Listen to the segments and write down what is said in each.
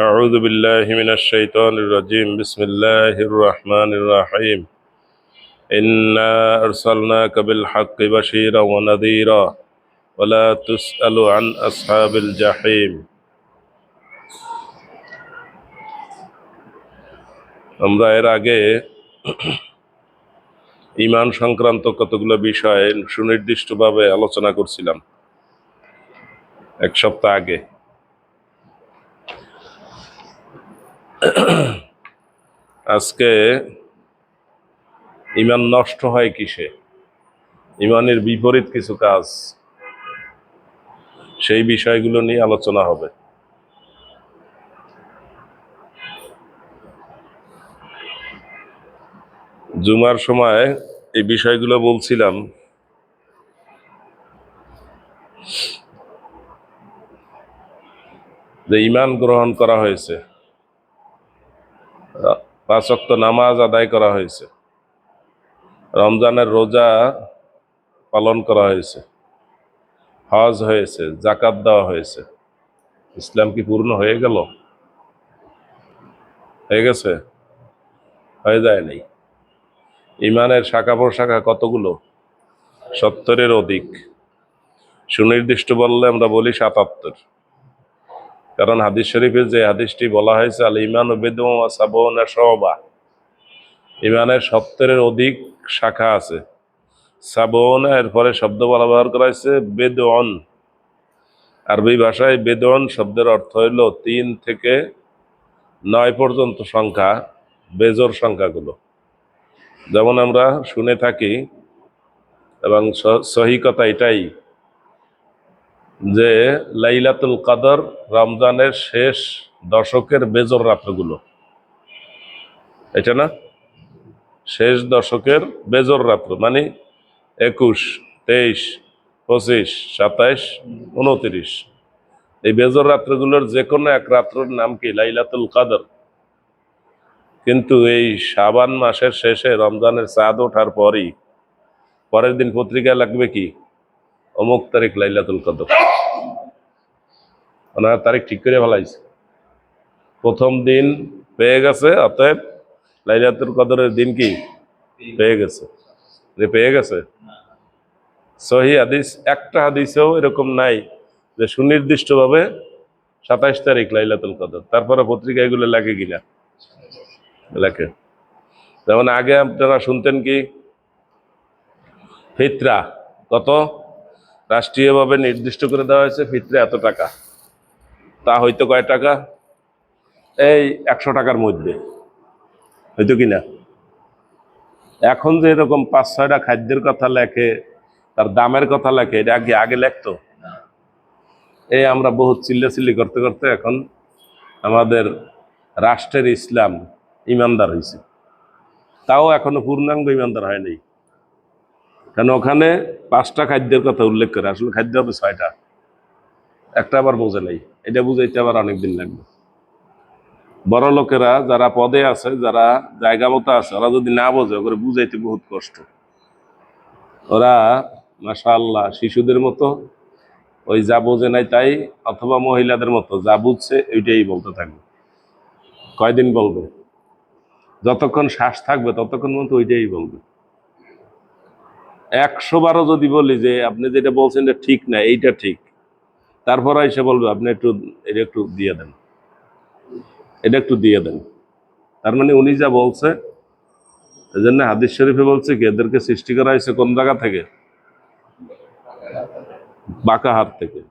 أعوذ بالله من الشيطان الرجيم بسم الله الرحمن الرحيم إنا أرسلناك بالحق بشيرا ونذيرا ولا تسأل عن أصحاب الجحيم আমরা এর আগে ঈমান সংক্রান্ত কতগুলো বিষয় সুনির্দিষ্টভাবে আলোচনা করছিলাম এক সপ্তাহ আগে। আজকে ঈমান নষ্ট হয় কিসে, ঈমানের বিপরীত কিছু কাজ, সেই বিষয়গুলো নিয়ে আলোচনা হবে। জুমার সময় এই বিষয়গুলো বলছিলাম। যে ঈমান গ্রহণ করা হয়েছে, 5 ওয়াক্ত নামাজ আদায় করা হয়েছে, রমজানের রোজা পালন করা হয়েছে, হজ হয়েছে, যাকাত দেওয়া হয়েছে। ইসলাম কি পূর্ণ হয়ে গেল? হয়ে গেছে? হয়ে যায়নি। ঈমানের শাখা প্রশাখা কতগুলো? 70-এর অধিক। সুনির্দিষ্ট বললে আমরা বলি 77। কারণ হাদিস শরীফে যে হাদিসটি বলা হয়েছে আল ঈমানু বিদ'উন ওয়া সাবউনা শু'বা, ঈমানের 70-এর অধিক শাখা আছে। সাবউনা এরপরে শব্দ ব্যবহার করা হয়েছে বিদ'উন। আরবি ভাষায় বিদ'উন শব্দের অর্থ হইল 3 থেকে 9 পর্যন্ত সংখ্যা, বেজোর সংখ্যাগুলো। যেমন আমরা শুনে থাকি এবং সহি কথা এটাই যে লাইলাতুল কদর রমজানের শেষ দশকের বেজোর রাত্রগুলো, এটা না? শেষ দশকের বেজোর রাত্র মানে 21, 23, 25, 27, 29। এই বেজোর রাত্রগুলোর যে কোনো এক রাত্রের নাম কি? লাইলাতুল কদর। কিন্তু এই শাবান মাসের শেষে রমজানের চাঁদ ওঠার পরই পরের দিন পত্রিকায় লাগবে কি? অমুক তারিখ লাইলাতুল কদর। ওনারা তারিখ ঠিক করে ফেলাইছে, প্রথম দিন পেয়ে গেছে, অতএব লাইলাতুল কদরের দিন কি পেয়ে গেছে। পেয়ে গেছে। সহি হাদিস একটা হাদিসেও এরকম নাই যে সুনির্দিষ্টভাবে 27 তারিখ লাইলাতুল কদর। তারপরে পত্রিকা এগুলো লেখে কিনা? লেখে। যেমন আগে আপনারা শুনতেন কি ফিতরা কত রাষ্ট্রীয়ভাবে নির্দিষ্ট করে দেওয়া হয়েছে, ফিতরা এত টাকা। তা হয়তো কয় টাকা? এই 100 টাকার মধ্যে হয়তো কিনা। এখন যে এরকম 5-6টা খাদ্যের কথা লেখে, তার দামের কথা লেখে, এটা আগে লেখতো? এই আমরা বহুত চিল্লাচিল্লি করতে করতে এখন আমাদের রাষ্ট্রের ইসলাম ইমানদার হয়েছে, তাও এখনো পূর্ণাঙ্গ ইমানদার হয়নি। কারণ ওখানে 5টা খাদ্যের কথা উল্লেখ করে, আসলে খাদ্য হবে 6টা। একটা আবার বোঝে নাই, এটা বুঝাইতে আবার অনেকদিন লাগবে। বড় লোকেরা যারা পদে আছে, যারা জায়গা মতো আছে, ওরা যদি না বোঝে, ওরা বুঝাইতে বহুত কষ্ট। ওরা মাশাআল্লাহ শিশুদের মতো ওই যা বোঝে নাই তাই, অথবা মহিলাদের মতো যা বুঝছে ওইটাই বলতে থাকবে। কয়দিন বলবে? যতক্ষণ শ্বাস থাকবে ততক্ষণ মতো ওইটাই বলবে। 100 বারও যদি বলি যে আপনি যেটা বলছেন এটা ঠিক না, এইটা ঠিক, তারপর এসে বলবে আপনি এটা একটু দিয়ে দেন, এটা একটু দিয়ে দেন। তার মানে উনি যা বলছে, এই জন্য হাদিস শরীফে বলছে কি এদেরকে সৃষ্টি করা হয়েছে কোন জায়গা থেকে? বাঁকা হাত থেকে।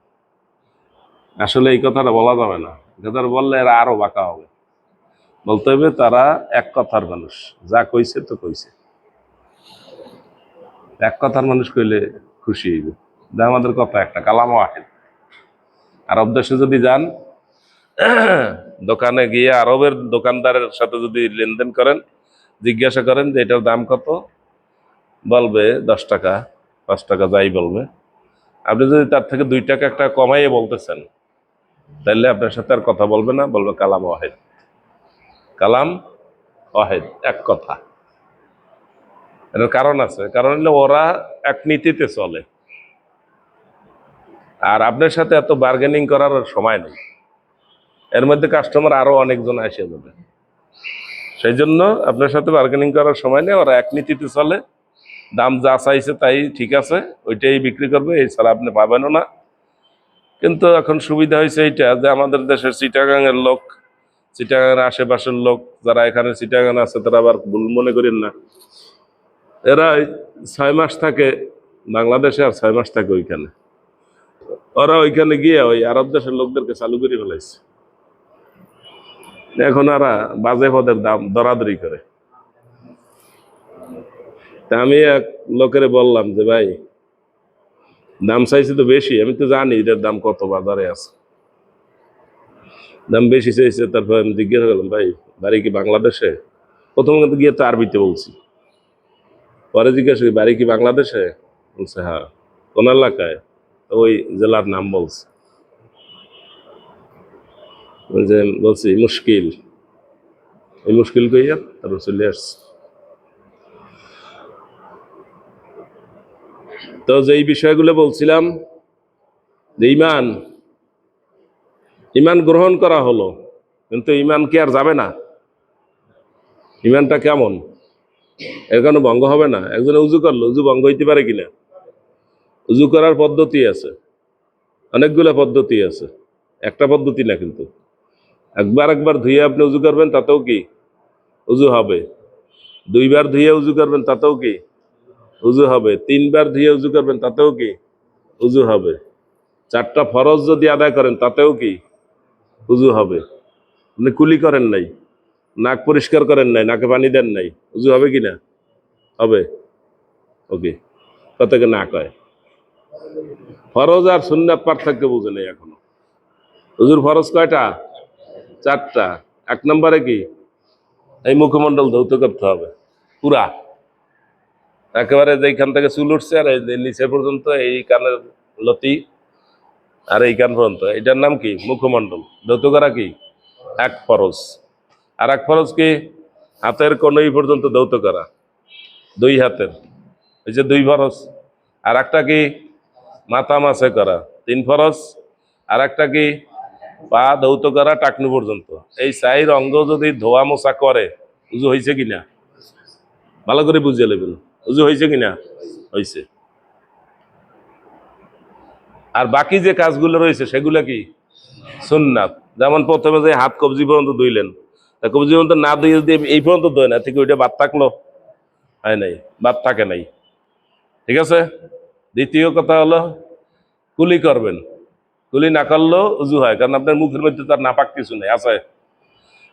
আসলে এই কথাটা বলা যাবে না, কথাটা বললে এরা আরো বাঁকা হবে। বলতে হবে তারা এক কথার মানুষ, যা কইছে তো কইছে। এক কথার মানুষ কইলে খুশি হইবে, আমাদের কথা একটা, কালাম ওয়াহিদ। আরব দেশে যদি যান, দোকানে গিয়ে আরবের দোকানদারের সাথে যদি লেনদেন করেন, জিজ্ঞাসা করেন যে এটার দাম কত, বলবে 10 টাকা, 5 টাকা, যাই বলবে। আপনি যদি তার থেকে 2 টাকা একটা কমাইয়ে বলতেছেন, তাহলে আপনার সাথে আর কথা বলবে না, বলবে কালাম ওয়াহিদ। কালাম ওয়াহিদ, এক কথা। এটার কারণ আছে, কারণ হলো ওরা এক নীতিতে চলে। আর আপনার সাথে এত বার্গেনিং করার সময় নেই, এর মধ্যে কাস্টমার আরো অনেকজন আসে যাবে। সেই জন্য আপনার সাথে বার্গেনিং করার সময় নেই, ওরা এক নীতিতে চলে, দাম যা চাইছে তাই ঠিক আছে, ওইটাই বিক্রি করবে, এই ছাড়া আপনি পাবেনও না। কিন্তু এখন সুবিধা হয়েছে এইটা যে আমাদের দেশের চিটাগাংয়ের লোক, চিটাগাংয়ের আশেপাশের লোক যারা এখানে চিটাগাং আছে তারা আবার ভুল মনে করেন না, এরা 6 মাস থাকে বাংলাদেশে আর 6 মাস থাকে ওইখানে। ওরা ওইখানে গিয়ে ওই আরব দেশের লোকদেরকে চালু করে ফেলাইছে। এখন ওরা বাজে পদের দাম দরাদরি করে। তা আমি এক লোকের বললাম যে ভাই দাম চাইছে তো বেশি, আমি তো জানি এটার দাম কত বাজারে আছে, দাম বেশি চাইছে। তারপর আমি জিজ্ঞাসা করলাম ভাই বাড়ি কি বাংলাদেশে? প্রথম কিন্তু গিয়ে তো আরবিতে বলছি, পরে জিজ্ঞাসা করি বাড়ি কি বাংলাদেশে? বলছে হ্যাঁ। কোন এলাকায়? ওই জেলার নাম বলছে। বলছি মুশকিল, এই মুশকিল কইয়া তারপর চলে আসছে। তো যেই বিষয়গুলো বলছিলাম যে ইমান, ইমান গ্রহণ করা হলো, কিন্তু ইমান কি আর যাবে না? ইমানটা কেমন, এর কোনো ভঙ্গ হবে না? একজনে উজু করলো, উজু ভঙ্গ হইতে পারে কিনা? উজু করার পদ্ধতি আছে, অনেকগুলো পদ্ধতি আছে, একটা পদ্ধতি না। কিন্তু একবার একবার ধুয়ে আপনি উজু করবেন তাতেও কি উজু হবে, 2বার ধুয়ে উজু করবেন তাতেও কি উজু হবে, 3বার ধুয়ে উজু করবেন তাতেও কি উজু হবে, 4টা ফরজ যদি আদায় করেন তাতেও কি উজু হবে। আপনি কুলি করেন নাই, নাক পরিষ্কার করেন নাই, নাকে পানি দেন নাই, উজু হবে কিনা? হবে। ওকে, কতকে না কয় ফরজ আর সুন্নাত পার্থক্য বুঝে নেই এখনো। হুজুর ফরজ কয়টা? 4টা। 1 নম্বরে কি এই মুখমণ্ডল ধৌত করতে হবে পুরা, একেবারে যেখান থেকে চুল উঠছে আর এই যে নিচে পর্যন্ত, এই কানের লতি আর এই কান পর্যন্ত, এটার নাম কি মুখমণ্ডল ধৌত করা, কি এক ফরজ। আর এক ফরজ কি হাতের কনুই পর্যন্ত ধৌত করা, 2 হাতের, এই যে 2 ফরজ। আর একটা কি মাথা মাছে করা, 3 ফরজ। আর একটা কি পা ধৌত করা টাকনু পর্যন্ত। এই 4 অঙ্গ যদি ধোয়া মোছা করে উজু হয়েছে কিনা ভালো করে বুঝিয়ে নেবেন, উজু হয়েছে কিনা? হয়েছে। আর বাকি যে কাজগুলো রয়েছে সেগুলো কি সুন্নাত। যেমন প্রথমে যে হাত কবজি পর্যন্ত ধুইলেন, তা কবজি পর্যন্ত না ধুয়ে যদি এই পর্যন্ত ধোয় না, ঠিক ওইটা বাদ থাকলো? হয় নাই, বাদ থাকে নাই। ঠিক আছে। দ্বিতীয় কথা হলো কুলি করবেন, কুলি না করলেও উজু হয়, কারণ আপনার মুখের মধ্যে তার নাপাক কিছু নেই আছে,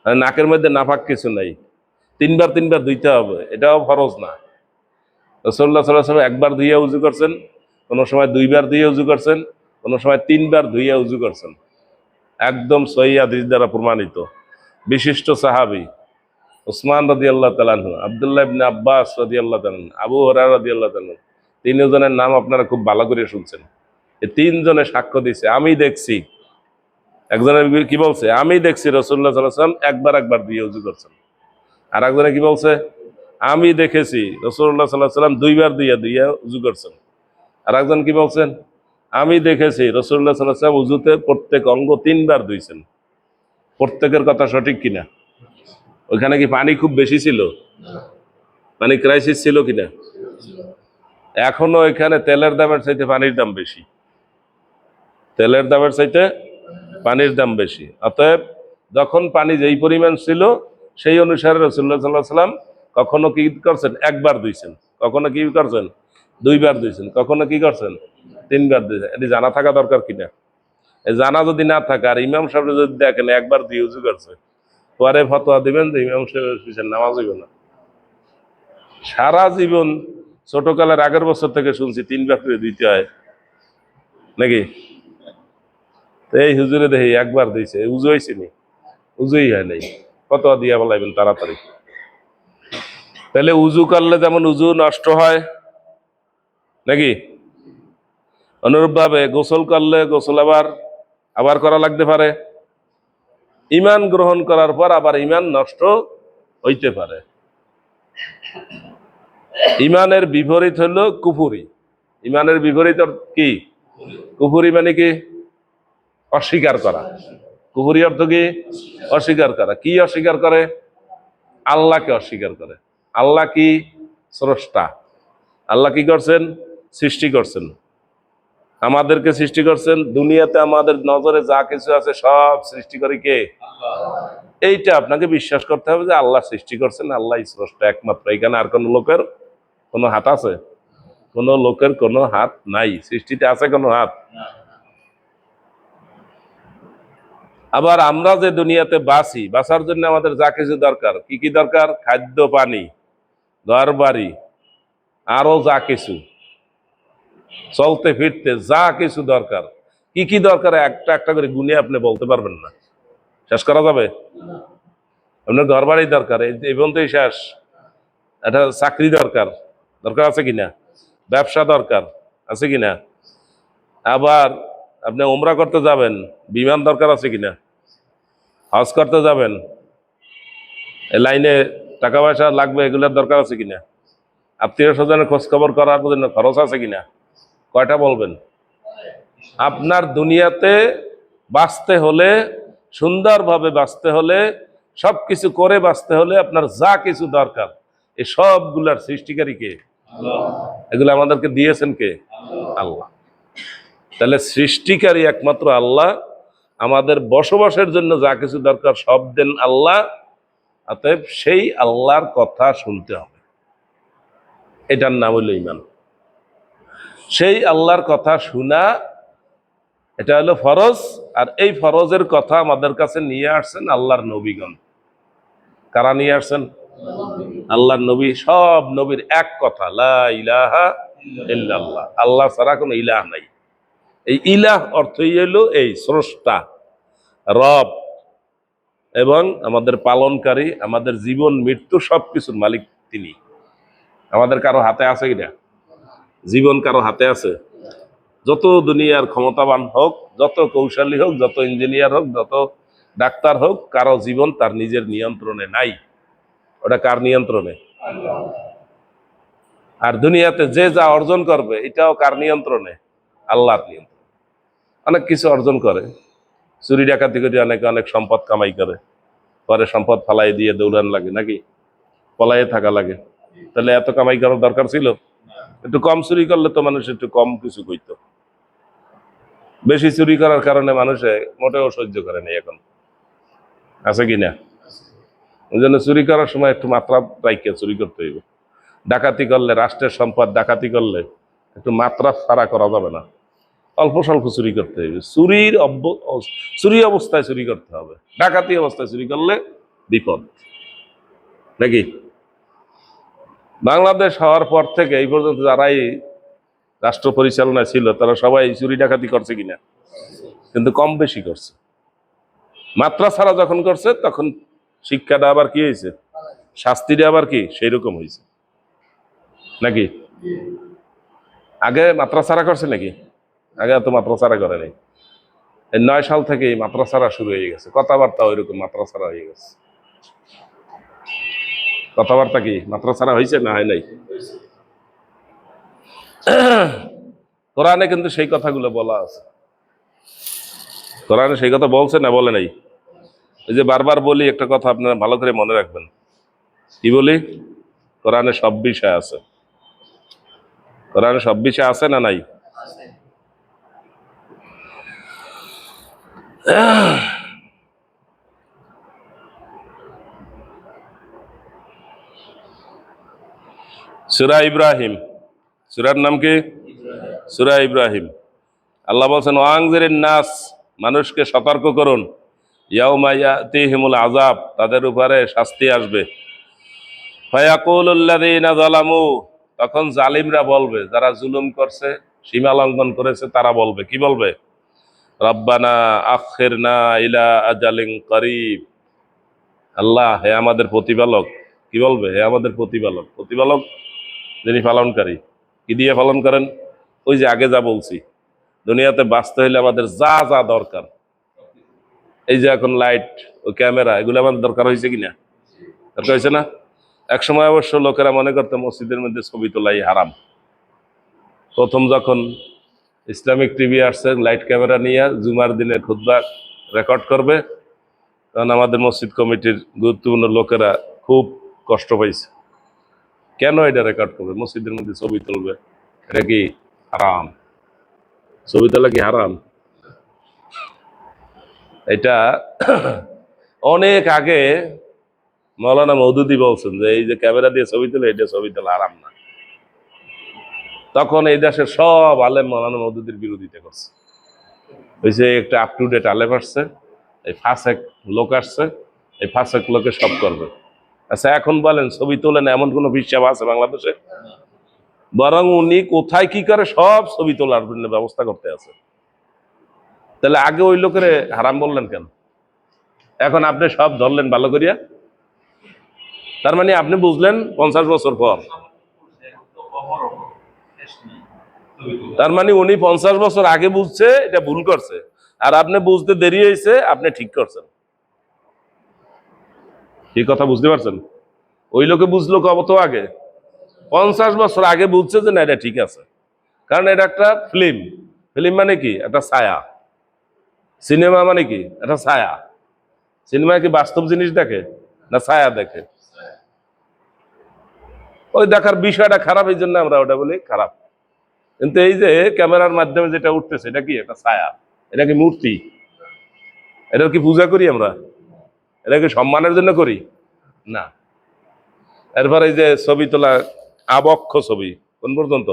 আর নাকের মধ্যে নাপাক কিছু নেই। 3বার 3বার ধুইতে হবে, এটাও ফরজ না। রাসূলুল্লাহ সাল্লাল্লাহু আলাইহি ওয়াসাল্লাম 1বার ধুইয়া উজু করছেন, কোনো সময় 2বার ধুয়ে উজু করছেন, কোনো সময় 3বার ধুইয়া উজু করছেন, একদম সহিহ হাদিস দ্বারা প্রমাণিত। বিশিষ্ট সাহাবী উসমান রাদিয়াল্লাহু তাআলা আনহু, আব্দুল্লাহ ইবনে আব্বাস রাদিয়াল্লাহু তাআলা, আবু হুরায়রা রাদিয়াল্লাহু তাআলা, 3 জনের নাম আপনারা খুব ভালো করে শুনছেন। এই 3 জনে সাক্ষ্য দিছে, আমি দেখছি। একজনের কি বলছে? আমি দেখছি রাসূলুল্লাহ সাল্লাল্লাহু আলাইহি ওয়াসাল্লাম একবার ধুয়ে উজু করছেন। আর একজনে কি বলছে? আমি দেখেছি রাসূলুল্লাহ সাল্লাল্লাহু আলাইহি ওয়াসাল্লাম 2বার ধুয়ে উজু করছেন। আর একজন কি বলছেন? আমি দেখেছি রাসূলুল্লাহ সাল্লাল্লাহু আলাইহি ওয়াসাল্লাম উজুতে প্রত্যেক অঙ্গ 3বার ধুইছেন। প্রত্যেকের কথা সঠিক কিনা? ওইখানে কি পানি খুব বেশি ছিল? পানি ক্রাইসিস ছিল কিনা? এখনো এখানে তেলের দামের চাইতে পানির দাম বেশি, তেলের দামের চাইতে পানির দাম বেশি। অতএব যখন পানি যেই পরিমাণ ছিল সেই অনুসারে রাসূলুল্লাহ সাল্লাল্লাহু আলাইহি ওয়াসাল্লাম কখনো কি করছেন? 1বার ধুইছেন, কখনো কি করছেন? 2বার ধুইছেন, কখনো কি করছেন? 3বার ধুইছেন। এটি জানা থাকা দরকার কিনা? এই জানা যদি না থাকে আর ইমাম সাহেব যদি দেখেন 1বার ধুয়ে উজু করছে, পরে ফতোয়া দিবেন যে ইমাম সাহেবের নামাজ হইব না। সারা জীবন ছোটকালের আগের বছর থেকে শুনছি 3বার করে দিতে হয় নাকি। তো এই হুজুরে দেখি 1বার দিয়েছে, উজু হয়েছে নি? উজুই হয় নাই, ফতোয়া দিয়া বলাইবেন তাড়াতাড়ি। তাহলে উজু করলে যেমন উজু নষ্ট হয় নাকি, অনুরূপ ভাবে গোসল করলে গোসল আবার আবার করা লাগতে পারে। ইমান গ্রহণ করার পর আবার ইমান নষ্ট হইতে পারে। ইমানের বিপরীত হলো কুফরি। ইমানের বিপরীত কি? কুফরি মানে কি? অস্বীকার করা। কুফরি অর্থ কি? অস্বীকার করা। কি অস্বীকার করে? আল্লাহকে অস্বীকার করে। আল্লাহ কি? স্রষ্টা। আল্লাহ কি করছেন? সৃষ্টি করছেন, আমাদেরকে সৃষ্টি করছেন। দুনিয়াতে আমাদের নজরে যা কিছু আছে সব সৃষ্টি করে কে? এইটা আপনাকে বিশ্বাস করতে হবে যে আল্লাহ সৃষ্টি করছেন, আল্লাহ স্রষ্টা একমাত্র। এখানে আর কোন লোকের কোনো হাত আছে? কোন লোকের কোনো হাত নাই। সৃষ্টিতে আছে কোনো হাত? আবার আমরা যে দুনিয়াতে বাঁচি, বাঁচার জন্য আমাদের যা কিছু দরকার, কি কি দরকার? খাদ্য, পানি, ঘর বাড়ি, আরো যা কিছু, চলতে ফিরতে যা কিছু দরকার, কি কি দরকার একটা একটা করে গুনে আপনি বলতে পারবেন না, শেষ করা যাবে? আপনার ঘর বাড়ি দরকার, এই পর্যন্তই শেষ? একটা চাকরি দরকার, দরকার আছে কিনা? ব্যবসা দরকার আছে কিনা? আবার আপনি উমরা করতে যাবেন, বিমান দরকার আছে কিনা? হজ করতে যাবেন, এই লাইনে টাকা পয়সা লাগবে, এগুলোর দরকার আছে কিনা? আত্মীয় স্বজনের খোঁজ খবর করার জন্য খরচ আছে কিনা? কয়টা বলবেন? আপনার দুনিয়াতে বাঁচতে হলে, সুন্দরভাবে বাঁচতে হলে, সবকিছু করে বাঁচতে হলে আপনার যা কিছু দরকার, এই সবগুলার সৃষ্টিকারী কে? এগুলো আমাদেরকে দিয়েছেন কে? আল্লাহ। তাহলে সৃষ্টিকারী একমাত্র আল্লাহ। আমাদের বসবাসের জন্য যা কিছু দরকার সব দেন আল্লাহ। অতএব সেই আল্লাহর কথা শুনতে হবে, এটার নাম হইল ঈমান। সেই আল্লাহর কথা শোনা, এটা হলো ফরজ। আর এই ফরজের কথা আমাদের কাছে নিয়ে আসছেন আল্লাহর নবীগণ। কারা নিয়ে আসছেন? আল্লাহর নবী। সব নবীর এক কথা, লা ইলাহা ইল্লাল্লাহ, আল্লাহ ছাড়া কোনো ইলাহ নাই। এই ইলাহ অর্থই হলো এই স্রষ্টা, রব, এবং আমাদের পালনকারী, আমাদের জীবন মৃত্যু সবকিছুর মালিক তিনি। আমাদের কারো হাতে আছে কিনা? জীবন কারো হাতে আছে? যত দুনিয়ার ক্ষমতাবান হোক, যত কৌশলী হোক, যত ইঞ্জিনিয়ার হোক, যত ডাক্তার হোক, কারো জীবন তার নিজের নিয়ন্ত্রণে নাই। ওটা কার নিয়ন্ত্রণে? আর দুনিয়াতে যে যা অর্জন করবে, এটাও কার নিয়ন্ত্রণে? আল্লাহর নিয়ন্ত্রণে। অনেক কিছু অর্জন করে, চুরি ডাকাতি করে অনেকে অনেক সম্পদ কামাই করে, পরে সম্পদ ফালাই দিয়ে দৌড়ান লাগে নাকি, পলাইয়ে থাকা লাগে। তাহলে এত কামাই করার দরকার ছিল? একটু কম চুরি করলে তো মানুষ একটু কম কিছু কইতো। বেশি চুরি করার কারণে মানুষে মোটেও সহ্য করে নাই এখন, আছে কি না? ওই জন্য চুরি করার সময় একটু মাত্রা রাইখে চুরি করতে হইব। ডাকাতি করলে, রাষ্ট্রের সম্পদ ডাকাতি করলে একটু মাত্রা ছাড়া করা যাবে না, অল্প স্বল্প চুরি করতে হইবে। চুরি অবস্থায় চুরি করতে হবে, ডাকাতি অবস্থায় চুরি করলে বিপদ নাকি? বাংলাদেশ হওয়ার পর থেকে এই পর্যন্ত যারাই রাষ্ট্র পরিচালনায় ছিল তারা সবাই চুরি ডাকাতি করছে কিনা? কিন্তু কম বেশি করছে। মাত্রা ছাড়া যখন করছে তখন শিক্ষাটা আবার কি হয়েছে, শাস্তিটা আবার কি সেই রকম হয়েছে নাকি? আগে মাত্রা ছাড়া করছে নাকি? আগে এত মাত্রা ছাড়া করে নাই। এই 9 সাল থেকে মাত্রা ছাড়া শুরু হয়ে গেছে, কথাবার্তা ওই রকম মাত্রা ছাড়া হয়ে গেছে। কথাবার্তা কি মাত্রা ছাড়া হয়েছে না হয় নাই? কোরআনে কিন্তু সেই কথাগুলো বলা আছে। কোরআনে সেই কথা বলছে না বলে নাই? এই যে বারবার বলি একটা কথা, আপনারা ভালো করে মনে রাখবেন। কি বলি? কোরআনে সব বিষয় আছে। কোরআনে সব বিষয় আছে না নাই? সূরা ইব্রাহিম, সূরার নাম কি? সূরা ইব্রাহিম। আল্লাহ বলছেন ওয়াংজিরিন নাস, মানুষকে সতর্ক করুন, ইয়াউমা ইয়াতিহিমুল আযাব, তাদের উপরে শাস্তি আসবে। ফায়াকুলুল্লাযীনা যালামু, তখন জালিমরা বলবে, যারা জুলুম করছে, সীমা লঙ্ঘন করেছে, তারা বলবে, কি বলবে? রব্বানা আখিরনা ইলা আজালিন করিব, আল্লাহ হে আমাদের প্রতিপালক। কি বলবে? হে আমাদের প্রতিপালক। প্রতিপালক যিনি পালনকারী, কি দিয়ে পালন করেন? ওই যে আগে যা বলছি, দুনিয়াতে বাঁচতে হইলে আমাদের যা যা দরকার, এই যে এখন লাইট, ওই ক্যামেরা, এগুলো আমাদের দরকার হয়েছে কিনা? দরকার হয়েছে না? এক সময় অবশ্য লোকেরা মনে করতো মসজিদের মধ্যে ছবি তোলাই হারাম। প্রথম যখন ইসলামিক টিভি আসছে লাইট ক্যামেরা নিয়ে জুমার দিনে খুতবা রেকর্ড করবে, কারণ আমাদের মসজিদ কমিটির গুরুত্বপূর্ণ লোকেরা খুব কষ্ট পাইছে। কেন এটা রেকর্ড করবে? মসজিদের মধ্যে ছবি তুলবে, এটা কি হারাম? ছবি তোলা কি হারাম? এটা অনেক আগে মৌলানা মওদুদি বলছেন যে এই যে ক্যামেরা দিয়ে ছবি তুলে, এটা ছবি তোলা হারাম না। তখন এই দেশের সব আলেম মৌলানা মওদুদির বিরোধিতা করছে। ওই যে একটা আপ টু ডেট আলেম আসছে, এই ফাসেক লোক আসছে, এই ফাসেক লোকে সব করবে। আচ্ছা এখন বলেন ছবি তোলেন এমন কোন হিসাব আছে বাংলাদেশে? বরং উনি কোথায় কি করে সব ছবি তোলার জন্য ব্যবস্থা করতে আছে। তাহলে আগে ওই লোকের হারাম বললেন কেন? এখন আপনি সব ধরলেন ভালো করিয়া। তার মানে আপনি বুঝলেন 50 বছর পর। তার মানে উনি 50 বছর আগে বুঝছে এটা ভুল করছে, আর আপনি বুঝতে দেরি হয়েছে, আপনি ঠিক করছেন। এই কথা বুঝতে পারছেন? ওই লোকে বুঝলো কত আগে? 50 বছর আগে বুঝছে যে না এটা ঠিক আছে। কারণ এটা একটা ফিল্ম। ফিল্ম মানে কি? একটা ছায়া। সিনেমা মানে কি? একটা ছায়া। সিনেমায় কি বাস্তব জিনিস দেখে না ছায়া দেখে? ওই দেখার বিষয়টা খারাপ, এই জন্য আমরা ওটা বলি খারাপ। কিন্তু এই যে ক্যামেরার মাধ্যমে যেটা উঠতেছে, এটা কি? একটা ছায়া। এটা কি মূর্তি? এটা কি পূজা করি আমরা? এটা কি সম্মানের জন্য করি? না। এরপর এই যে ছবি তোলা, আবক্ষ ছবি কোন পর্যন্ত?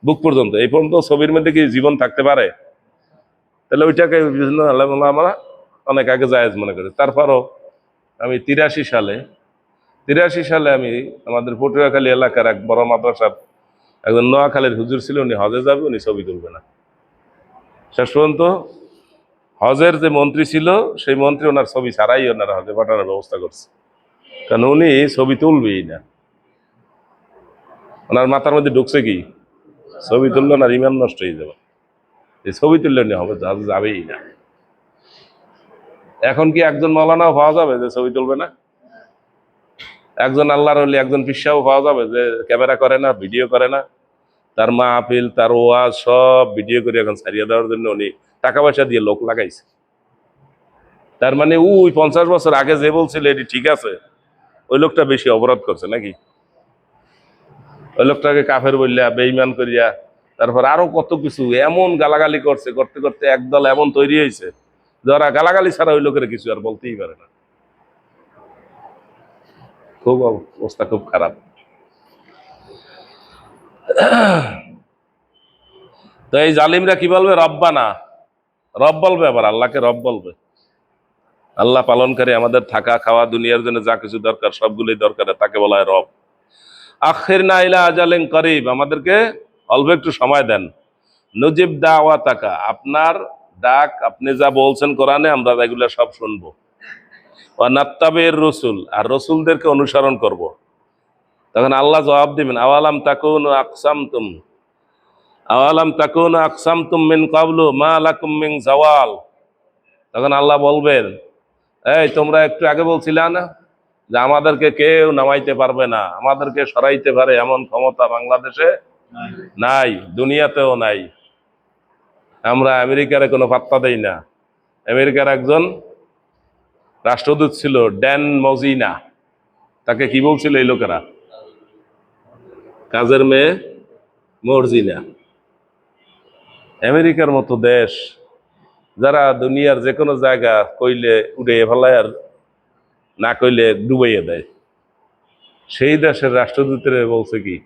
বুক পর্যন্ত। এই পর্যন্ত ছবির মধ্যে কি জীবন থাকতে পারে? তাহলে ওইটাকে বিভিন্ন আমরা অনেক আগে জায়েজ মনে করি। তারপরও আমি 83 সালে আমি আমাদের পটুয়াখালী এলাকার এক বড় মাদ্রাসার একজন নোয়াখালীর হুজুর ছিল, উনি হজে যাবে, উনি ছবি তুলবে না। শেষ পর্যন্ত হজের যে মন্ত্রী ছিল সেই মন্ত্রী ওনার ছবি ছাড়াই ওনার হজে পাঠানোর ব্যবস্থা করছে, কারণ উনি ছবি তুলবেই না। ওনার মাথার মধ্যে ঢুকছে কি ছবি তুললো না ইমান নষ্ট হয়ে যাবে, এই ছবি তুললে নি হবে, যাবেই না। এখন কি একজন মৌলানাও পাওয়া যাবে যে ছবি তুলবে না? একজন আল্লাহর ওলি, একজন পিসাও পাওয়া যাবে যে ক্যামেরা করে না, ভিডিও করে না? তার মাহফিল, তার ওয়াজ সব ভিডিও করে এখন ছাড়িয়ে দেওয়ার জন্য উনি টাকা পয়সা দিয়ে লোক লাগাইছে। তার মানে ওই 50 বছর আগে যে বলছিল এটি ঠিক আছে, ওই লোকটা বেশি অপরাধ করছে নাকি? ওই লোকটাকে কাফের বললিয়া, বেঈমান করিয়া, তারপর আরো কত কিছু এমন গালাগালি করছে, করতে করতে একদল এমন তৈরি হয়েছে যারা গালাগালি ছাড়া ওই লোকের কিছু আর বলতেই পারে না। খুব অবস্থা খুব খারাপ। তো এই জালিমরা কি বলবে? রব্বানা। রব বলবে, আবার আল্লাহকে রব বলবে। আল্লাহ পালনকারী, আমাদের থাকা খাওয়া দুনিয়ার জন্য যা কিছু দরকার সবগুলোই দরকার, তাকে বলা হয় রব। আখিরনা ইলা আজালিন করিব, আমাদেরকে অল্প একটু সময় দেন। নজিব দাওয়াতাকা, আপনার ডাক, আপনি যা বলছেন কোরআনে আমরা এগুলো সব শুনবো। ওয়া নাত্তাবির রসুল, আর রসুলদেরকে অনুসরণ করব। তখন আল্লাহ জবাব দিবেন, আওয়ালাম তাকুনু আকসামতুম মিন ক্বাবলু মা লাকুম মিন জাওয়াল। তখন আল্লাহ বলবেন, এই তোমরা একটু আগে বলছিলা না যে আমাদেরকে কেউ নামাইতে পারবে না, আমাদেরকে সরাইতে পারে এমন ক্ষমতা বাংলাদেশে নাই, দুনিয়াতেও নাই। আমরা আমেরিকার কোনো পাত্তা দেই না। আমেরিকার একজন রাষ্ট্রদূত ছিল ড্যান মজিনা, তাকে কি বলছিল এই লোকেরা? কাজের মেয়ে মর্জিনা। আমেরিকার মতো দেশ, যারা দুনিয়ার যে কোনো জায়গা কইলে উড়িয়ে ফেলায় আর না কইলে ডুবাইয়ে দেয়, সেই দেশের রাষ্ট্রদূতের বলছে কি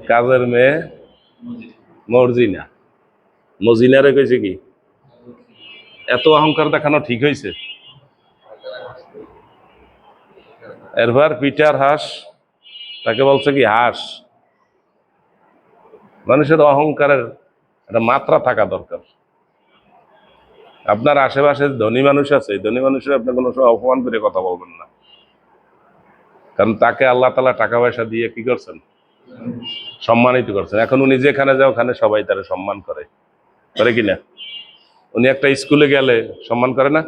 কাজের মেয়ে মর্জিনা। মজিনারে কইছে কি? এত অহংকার দেখানো ঠিক হয়েছে? এরপর পিটার হাস তাকে বলছে কি হাস। মানুষের অহংকারের একটা মাত্রা থাকা দরকার। আপনার আশেপাশে ধনী মানুষ আছে, ধনী মানুষের আপনি কোনো সময় অপমান করে কথা বলবেন না, কারণ তাকে আল্লাহ তাআলা টাকা পয়সা দিয়ে কি করছেন? সম্মানিত করছেন। এখন উনি যেখানে যায় ওখানে সবাই তারা সম্মান করে, করে কিনা? উনি একটা স্কুলে গেলে সম্মান করে না?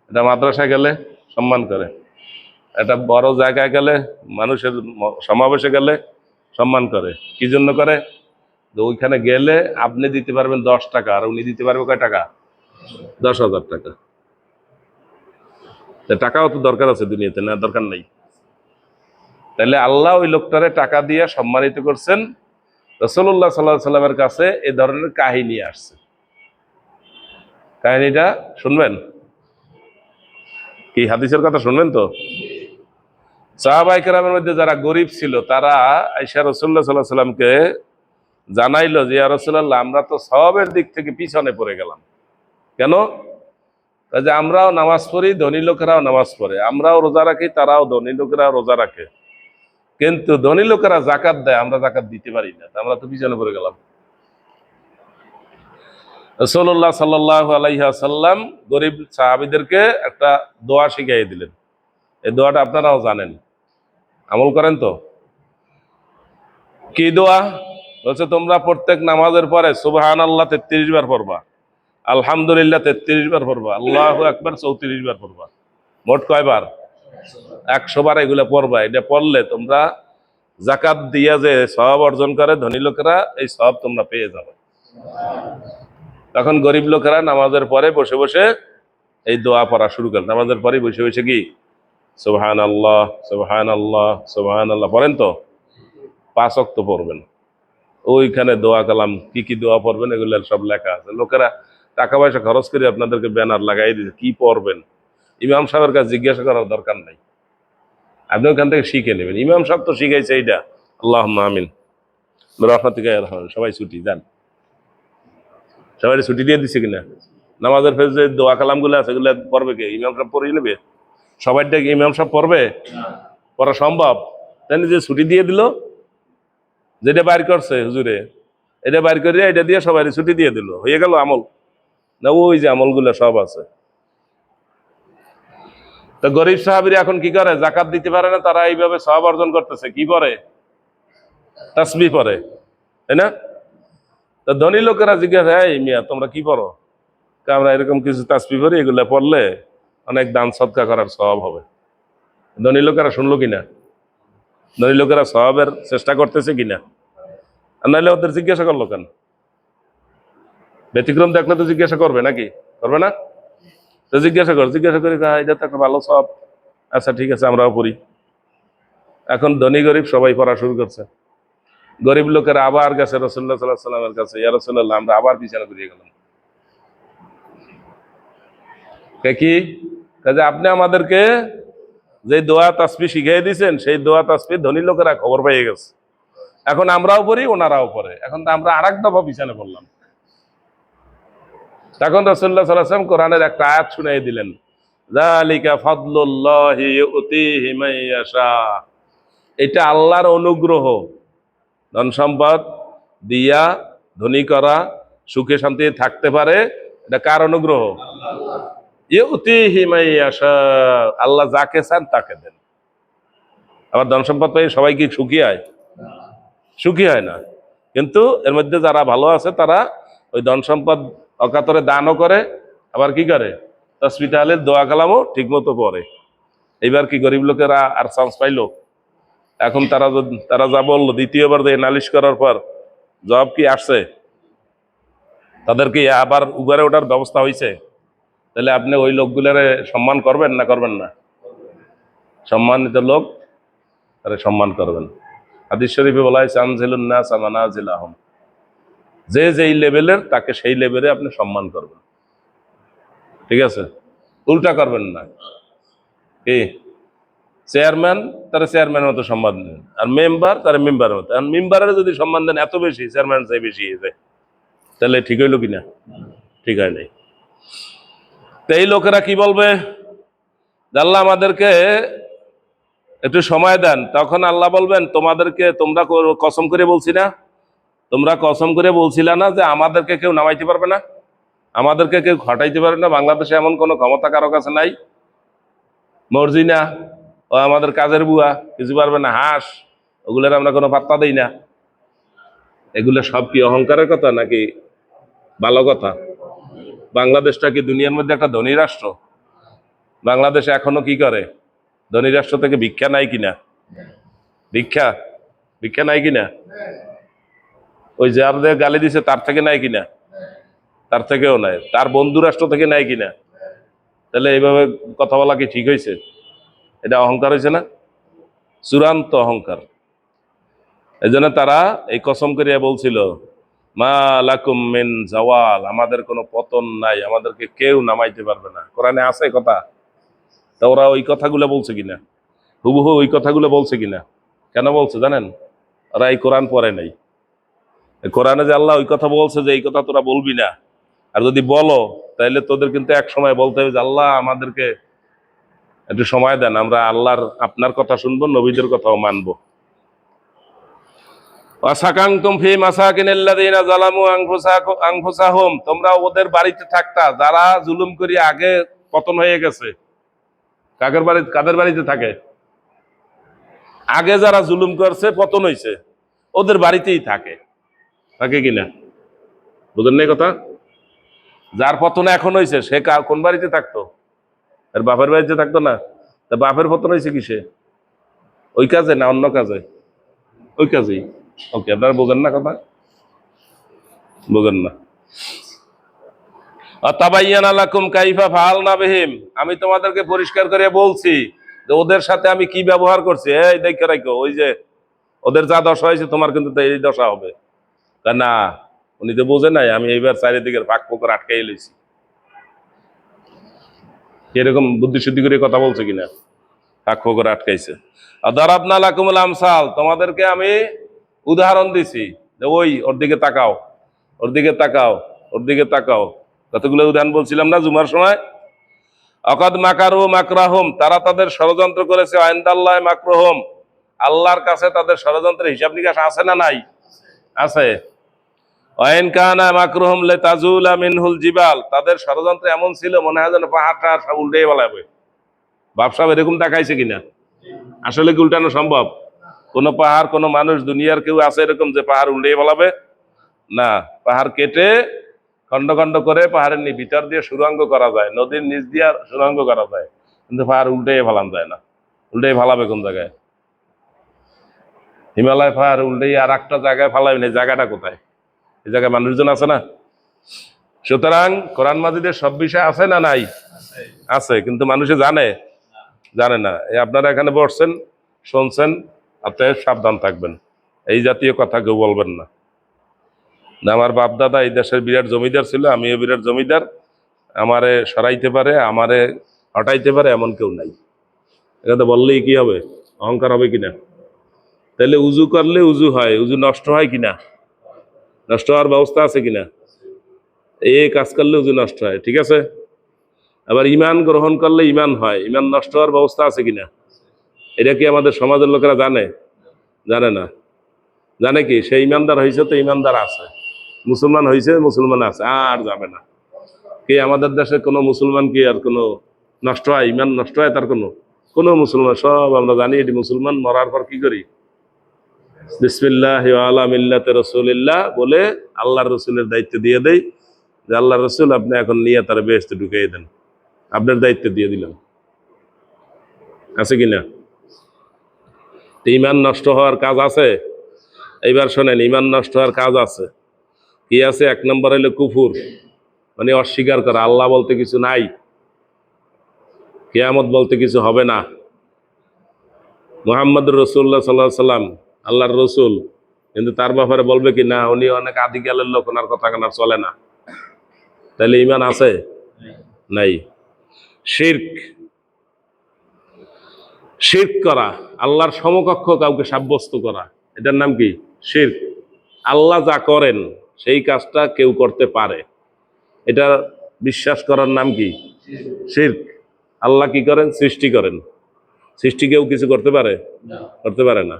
একটা মাদ্রাসায় গেলে সম্মান করে, একটা বড় জায়গায় গেলে, মানুষের সমাবেশে গেলে সম্মান করে। কি জন্য করে? তো ওইখানে গেলে আপনি দিতে পারবেন 10 টাকা, আর উনি দিতে পারবে কয় টাকা? 10,000 টাকা। তা টাকাও তো দরকার আছে দুনিয়াতে, না দরকার নাই? তাহলে আল্লাহ ওই লোকটারে টাকা দিয়ে সম্মানিত করছেন। রাসূলুল্লাহ সাল্লাল্লাহু আলাইহি সাল্লামের কাছে এই ধরনের কাহিনী আসছে। কাহিনীটা শুনবেন কি? হাদিসের কথা শুনবেন তো? সাহাবায়ে কেরামের মধ্যে যারা গরিব ছিল তারা আয়েশা রাসূলুল্লাহ সাল্লাল্লাহু আলাইহি সাল্লামকে জানাইলো যে, ইয়া রাসূলুল্লাহ, আমরা তো সওয়াবের দিক থেকে পিছনে পড়ে গেলাম। কেন? যে আমরাও নামাজ পড়ি, ধনী লোকেরাও নামাজ পড়ে, আমরাও রোজা রাখি, তারাও ধনী লোকেরাও রোজা রাখে, কিন্তু ধনী লোকেরা যাকাত দেয়, আমরা যাকাত দিতে পারি না, তা আমরা তো পিছনে পড়ে গেলাম। রাসূলুল্লাহ সাল্লাল্লাহু আলাইহি ওয়াসাল্লাম গরিব সাহাবীদেরকে একটা দোয়া শিখিয়ে দিলেন। এই দোয়াটা আপনারাও জানেন, আমল করেন তো? কি দোয়া? বলছে তোমরা প্রত্যেক নামাজের পরে সুবহানাল্লাহ 33 বার পড়বা, আলহামদুলিল্লাহ 33 বার পড়বা, আল্লাহু আকবার 34 বার পড়বা। মোট কয়বার? 100 বার এগুলো পড়বা। এটা পড়লে তোমরা জাকাত দিয়া যে সওয়াব অর্জন করে ধনী লোকেরা, এই সওয়াব তোমরা পেয়ে যাবে। তখন গরিব লোকেরা নামাজের পরে বসে বসে এই দোয়া পড়া শুরু করে। নামাজের পরে বসে বসে কি সুবহানাল্লাহ সুবহানাল্লাহ সুবহানাল্লাহ পড়েন তো? 5 ওয়াক্ত পড়বেন। ওইখানে দোয়া কালাম কি কি দোয়া পড়বেন এগুলো সব লেখা আছে। লোকেরা টাকা পয়সা খরচ করে আপনাদেরকে ব্যানার লাগাই দিচ্ছে কি পড়বেন। ইমাম সাহেবের কাছে জিজ্ঞাসা করার দরকার নাই, আপনি ওখান থেকে শিখে নেবেন। ইমাম সাহেব তো শিখাইছে এইটা, আল্লাহুম্মা আমিন রাহমাতিকা ইয়া আরহাম। সবাই ছুটি যান, সবাই ছুটি দিয়ে দিচ্ছে কিনা? নামাজের ফের যে দোয়া কালামগুলো আছে এগুলো পড়বে কে? ইমাম সাহেব পড়িয়ে নেবে? সবাইটা কি ইমাম সাহেব পড়বে? পড়া সম্ভব? তাই যে ছুটি দিয়ে দিল, যেটা বাইর করছে হুজুরে, এটা বাইর করে এটা দিয়ে সবাই ছুটি দিয়ে দিল, হয়ে গেল আমল? না, ওই যে আমলগুলো সব আছে। তো গরিব সাহাবীরা এখন কি করে? জাকাত দিতে পারে না, তারা এইভাবে সওয়াব অর্জন করতেছে। কি পড়ে? তাসবিহ পড়ে, তাই না? তো ধনী লোকেরা জিজ্ঞাসা, এই মিয়া তোমরা কি পড়ো? আমরা এরকম কিছু তাসবিহ পড়ি, এগুলো পড়লে অনেক দান সদকা করার সওয়াব হবে। ধনী লোকেরা শুনলো কিনা? ধনী লোকেরা সওয়াবের চেষ্টা করতেছে কিনা? আর নাহলে ওদের জিজ্ঞাসা করলো কেন? ব্যতিক্রম দেখলে তো জিজ্ঞাসা করবে নাকি? করবে না? তো জিজ্ঞাসা করি এটা তো একটা ভালো সওয়াব, আচ্ছা ঠিক আছে আমরাও পড়ি। এখন ধনী গরিব সবাই পড়া শুরু করছে। গরিব লোকেরা আবার গেছে রাসূলুল্লাহ সাল্লাল্লাহু আলাইহি সাল্লামের কাছে, ইয়া রাসূলুল্লাহ, আমরা আবার পিছনে ঘুরিয়ে গেলাম। কি কাজে আপনি আমাদেরকে যে দোয়া তাসবিহ শিখিয়ে দিয়েছেন, সেই দোয়া তাসবিহ ধনী লোকেরা খবর পেয়ে গেছে, এখন আমরাও পড়ি, ওনারাও পড়ে, এখন তো আমরা আরেক দফা পিছনে পড়লাম। তখন রাসূলুল্লাহ সাল্লাল্লাহু আলাইহি ওয়াসাল্লাম কোরআনের একটা আয়াত শুনিয়ে দিলেন, যালিকা ফাদলুল্লাহি ইউতিহি মান ইয়াশা। এটা আল্লাহর অনুগ্রহ, ধন সম্পদ দিয়া ধনী করা, সুখে শান্তিতে থাকতে পারে, এটা কার অনুগ্রহ? ইউতিহি মান ইয়াশা, আল্লাহ যাকে চান তাকে দেন। আবার ধন সম্পদ পেয়ে সবাই কি সুখী হয়? সুখী হয় না। কিন্তু এর মধ্যে যারা ভালো আছে তারা ওই ধন সম্পদ অকাতরে দানও করে, আবার কি করে? তাসবিহ তাহলিল দোয়া কালামও ঠিক মতো পড়ে। এইবার কি গরিব লোকেরা আর চান্স পাইলো? এখন তারা যা বললো, দ্বিতীয়বার যে নালিশ করার পর জবাব কি আসছে? তাদের কি আবার উপরে ওঠার ব্যবস্থা হয়েছে? তাহলে আপনি ওই লোকগুলারে সম্মান করবেন না করবেন না? সম্মানিত লোক তারা সম্মান করবেন। হাদিস শরীফে বলা হয়েছে, আনজিলুন নাস মানাজিলাহুম, যে যেই লেভেলের তাকে সেই লেভেলে আপনি সম্মান করবেন, ঠিক আছে? উল্টা করবেন না। কি চেয়ারম্যান তারা চেয়ারম্যানের মতো সম্মান দেন, আর মেম্বার তারা মেম্বারের মতো। আর মেম্বারের যদি সম্মান দেন এত বেশি, চেয়ারম্যান চাই বেশি হয়ে যায়, তাহলে ঠিক হইলো কিনা? ঠিক হয় নাই। তো এই লোকেরা কি বলবে? আল্লাহ আমাদেরকে একটু সময় দেন। তখন আল্লাহ বলবেন, তোমরা কসম করে বলছি না, তোমরা কসম করে বলছিলা না যে আমাদেরকে কেউ নামাইতে পারবে না, আমাদেরকে কেউ হটাইতে পারবে না? বাংলাদেশে এমন কোনো ক্ষমতা কারো কাছে নাই। মর্জিনা ও আমাদের কাজের বুয়া কিছু পারবে না, হাঁস, ওগুলোর আমরা কোনো পাত্তা দিই না। এগুলো সব কি অহংকারের কথা নাকি ভালো কথা? বাংলাদেশটা কি দুনিয়ার মধ্যে একটা ধনী রাষ্ট্র? বাংলাদেশে এখনো কি করে? ধনী রাষ্ট্র থেকে ভিক্ষা নাই কিনা? ভিক্ষা ভিক্ষা নাই কিনা? ওই যার যে গালি দিছে তার থেকে নাই কিনা? তার থেকেও নাই। তার বন্ধু রাষ্ট্র থেকে নাই কিনা? তাহলে এইভাবে কথা বলা কি ঠিক হয়েছে? এটা অহংকার হয়েছে না? চূড়ান্ত অহংকার। এই জন্য তারা এই কসম করিয়া বলছিল, মা লাকুম মিন জাওয়াল, আমাদের কোনো পতন নাই, আমাদেরকে কেউ নামাইতে পারবে না। কোরআনে আছে কথা? তা ওরা ওই কথাগুলো বলছে কিনা? হুবহু ওই কথাগুলো বলছে কিনা? কেন বলছে জানেন? ওরা এই কোরআন পড়ে নাই। এই কোরআনে যে আল্লাহ ওই কথা বলছে যে এই কথা তোরা বলবি না, আর যদি বলো তাহলে তোদের কিন্তু এক সময় বলতে হবে যে আল্লাহ আমাদেরকে একটু সময় দেন, আমরা আল্লাহর আপনার কথা শুনবো, নবীদের কথাও মানবো। ওয়াসাকানতুম ফি মাসাকিনিল্লাযিনা যালামু আনফুসাহুম, তোমরা ওদের বাড়িতে থাকতা যারা জুলুম করে আগে পতন হয়ে গেছে। কাদের বাড়িতে থাকে? আগে যারা জুলুম করছে পতন হয়েছে ওদের বাড়িতেই থাকে। থাকে কিনা? বুঝেন না কথা? যার পতন এখন হয়েছে সে কোন বাড়িতে থাকতো? আর বাপের বাড়িতে থাকতো না? তা বাপের পতন হয়েছে কিসে? ওই কাজে না অন্য কাজে? ওই কাজেই। ওকে, আপনারা বোঝেন না কথা? বোঝেন না। তাবাইয়ানা লাকুম কাইফা ফাআলনা বিহিম, আমি তোমাদেরকে পরিষ্কার করে বলছি যে ওদের সাথে আমি কি ব্যবহার করছি। এই দেখে রাখো, ওই যে ওদের যা দশা হয়েছে তোমার কিন্তু তাই এই দশা হবে। তা না, উনি তো বোঝে নাই আমি এইবার চারিদিকের ফাঁক ফোকর আটকাই লইছি। এরকম বুদ্ধি শুদ্ধি করে কথা বলছে কিনা? ফাঁক ফোকর আটকাইছে। দারাবনা লাকুমুল আমসাল, তোমাদেরকে আমি উদাহরণ দিছি যে ওই ওর দিকে তাকাও, ওর দিকে তাকাও, ওর দিকে তাকাও। কতগুলো উদাহরণ বলছিলাম না জুমার সময়? অকাদ মাকারু মাকরাহুম, তারা তাদের ষড়যন্ত্র করেছে। আইনদাল্লাহ মাকরুহুম, আল্লাহর কাছে তাদের ষড়যন্ত্রের হিসাব নিকাশ আছে না নাই? আছে। ওয়াইন কানা মাকরুহুম লিতাজুলা মিনহুল জিবাল, তাদের ষড়যন্ত্র এমন ছিল মনে হয় যেন পাহাড়টা সব উল্টে ফেলাবে। ভাবসাব এরকম দেখাইছে কিনা? আসলে কি উল্টানো সম্ভব? কোন পাহাড়, কোন মানুষ, দুনিয়ার কেউ আছে এরকম যে পাহাড় উল্টে ফেলাবে? না। পাহাড় কেটে খন্ড খন্ড করে পাহাড়ের ভিতর দিয়ে সুড়ঙ্গ করা যায়, নদীর নিচ দিয়ে সুড়ঙ্গ করা যায়, কিন্তু পাহাড় উল্টে ফেলান যায় না। উল্টে ফেলাবে কোন জায়গায়? হিমালয় পাহাড় উল্টে আর একটা জায়গায় ফেলাবে না, জায়গাটা কোথায়? এই জায়গায় মানুষজন আছে না? সুতরাং কোরআন মাজিদের সব বিষয় আছে না নাই? আছে, কিন্তু মানুষে জানে জানে না। এই আপনারা এখানে বসছেন, শুনছেন, অতএব সাবধান থাকবেন, এই জাতীয় কথা কেউ বলবেন না। আমার বাপ দাদা এই দেশের বিরাট জমিদার ছিল, আমিও বিরাট জমিদার, আমারে সরাইতে পারে, আমারে হটাইতে পারে এমন কেউ নাই। এটা বললেই কি হবে? অহংকার হবে কিনা? তাহলে উজু করলে উজু হয়, উজু নষ্ট হয় কিনা? নষ্ট হওয়ার ব্যবস্থা আছে কিনা? এই কাজ করলে উজু নষ্ট হয়, ঠিক আছে। আবার ইমান গ্রহণ করলে ইমান হয়, ইমান নষ্ট হওয়ার ব্যবস্থা আছে কিনা? এটা কি আমাদের সমাজের লোকেরা জানে? জানে না। জানে কি? সে ইমানদার হয়েছে তো ইমানদার আছে, মুসলমান হয়েছে মুসলমান আছে, আর যাবে না। কি আমাদের দেশে কোনো মুসলমান কি আর কোনো নষ্ট হয়? ইমান নষ্ট হয় তার কোনো? কোনো মুসলমান, সব আমরা জানি এটি মুসলমান, মরার পর কি করি? বিসমিল্লাহ আলা মিল্লাতে রাসূলিল্লাহ বলে আল্লাহর রসুলের দায়িত্ব দিয়ে দেই যে আল্লাহ রসুল আপনি এখন নিয়ে তারা বেহেশতে ঢুকিয়ে দেন, আপনার দায়িত্ব দিয়ে দিলাম। আছে কিনা? ইমান নষ্ট হওয়ার কাজ আছে। এইবার শোনেন, ইমান নষ্ট হওয়ার কাজ আছে। কি আছে? এক নম্বর হইলো কুফুর, মানে অস্বীকার করা, আল্লাহ বলতে কিছু নাই, কিয়ামত বলতে কিছু হবে না, মুহাম্মদুর রাসূলুল্লাহ সাল্লাল্লাহু আলাইহি সাল্লাম আল্লাহর রসুল, কিন্তু তার ব্যাপারে বলবে কি না উনি অনেক আদিকালের লোক, ওনার কথা কেনার চলে না। তাহলে ইমান আছে? নাই। শিরক, শিরক করা, আল্লাহর সমকক্ষ কাউকে সাব্যস্ত করা, এটার নাম কি? শিরক। আল্লাহ যা করেন সেই কাজটা কেউ করতে পারে, এটা বিশ্বাস করার নাম কি? শিরক। আল্লাহ কি করেন? সৃষ্টি করেন। সৃষ্টি কেউ কিছু করতে পারে? করতে পারে না।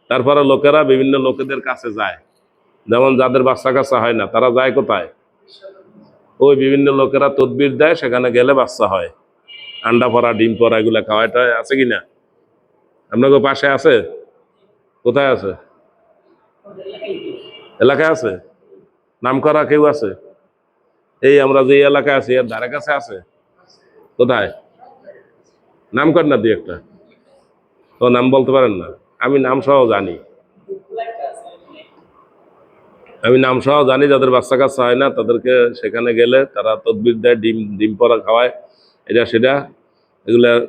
তারপরে লোকেরা বিভিন্ন লোকেদের কাছে যায়, যেমন যাদের বাচ্চা কাচ্চা হয় না তারা যায় কোথায়? ওই বিভিন্ন লোকেরা তদবির দেয়, সেখানে গেলে বাচ্চা হয়, আন্ডা পরা ডিম পরা এগুলা খাওয়াটা আছে কিনা? আপনাকে পাশে আছে? কোথায় আছে? এলাকায় আছে? নাম করা কেউ আছে? এই আমরা যে এলাকায় আছি এর ধারে কাছে আছে? কোথায়? নাম কর না দুই একটা। তো নাম বলতে পারেন না? আমি নাম সহ জানি। আমি নাম সহ জানি, যাদের বাচ্চা কাচ্চা হয় না তাদেরকে সেখানে গেলে তারা তদবির দেয়, ডিম ডিম পরা খাওয়ায়, এটা সেটা, এগুলোর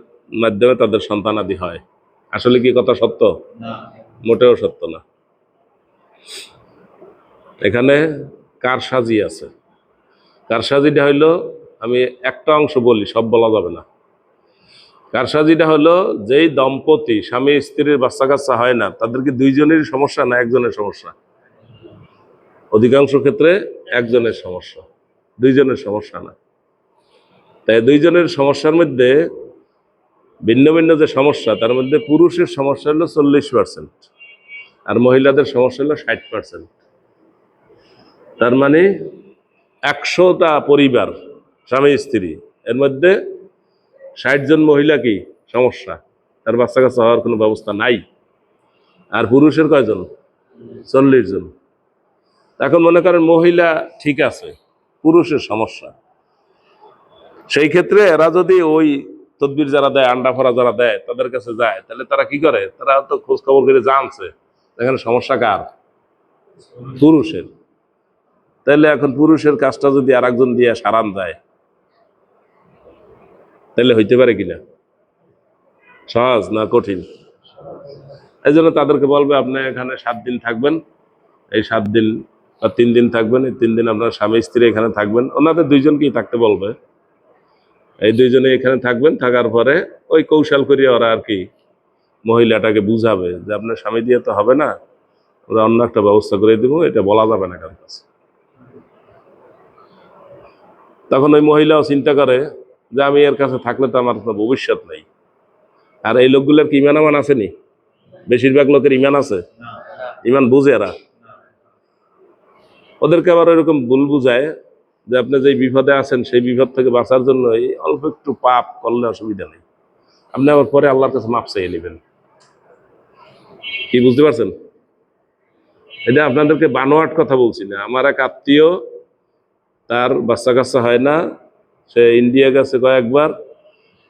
মাধ্যমে তাদের সন্তানাদি হয়। আসলে কি কথা সত্য? মোটেও সত্য না। এখানে কারসাজি আছে। কারসাজিটা হইলো, আমি একটা অংশ বলি, সব বলা যাবে না। কারসাজিটা হলো, যেই দম্পতি স্বামী স্ত্রীর বাচ্চা কাচ্চা হয় না, তাদেরকে দুইজনেরই সমস্যা না একজনের সমস্যা? অধিকাংশ ক্ষেত্রে একজনের সমস্যা, দুইজনের সমস্যা না। তাই দুইজনের সমস্যার মধ্যে ভিন্ন ভিন্ন যে সমস্যা, তার মধ্যে পুরুষের সমস্যা হলো 40%, আর মহিলাদের সমস্যা হলো 60%। তার মানে 100টা পরিবার স্বামী স্ত্রী, এর মধ্যে 60 জন মহিলা কি সমস্যা, তার বাচ্চা কাচ্চা হওয়ার কোনো ব্যবস্থা নাই। আর পুরুষের কয়জন? 40 জন। এখন মনে করেন মহিলা ঠিক আছে, পুরুষের সমস্যা, সেই ক্ষেত্রে এরা যদি ওই তদবির যারা দেয়, আন্ডা ফরা যারা দেয়, তাদের কাছে যায়, তাহলে তারা কি করে? তারা তো খোঁজ খবর করে জানছে এখানে সমস্যা কার? পুরুষের। তাহলে এখন পুরুষের কাজটা যদি আর একজন দিয়ে সারান যায়, তাহলে হইতে পারে কিনা? সহজ না কঠিন? এই জন্য তাদেরকে বলবে, আপনি এখানে 7 দিন থাকবেন, এই 7 দিন বা 3 দিন থাকবেন, এই 3 দিন আপনার স্বামী স্ত্রী এখানে থাকবেন। ওনাদের দুইজনকেই থাকতে বলবে, এই দুইজনে এখানে থাকবেন। থাকার পরে ওই কৌশল করিয়া ওরা আর কি মহিলাটাকে বুঝাবে যে আপনার স্বামী দিয়ে তো হবে না, ওরা অন্য একটা ব্যবস্থা করে দিব, এটা বলা যাবে না কারোর কাছে। তখন ওই মহিলাও চিন্তা করে যে আমি এর কাছে থাকলে তো আমার কোনো ভবিষ্যৎ নেই। আর এই লোকগুলোর কি ইমান আমান আসেনি? বেশিরভাগ লোকের ইমান আছে, ইমান বুঝে এরা। ওদেরকে আবার ওইরকম ভুল বুঝায় যে আপনি যেই বিপদে আছেন সেই বিপদ থেকে বাঁচার জন্য এই অল্প একটু পাপ করলে অসুবিধা নেই, আপনি আবার পরে আল্লাহর কাছে মাপ চাইয়ে নেবেন। কি বুঝতে পারছেন? এটা আপনাদেরকে বানোয়াট কথা বলছি না। আমার এক আত্মীয়, তার বাচ্চা কাচ্চা হয় না, সে ইন্ডিয়া গেছে কয়েকবার,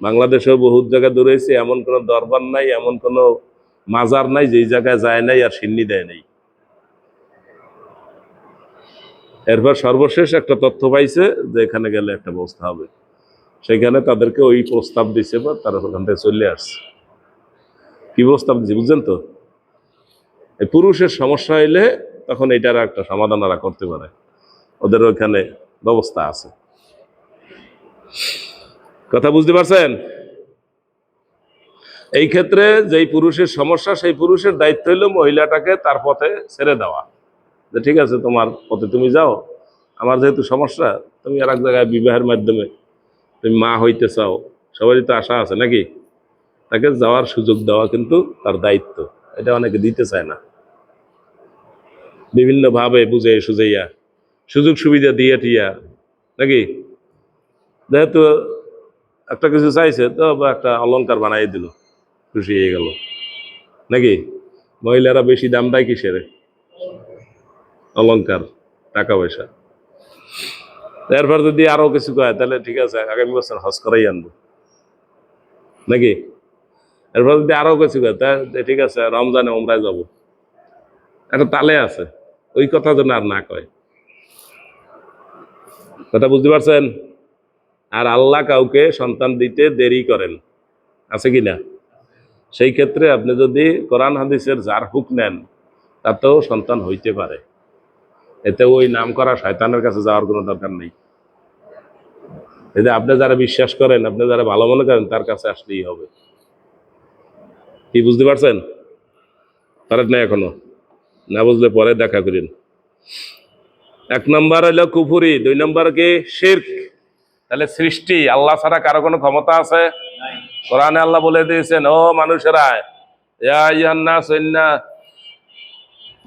বাংলাদেশেও বহুত জায়গায় দৌড়েছে, এমন কোনো দরবার নাই, এমন কোনো মাজার নাই যেই জায়গায় যায় নাই আর সিন্নি দেয় নাই। এরপর সর্বশেষ একটা তথ্য পাইছে যে এখানে গেলে একটা ব্যবস্থা হবে, সেখানে তাদেরকে ওই প্রস্তাব দিছে, বা তারা ওখান থেকে চলে আসছে। কি প্রস্তাব দিচ্ছে বুঝছেন তো? এই পুরুষের সমস্যা হইলে তখন এটার একটা সমাধান ওরা করতে পারে, ওদের ওইখানে ব্যবস্থা আছে। কথা বুঝতে পারছেন? এই ক্ষেত্রে যেই পুরুষের সমস্যা, সেই পুরুষের দায়িত্ব হইল মহিলাটাকে তার পথে ছেড়ে দেওয়া, যে ঠিক আছে তোমার পথে তুমি যাও, আমার যেহেতু সমস্যা, তুমি আর এক জায়গায় বিবাহের মাধ্যমে তুমি মা হইতে চাও, সবারই তো আশা আছে নাকি? তাকে যাওয়ার সুযোগ দেওয়া কিন্তু তার দায়িত্ব। এটা অনেকে দিতে চায় না, বিভিন্নভাবে বুঝে সুঝাইয়া সুযোগ সুবিধা দিয়ে টিয়া নাকি, যেহেতু একটা কিছু চাইছে তো একটা অলংকার বানাই দিল, খুশি হয়ে গেল নাকি? মহিলারা বেশি দাম দেয় কিসের? অলংকার, টাকা পয়সা। এরপর যদি আরো কিছু কয়, তাহলে ঠিক আছে আগামী বছর হজ করাই আনবো নাকি? এরপর যদি আরো কিছু কয়, তাহলে ঠিক আছে রমজানে ওমরায় যাবো। একটা তালে আছে, ওই কথা যেন আর না কয়। কথা বুঝতে পারছেন? আর আল্লাহ কাউকে সন্তান দিতে দেরি করেন, আছে কি না? সেই ক্ষেত্রে আপনি যদি কোরআন হাদিসের যার হুক নেন, তাতেও সন্তান হইতে পারে। এতে ওই নাম করা শয়তানের কাছে যাওয়ার কোনো দরকার নেই। এতে আপনি যারা বিশ্বাস করেন, আপনি যারা ভালো মনে করেন, তার কাছে আসলেই হবে। কি বুঝতে পারছেন? পারেন না এখনো? না বুঝলে পরে দেখা করেন। 1 নম্বর হইল কুফুরি, 2 নম্বর কি শিরক। তাহলে সৃষ্টি আল্লাহ ছাড়া কারো কোনো ক্ষমতা আছে? কোরআনে আল্লাহ বলে দিয়েছেন, ও মানুষেরা, ইয়া আইয়ুহান নাস ইন্না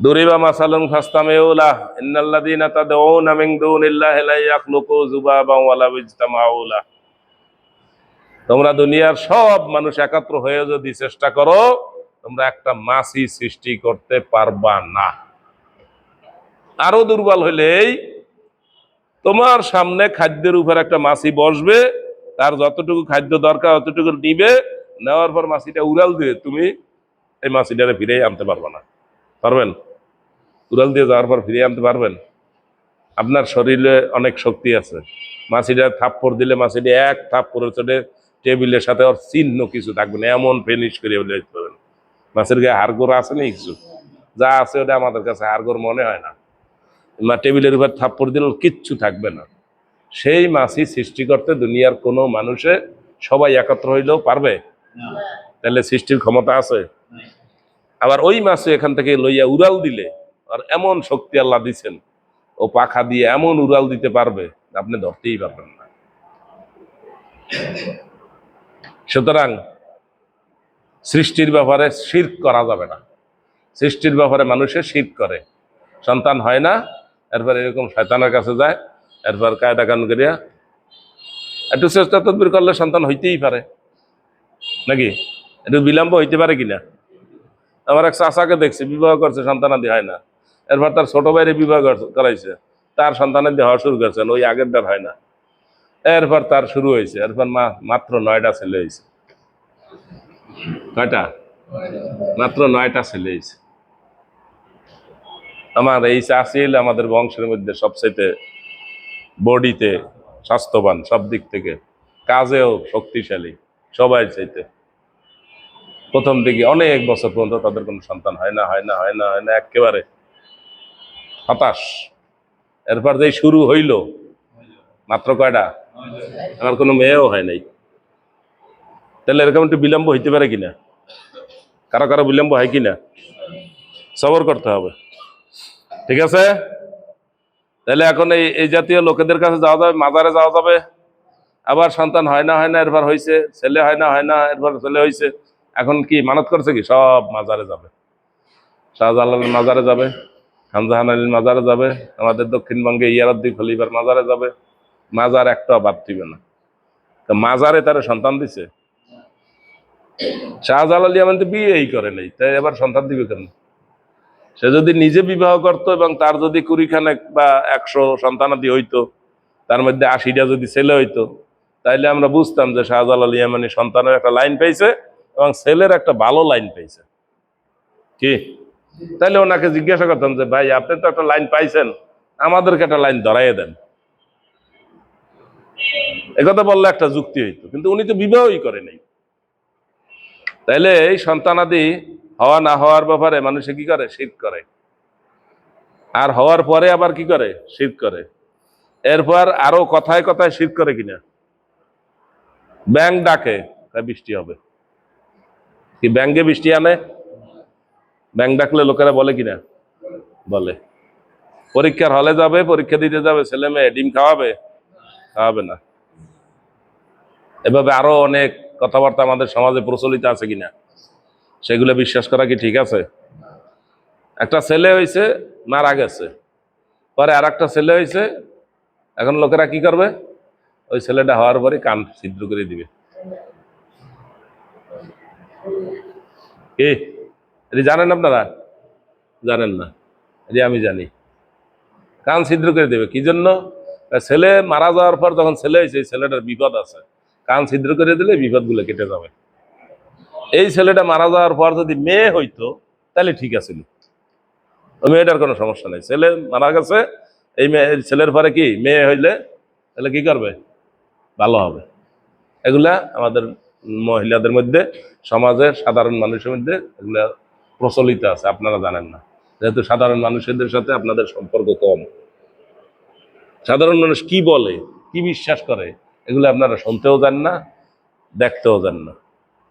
দুরিবা মাসালুন ফাসতামিউ লাহ ইন্নাল্লাযীনা তাদউনা মিন দুনিল্লাহি লা ইয়াখলুকু যুবাবান ওয়া লা ইজতামাউ লাহ। তোমরা দুনিয়ার সব মানুষ একত্র হয়ে যদি চেষ্টা করো, তোমরা একটা মাছি সৃষ্টি করতে পারবা না। আরো দুর্বল হইলেই তোমার সামনে খাদ্যের উপর একটা মাছি বসবে, তার যতটুকু খাদ্য দরকার অতটুকু নিবে, নেওয়ার পর মাছিটা উড়াল দিয়ে তুমি এই মাছিটারে ফিরে আনতে পারবে না। পারবেন? উড়াল দিয়ে যাওয়ার পর ফিরিয়ে আনতে পারবেন? আপনার শরীরে অনেক শক্তি আছে, মাছিটা থাপ্পড় দিলে মাছিটি এক থাপ্পড়ে চড়ে টেবিলের সাথে ওর চিহ্ন কিছু থাকবে না, এমন ফিনিশ করে ফেলে দিতে পারবেন। মাছের গায়ে হাড়গোড় আছে না কিছু, যা আছে ওটা আমাদের কাছে হাড়গোড় মনে হয় না। টেবিলের উপর থাপ্পড় দিলে কিচ্ছু থাকবে না। সেই মাছি সৃষ্টি করতে দুনিয়ার কোনো মানুষে সবাই একত্র হইলেও পারবে? তাহলে সৃষ্টির ক্ষমতা আছে। আবার ওই মাছে এখান থেকে লইয়া উড়াল দিলে আর এমন শক্তি আল্লাহ দিচ্ছেন, ও পাখা দিয়ে এমন উড়াল দিতে পারবে আপনি ধরতেই পারবেন না। সুতরাং সৃষ্টির ব্যাপারে শিরক করা যাবে না। সৃষ্টির ব্যাপারে মানুষের শিরক করে, সন্তান হয় না, এরপর এরকম শয়তানের কাছে যায়, এরপর কায়দা কানুন করিয়া একটু চেষ্টা তদবির করলে সন্তান হইতেই পারে নাকি? একটু বিলম্ব হইতে পারে কিনা? আমার এক চাচাকে দেখছি, বিবাহ করছে, সন্তানাদি হয় না, এরপর তার ছোট ভাইয়ের বিবাহ করাইছে, তার সন্তানাদি হওয়া শুরু করছেন, ওই আগের ডার হয় না, এরপর তার শুরু হয়েছে, এরপর মাত্র 9টা ছেলে হয়েছে। কয়টা? মাত্র 9টা ছেলে হয়েছে। আমার এই চাচিল আমাদের বংশের মধ্যে সবচাইতে বডিতে স্বাস্থ্যবান, সব দিক থেকে, কাজেও শক্তিশালী, সবাই চাইতে। প্রথম দিকে অনেক বছর পর্যন্ত তাদের কোনো সন্তান হয় না, হয় না, হয় না, হয় না, একেবারে হতাশ। এরপর যেই শুরু হইল, মাত্র কয়টা? আমার কোনো মেয়েও হয় নাই। তাহলে এরকম একটু বিলম্ব হইতে পারে কিনা? কারো কারো বিলম্ব হয় কিনা? সবর করতে হবে, ঠিক আছে? তাহলে এখন এই এই জাতীয় লোকেদের কাছে যাওয়া যাবে, মাজারে যাওয়া যাবে। আবার সন্তান হয় না, হয় না, এরপর হয়েছে, ছেলে হয় না, হয় না, এরপর ছেলে হয়েছে, এখন কি মানত করছে কি? সব মাজারে যাবে, শাহজালালের মাজারে যাবে, খানজাহান আলীর মাজারে যাবে, আমাদের দক্ষিণবঙ্গে ইয়ারউদ্দিন খলিফার মাজারে যাবে। মাজার একটা বাদ দিবে না। তো মাজারে তারা সন্তান দিছে? শাহজালাল ইয়ামান তো বিয়েই করে নাই, তাই এবার সন্তান দিবে কেন? সে যদি নিজে বিবাহ করতো এবং তার যদি 20 বা 100 সন্তানাদি হইতো, তার মধ্যে 80টা যদি ছেলে হইতো, তাইলে আমরা বুঝতাম যে শাহজালাল ইয়ামানি সন্তানের একটা লাইন পাইছে এবং ছেলের একটা ভালো লাইন পাইছে। কি? তাইলে ওনাকে জিজ্ঞাসা করতাম যে ভাই, আপনি তো একটা লাইন পাইছেন, আমাদেরকে একটা লাইন ধরাইয়ে দেন। একথা বললে একটা যুক্তি হইতো, কিন্তু উনি তো বিবাহই করে নাই। তাইলে এই সন্তানাদি হওয়া না হওয়ার ব্যাপারে মানুষে কি করে? শিরক করে। আর হওয়ার পরে আবার কি করে? শিরক করে। এরপর আরো কথায় কথায় শিরক করে কিনা? ব্যাংক ডাকে, বৃষ্টি হবে, কি ব্যাংকে বৃষ্টি আনে? ব্যাংক ডাকলে লোকেরা বলে কিনা? বলে। পরীক্ষার হলে যাবে, পরীক্ষা দিতে যাবে, ছেলে মেয়ে ডিম খাওয়াবে? খাওয়াবে না। এভাবে আরো অনেক কথাবার্তা আমাদের সমাজে প্রচলিত আছে কিনা? সেগুলো বিশ্বাস করা কি ঠিক আছে? একটা ছেলে হয়েছে, মারা গেছে, পরে আর একটা ছেলে হয়েছে, এখন লোকেরা কি করবে? ওই ছেলেটা হওয়ার পরে কান ছিদ্র করে দিবে। কি এটি জানেন আপনারা? জানেন না? এটি আমি জানি। কান ছিদ্র করে দেবে কি জন্য? ছেলে মারা যাওয়ার পর যখন ছেলে হয়েছে, এই ছেলেটার বিপদ আছে, কান ছিদ্র করে দিলে বিপদগুলো কেটে যাবে। এই ছেলেটা মারা যাওয়ার পর যদি মেয়ে হইতো তাহলে ঠিক আছে, ওই মেয়েটার কোনো সমস্যা নেই। ছেলে মারা গেছে, এই মেয়ে, ছেলের পরে কি মেয়ে হইলে তাহলে কি করবে? ভালো হবে। এগুলা আমাদের মহিলাদের মধ্যে, সমাজের সাধারণ মানুষের মধ্যে এগুলা প্রচলিত আছে, আপনারা জানেন না, যেহেতু সাধারণ মানুষদের সাথে আপনাদের সম্পর্ক কম। সাধারণ মানুষ কি বলে, কি বিশ্বাস করে, এগুলো আপনারা শুনতেও যান না, দেখতেও যান না।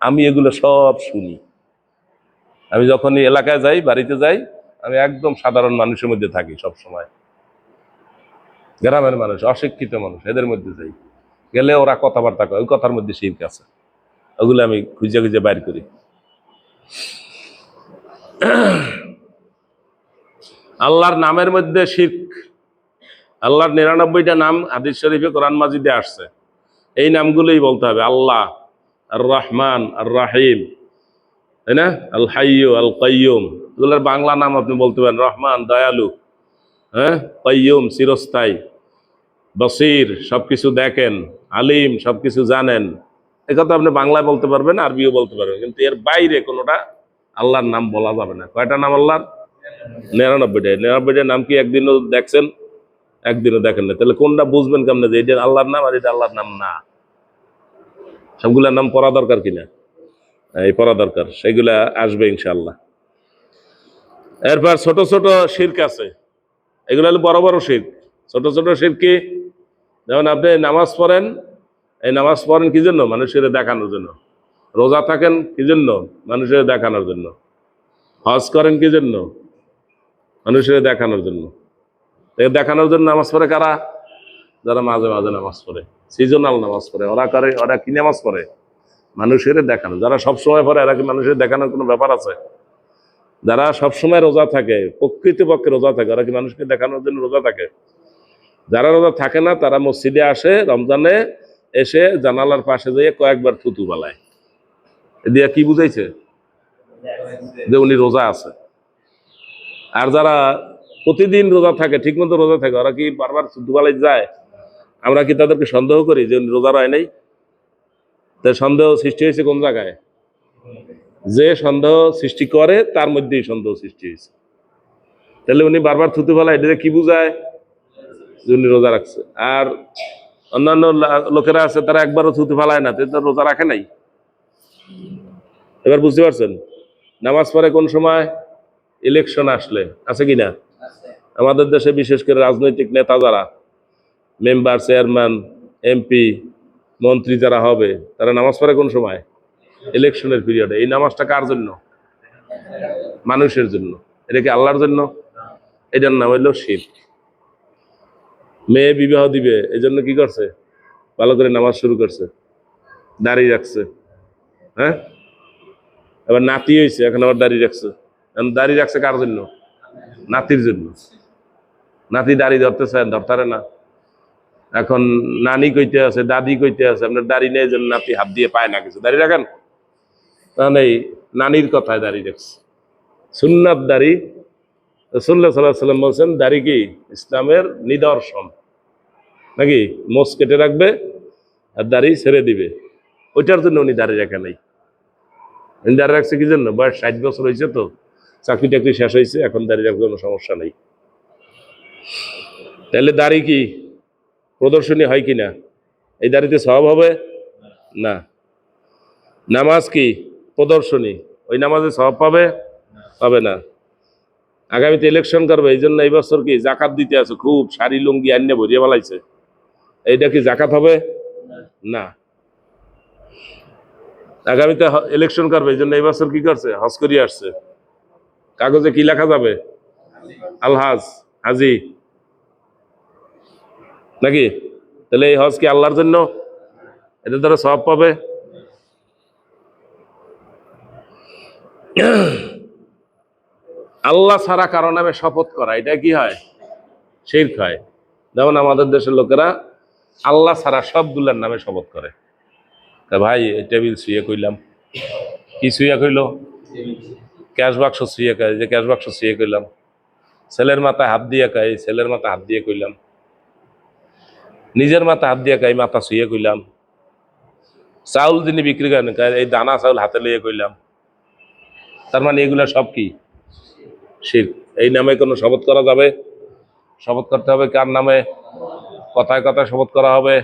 আমি এগুলো সব শুনি। আমি যখনই এলাকায় যাই, বাড়িতে যাই, আমি একদম সাধারণ মানুষের মধ্যে থাকি সব সময়। গ্রামের মানুষ, অশিক্ষিত মানুষ, এদের মধ্যে যাই, গেলে ওরা কথাবার্তা কয়, ওই কথার মধ্যে শিরক আছে, ওগুলো আমি খুঁজে খুঁজে বাইর করি। আল্লাহর নামের মধ্যে শিরক, আল্লাহর 99টা নাম হাদিস শরীফে, কোরআন মাজিদে আসছে। এই নামগুলোই বলতে হবে। আল্লাহ, আর রহমান, আর রাহিম, তাই না? আল হাইয়্যু, আল কাইয়্যুম, এগুলোর বাংলা নাম আপনি বলতে পারেন। রহমান দয়ালু, হ্যাঁ, কাইয়্যুম চিরস্থায়ী, বসির সবকিছু দেখেন, আলিম সবকিছু জানেন। একথা আপনি বাংলায় বলতে পারবেন, আরবিও বলতে পারবেন, কিন্তু এর বাইরে কোনোটা আল্লাহর নাম বলা যাবে না। কয়টা নাম আল্লাহর? 99টা। 99টার নাম কি একদিনও দেখছেন? একদিনও দেখেন না। তাহলে কোনটা বুঝবেন কেমনে যে এটা আল্লাহর নাম আর এটা আল্লাহর নাম না? সবগুলোর নাম পড়া দরকার কিনা? এই পড়া দরকার, সেগুলা আসবে ইনশাল্লাহ। এরপর ছোট ছোট শিরক আছে, এগুলো হলো বড় বড় শিরক। ছোট ছোট শিরক কি? যেমন আপনি নামাজ পড়েন, এই নামাজ পড়েন কি জন্য? মানুষের দেখানোর জন্য। রোজা থাকেন কি জন্য? মানুষের দেখানোর জন্য। হজ করেন কি জন্য? মানুষের দেখানোর জন্য। দেখানোর জন্য নামাজ পড়ে কারা? যারা মাঝে মাঝে নামাজ পড়ে, সিজনাল নামাজ পড়ে। ওরা করে, ওরা কি নামাজ পড়ে? মানুষের দেখানো। যারা সবসময় পড়ে এরা কি মানুষের দেখানোর কোনো ব্যাপার আছে? যারা সবসময় রোজা থাকে, প্রকৃতপক্ষে রোজা থাকে, ওরা কি মানুষকে দেখানোর জন্য রোজা থাকে? যারা রোজা থাকে না তারা মসজিদে আসে রমজানে, এসে জানালার পাশে যেয়ে কয়েকবার থুতু বালায়। দিয়া কি বুঝাইছে? যে উনি রোজা আছে। আর যারা প্রতিদিন রোজা থাকে, ঠিক মতো রোজা থাকে, ওরা কি বারবার থুতু বালাই যায়? আমরা কি তাদেরকে সন্দেহ করি যে উনি রোজা হয় নাই? তাই সন্দেহ সৃষ্টি হয়েছে কোন জায়গায়? যে সন্দেহ সৃষ্টি করে তার মধ্যেই সন্দেহ সৃষ্টি হয়েছে। তাহলে উনি বারবার থুতু ফেলা, এটা কি বুঝায়? যে উনি রোজা রাখছে। আর অন্যান্য লোকেরা আছে, তারা একবারও থুতু ফেলায় না, তাদের রোজা রাখে নাই। এবার বুঝতে পারছেন? নামাজ পড়ে কোন সময়? ইলেকশন আসলে। আছে কিনা? আমাদের দেশে বিশেষ করে রাজনৈতিক নেতা যারা, মেম্বার, চেয়ারম্যান, এমপি, মন্ত্রী যারা হবে, তারা নামাজ পড়ে কোন সময়? ইলেকশনের পিরিয়ডে। এই নামাজটা কার জন্য? মানুষের জন্য। এটা কি আল্লাহর জন্য? এটার নাম হইল শিরক। মেয়ে বিবাহ দিবে, এই জন্য কি করছে? ভালো করে নামাজ শুরু করছে, দাঁড়িয়ে রাখছে। হ্যাঁ, এবার নাতি হয়েছে, এখন আবার দাঁড়িয়ে রাখছে। এখন দাঁড়িয়ে রাখছে কার জন্য? নাতির জন্য। নাতি দাঁড়িয়ে ধরতে চায়, ধরতারে না। এখন নানি কইতে আছে, দাদি কইতে আছে, আপনার দাঁড়িয়ে নেই, যেন নাতি হাত দিয়ে পায় না কিছু, দাঁড়িয়ে রাখেন। তাহলে এই নানির কথায় দাঁড়িয়ে রাখছে। সুন্নাত দাড়ি, রাসূলুল্লাহ সাল্লাল্লাহু আলাইহি ওয়াসাল্লাম বলছেন দাড়ি কি ইসলামের নিদর্শন, নাকি? মোচ কেটে রাখবে আর দাড়ি ছেড়ে দিবে। ওইটার জন্য উনি দাঁড়িয়ে রাখে নাই। উনি দাঁড়িয়ে রাখছে কি জন্য? বয়স 60 বছর হয়েছে, তো চাকরি টাকরি শেষ হয়েছে, এখন দাঁড়িয়ে রাখতে কোনো সমস্যা নেই। তাহলে দাড়ি কি প্রদর্শনী হয় কিনা? এই দাড়িতে সওয়াব হবে না। নামাজ কি প্রদর্শনী? ওই নামাজে সওয়াব পাবে? পাবে না। আগামীতে ইলেকশন করবে, এই জন্য এই বছর কি জাকাত দিতে আছে, খুব শাড়ি লুঙ্গি আন্যে ভরিয়ে বেলাইছে। এইটা কি জাকাত হবে? না। আগামীতে ইলেকশন করবে, এই জন্য এই বছর কি করছে? হজ করিয়ে আসছে। কাগজে কি লেখা যাবে? আলহাজ, হাজি, নাকি? তাহলে এই হজ কি আল্লাহর জন্য? এতে তারা সওয়াব পাবে? আল্লাহ ছাড়া কারো নামে শপথ করা, এটা কি হয়? শিরক হয়। যেমন আমাদের দেশের লোকেরা আল্লাহ ছাড়া সবগুলোর নামে শপথ করে। তা ভাই, টেবিল শুয়ে কইলাম, কি শুয়ে কইল? ক্যাশ বাক্স শুয়ে কয়, যে ক্যাশ বাক্স শুয়ে কইলাম। ছেলের মাথায় হাত দিয়ে কয়, ছেলের মাথায় হাত দিয়ে কইলাম। নিজের মাথায় হাত দিয়ে কয়, মাথা শুয়ে কইলাম। চাউল যিনি বিক্রি করেন, এই দানা চাউল হাতে লিয়ে কইলাম। তার মানে এগুলা সব কি? শিরক। এই নামে কোনো শপথ করা যাবে? শপথ করতে হবে কার নামে? কথায় কথায় শপথ করা হবে?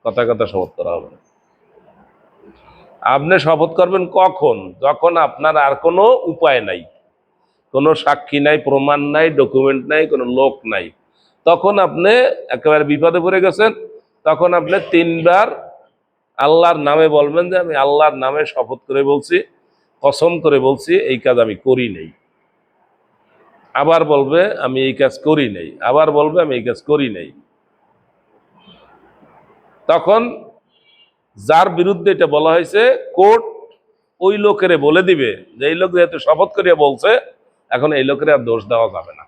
কথায় কথায় শপথ করা হবে। আপনি শপথ করবেন কখন? যখন আপনার আর কোনো উপায় নাই, কোনো সাক্ষী নাই, প্রমাণ নাই, ডকুমেন্ট নাই, কোনো লোক নাই, তখন আপনি একেবারে বিপদে পড়ে গেছেন। তখন আপনি 3 বার আল্লাহর নামে বলবেন যে আমি আল্লাহর নামে শপথ করে বলছি, কসম করে বলছি, এই কাজ আমি করি নাই। আবার বলবে আমি এই কাজ করি নাই, আবার বলবে আমি এই কাজ করি নাই। তখন যার বিরুদ্ধে এটা বলা হয়েছে, কোর্ট ওই লোকেরে বলে দিবে যে এই লোক যেহেতু শপথ করিয়া বলছে, এখন এই লোকের আর দোষ দেওয়া যাবে না।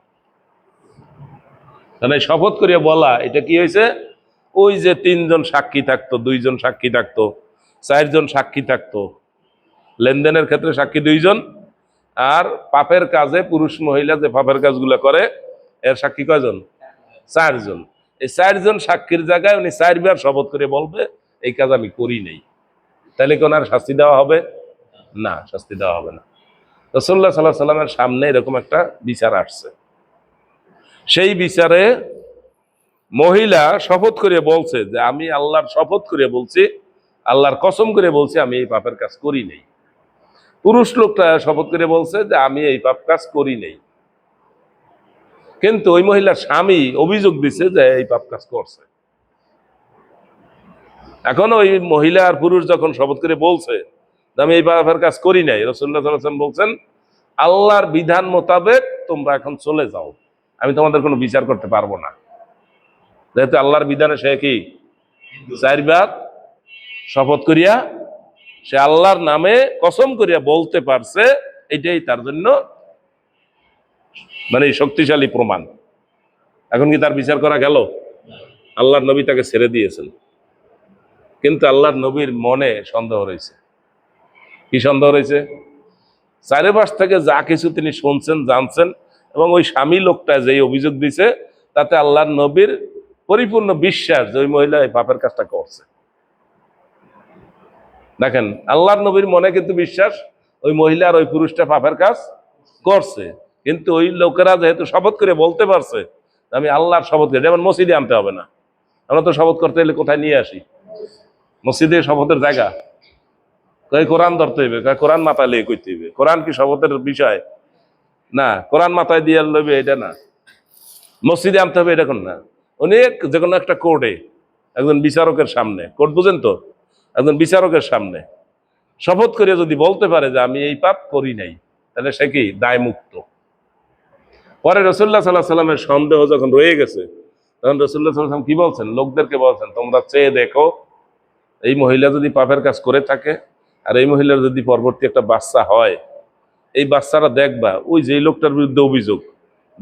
মানে শপথ করিয়া বলা, এটা কি হয়েছে? ওই যে 3 জন সাক্ষী থাকতো, 2 জন সাক্ষী থাকতো, 4 জন সাক্ষী থাকতো। লেনদেনের ক্ষেত্রে সাক্ষী 2 জন, আর পাপের কাজে পুরুষ মহিলা যে পাপের কাজগুলো করে, এর সাক্ষী কয়জন? 4 জন। এই 4 জন সাক্ষীর জায়গায় উনি 4 বার শপথ করে বলবে এই কাজ আমি করি নাই। তাহলে কোন আর শাস্তি দেওয়া হবে? না, শাস্তি দেওয়া হবে না। রাসূলুল্লাহ সাল্লাল্লাহু আলাইহি সাল্লামের সামনে এরকম একটা বিচার আসছে। সেই বিচারে মহিলা শপথ করে বলছে যে আমি আল্লাহর শপথ করে বলছি, আল্লাহর কসম করে বলছি আমি এই পাপের কাজ করি নাই। পুরুষ লোকটা শপথ করে বলছে যে আমি এই পাপ কাজ করি নাই, কিন্তু ওই মহিলার স্বামী অভিযোগ দিছে যে এই পাপ কাজ করছে। এখন ওই মহিলা আর পুরুষ যখন শপথ করে বলছে যে আমি এই পাপের কাজ করি নাই, রাসূলুল্লাহ সাল্লাল্লাহু আলাইহি ওয়াসাল্লাম বলছেন আল্লাহর বিধান মোতাবেক তোমরা এখন চলে যাও, আমি তোমাদের কোনো বিচার করতে পারবো না। যেহেতু আল্লাহর বিধানে সে কি চারবার শপথ করিয়া সে আল্লাহর নামে কসম করিয়া বলতে পারছে, এটাই তার জন্য মানে শক্তিশালী প্রমাণ। এখন কি তার বিচার করা গেল? আল্লাহর নবী তাকে ছেড়ে দিয়েছেন, কিন্তু আল্লাহর নবীর মনে সন্দেহ রয়েছে। কি সন্দেহ রয়েছে? চারিপাশ থেকে যা কিছু তিনি শুনছেন জানছেন, এবং ওই স্বামী লোকটা যেই অভিযোগ দিছে তাতে আল্লাহর নবীর পরিপূর্ণ বিশ্বাস যে ওই মহিলা এই পাপের কাজটা করছে। দেখেন, আল্লাহর নবীর মনে কিন্তু বিশ্বাস ওই মহিলা আর ওই পুরুষটা পাপের কাজ করছে, কিন্তু ওই লোকেরা যেহেতু শপথ করে বলতে পারছে আমি আল্লাহর শপথ করে, যেমন মসজিদে আনতে হবে না, আমরা তো শপথ করতে হলে কোথায় নিয়ে আসি? মসজিদে শপথের জায়গা। কই কোরআন ধরতে হইবে, কোরআন মাথায় লিয়ে করতে হইবে। কোরআন কি শপথের বিষয়? না, কোরআন মাথায় দিয়ে লইবে এটা না, মসজিদে আনতে হবে এটা কোন না। অনেক যে কোনো একটা কোর্টে একজন বিচারকের সামনে, কোর্ট বুঝেন তো, একজন বিচারকের সামনে শপথ করে যদি বলতে পারে যে আমি এই পাপ করি নাই, তাহলে সে কি দায় মুক্ত। পরে রাসূলুল্লাহ সাল্লাল্লাহু আলাইহি সাল্লামের সন্দেহ যখন রয়ে গেছে, তখন রাসূলুল্লাহ সাল্লাল্লাহু আলাইহি সাল্লাম কি বলছেন? লোকদেরকে বলছেন তোমরা চেয়ে দেখো এই মহিলা যদি পাপের কাজ করে থাকে, আর এই মহিলার যদি পরবর্তী একটা বাচ্চা হয়, এই বাচ্চাটা দেখবা ওই যে লোকটার বিরুদ্ধে অভিযোগ,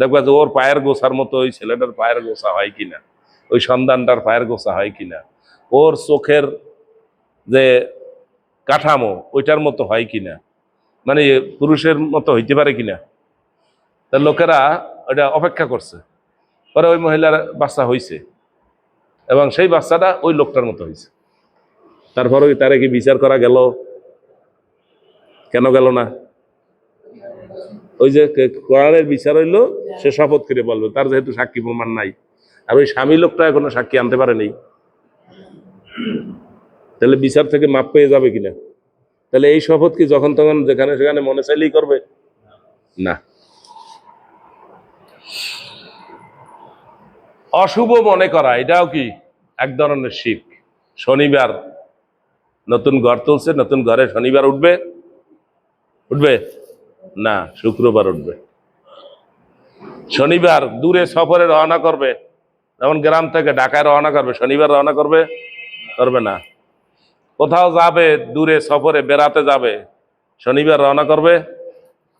দেখবা যে ওর পায়ের গোছার মতো ওই ছেলেটার পায়ের গোছা হয় কিনা, ওই সন্তানটার পায়ের গোছা হয় কিনা, ওর চোখের যে কাঠামো ওইটার মতো হয় কিনা, মানে পুরুষের মতো হইতে পারে কিনা। তার লোকেরা ওটা অপেক্ষা করছে। পরে ওই মহিলার বাচ্চা হয়েছে, এবং সেই বাচ্চাটা ওই লোকটার মতো হয়েছে। তারপরে তারে কি বিচার করা গেল? কেন গেল না? ওই যে কোরআনের বিচার হইলো সে শপথ করে বলবে, তার যেহেতু সাক্ষী প্রমাণ নাই, আর ওই স্বামী লোকটা এখনো সাক্ষী আনতে পারেনি, তাহলে বিচার থেকে মাপ পেয়ে যাবে কিনা? তাহলে এই শপথ কি যখন তখন যেখানে সেখানে মনে চাইলেই করবে? না। অশুভ মনে করা এটাও কি এক ধরনের শিরক। শনিবার নতুন ঘর তুলছে, নতুন ঘরে শনিবার উঠবে? উঠবে না, শুক্রবার উঠবে। শনিবার দূরে সফরে রওনা করবে, যেমন গ্রাম থেকে ঢাকায় রওনা করবে, শনিবার রওনা করবে? করবে না। কোথাও যাবে দূরে সফরে বেড়াতে যাবে, শনিবার রওনা করবে?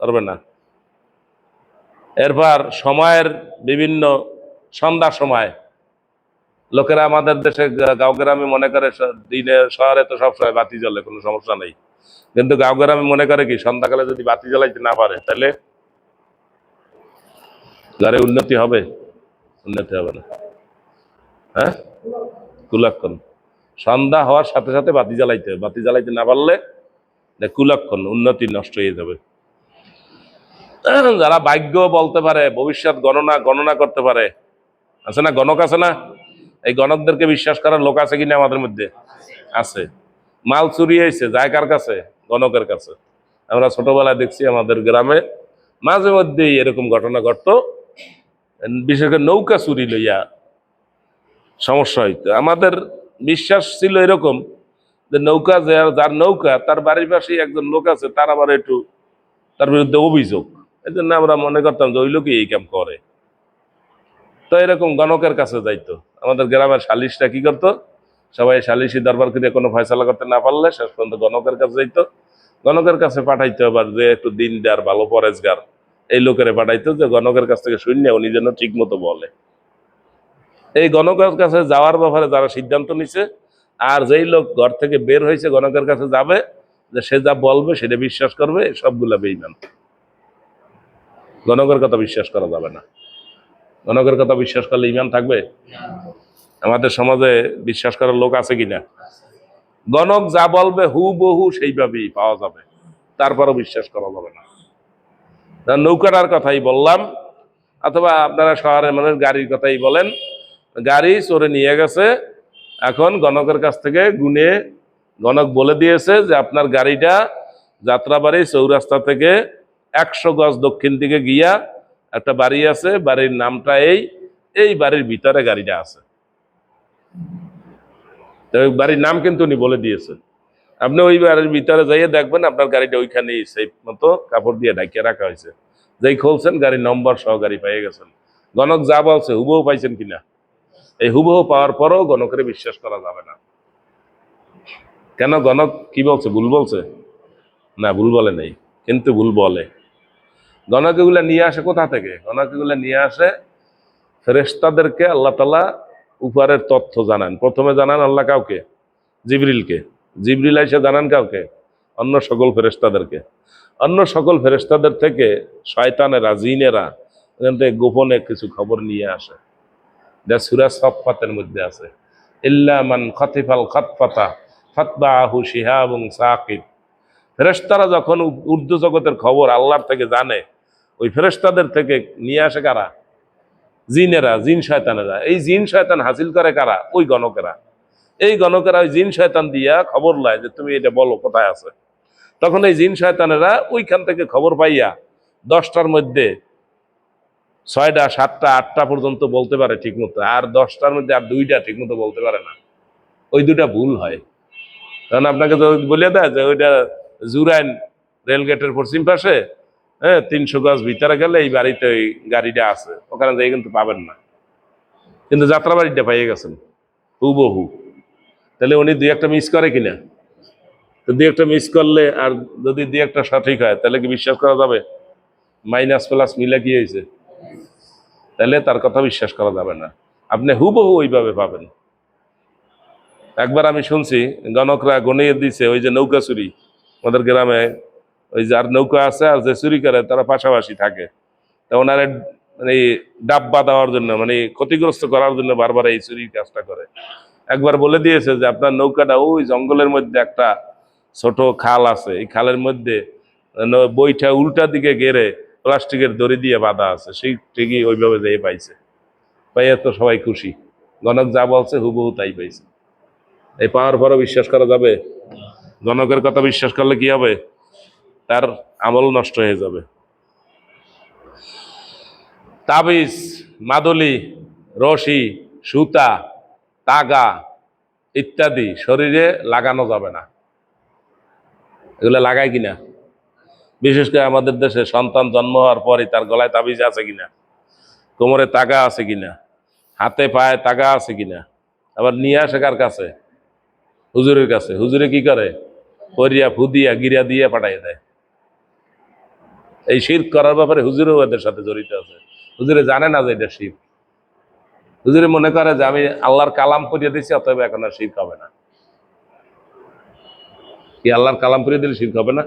করবে না। এরপর সময়ের বিভিন্ন সন্ধ্যার সময় লোকেরা আমাদের দেশে গাঁও গ্রামে মনে করে দিনে, শহরে তো সবসময় বাতি জ্বলে কোনো সমস্যা নেই, কিন্তু গাঁও গ্রামে মনে করে কি সন্ধ্যাকালে যদি বাতি জ্বালাইতে না পারে তাহলে ঘরে উন্নতি হবে? উন্নতি হবে না। হ্যাঁ, কুলক্ষণ। সন্ধ্যা হওয়ার সাথে সাথে বাতি জ্বালাইতে হবে, বাতি জ্বালাইতে না পারলে কুলক্ষণ, উন্নতি নষ্ট হয়ে যাবে। যারা ভাগ্য বলতে পারে, ভবিষ্যৎ গণনা করতে পারে, আছে না গণক, আছে না? এই গণকদেরকে বিশ্বাস করার লোক আছে কিনা আমাদের মধ্যে? আছে। মাল চুরি হয়েছে যায় কার কাছে? গণকের কাছে। আমরা ছোটবেলায় দেখছি আমাদের গ্রামে মাঝে মধ্যেই এরকম ঘটনা ঘটতো, বিশেষ করে নৌকা চুরি লইয়া সমস্যা হইতো। আমাদের বিশ্বাস ছিল এরকম যে নৌকা যার নৌকা তার বাড়ির পাশেই একজন লোক আছে, তার আবার একটু তার বিরুদ্ধে অভিযোগ, এই জন্য আমরা মনে করতাম যে ওই লোকই এই কাম করে। তো এরকম গণকের কাছে যাইতো। আমাদের গ্রামের সালিশটা কি করতো, সবাই সালিশি দরবার করে কোনো ফয়সালা করতে না পারলে শেষ পর্যন্ত গণকের কাছে যাইতো। গণকের কাছে পাঠাইতো আবার যে একটু দিনদার ভালো পরেজগার এই লোকেরা পাঠাইতো, যে গণকের কাছ থেকে শূন্য উনি যেন ঠিক মতো বলে। এই গণকের কাছে যাওয়ার ব্যাপারে যারা সিদ্ধান্ত নিছে, আর যেই লোক ঘর থেকে বের হয়েছে গণকের কাছে যাবে, যে সে যা বলবে সেটা বিশ্বাস করবে, সবগুলা বেঈমান। গণকের কথা বিশ্বাস করা যাবে না। গণকের কথা বিশ্বাস করলে ইমান থাকবে? আমাদের সমাজে বিশ্বাস করার লোক আছে কিনা? গণক যা বলবে হুবহু সেইভাবেই পাওয়া যাবে, তারপরও বিশ্বাস করা যাবে না। নৌকাটার কথাই বললাম, অথবা আপনারা শহরের মানুষ গাড়ির কথাই বলেন। গাড়ি চোরে নিয়ে গেছে, এখন গণকের কাছ থেকে গুনে গণক বলে দিয়েছে যে আপনার গাড়িটা যাত্রাবাড়ি চৌরাস্তা থেকে 100 গজ দক্ষিণ দিকে গিয়া একটা বাড়ি আছে, বাড়ির নামটা এই বাড়ির ভিতরে গাড়িটা আছে। তো ওই বাড়ির নাম কিন্তু উনি বলে দিয়েছে। আপনি ওই বাড়ির ভিতরে যাইয়ে দেখবেন আপনার গাড়িটা ওইখানেই সেফ মতো কাপড় দিয়ে ঢাকিয়ে রাখা হয়েছে। যেই খুলছেন গাড়ির নম্বর সহ গাড়ি পেয়ে গেছেন। গণক যা বলছে হুবহু পাইছেন কিনা? এই হুবহু পাওয়ার পরও গণকের বিশ্বাস করা যাবে না। কেন? গণক কি বলছে? ভুল বলছে না? ভুল বলে নেই, কিন্তু ভুল বলে। গণক এগুলা নিয়ে আসে কোথা থেকে? গণক এগুলা নিয়ে আসে ফেরেশতাদেরকে আল্লাহ তাআলা উপরের তথ্য জানান। প্রথমে জানান আল্লাহ কাউকে? জিবরিলকে। জিবরিল এসে জানান কাউকে? অন্য সকল ফেরেশতাদেরকে। অন্য সকল ফেরেশতাদের থেকে শয়তানেরা, জিনেরা এখান থেকে গোপনে কিছু খবর নিয়ে আসে, যা সূরা সাফফাতের মধ্যে আছে। ইল্লা মান খাতিফাল খাতফাতা ফাতবাহু শিহাবুন সাকিব। ফেরেশতারা যখন ঊর্ধ্ব জগতের খবর আল্লাহর থেকে জানে, ওই ফেরেশতাদের থেকে নিয়ে আসে কারা? জিনেরা, জিন শয়তানেরা। এই জিন শয়তান হাসিল করে কারা? ওই গণকেরা। এই গণকেরা ওই জিন শয়তান দিয়া খবর লয় যে তুমি এটা বলো কোথায় আছে। তখন এই জিন শয়তানেরা ওইখান থেকে খবর পাইয়া 10টার মধ্যে 6টা 7টা 8টা পর্যন্ত বলতে পারে ঠিক মতো, আর 10টার মধ্যে আর 2টা ঠিক মতো বলতে পারে না। ওই 2টা ভুল হয়। কারণ আপনাকে তো বলে দেয় যে ওইটা জুরাইন রেলগেটের পশ্চিম পাশে, হ্যাঁ, 300 গজ ভিতরে গেলে এই বাড়িতে ওই গাড়িটা আছে, ওখানে যাই কিন্তু পাবেন না। কিন্তু যাত্রা বাড়িটা পাইয়ে গেছেন হুবহু। তাহলে উনি 2-1টা মিস করে কিনা? তো 2-1টা মিস করলে আর যদি 2-1টা সঠিক হয় তাহলে কি বিশ্বাস করা যাবে? মাইনাস প্লাস মিলে কি হয়েছে? তাহলে তার কথা বিশ্বাস করা যাবে না। আপনি হুবহু ওইভাবে পাবেন। একবার আমি শুনছি গণকরা গনিয়ে দিছে ওই যে নৌকা চুরি, আমাদের গ্রামে ওই যার নৌকা আছে আর যে চুরি করে তারা পাশাপাশি থাকে। তা ওনারে মানে ডাব্বা দেওয়ার জন্য, মানে ক্ষতিগ্রস্ত করার জন্য বারবার এই চুরির কাজটা করে। একবার বলে দিয়েছে যে আপনার নৌকাটা ওই জঙ্গলের মধ্যে একটা ছোট খাল আছে, এই খালের মধ্যে বইটা উল্টা দিকে গেড়ে প্লাস্টিকের দড়ি দিয়ে বাঁধা আছে, সেই ঠিকই ওইভাবে যেয়ে পাইছে। পাইয়া তো সবাই খুশি। গণক যা বলছে হুবহু তাই পাইছে। এই পাওয়ার পরও বিশ্বাস করা যাবে? গণকের কথা বিশ্বাস করলে কি হবে? তার আমল নষ্ট হয়ে যাবে। তাবিজ, মাদুলি, রশি, সুতা, তাগা ইত্যাদি শরীরে লাগানো যাবে না। এগুলো লাগায় কিনা? বিশেষ করে আমাদের দেশে সন্তান জন্ম হওয়ার পরই তার গলায় তাবিজ আছে কিনা, কোমরে তাগা আছে কিনা, হাতে পায়ে তাগা আছে কিনা, আবার নিয়ে আসে কার কাছে? হুজুরের কাছে। হুজুরে কি করে? পরিয়া ফুদিয়া গিরা দিয়ে পাঠাই দেয়। এই শিরক করার ব্যাপারে হুজুরও এদের সাথে জড়িত আছে। হুজুরে জানে না যে এটা শিরক। হুজুরে মনে করে যে আমি আল্লাহর কালাম পড়িয়ে দিচ্ছি, অতএব এখন আর শিরক হবে না। কি আল্লাহর কালাম পড়িয়ে দিলে শিরক হবে না?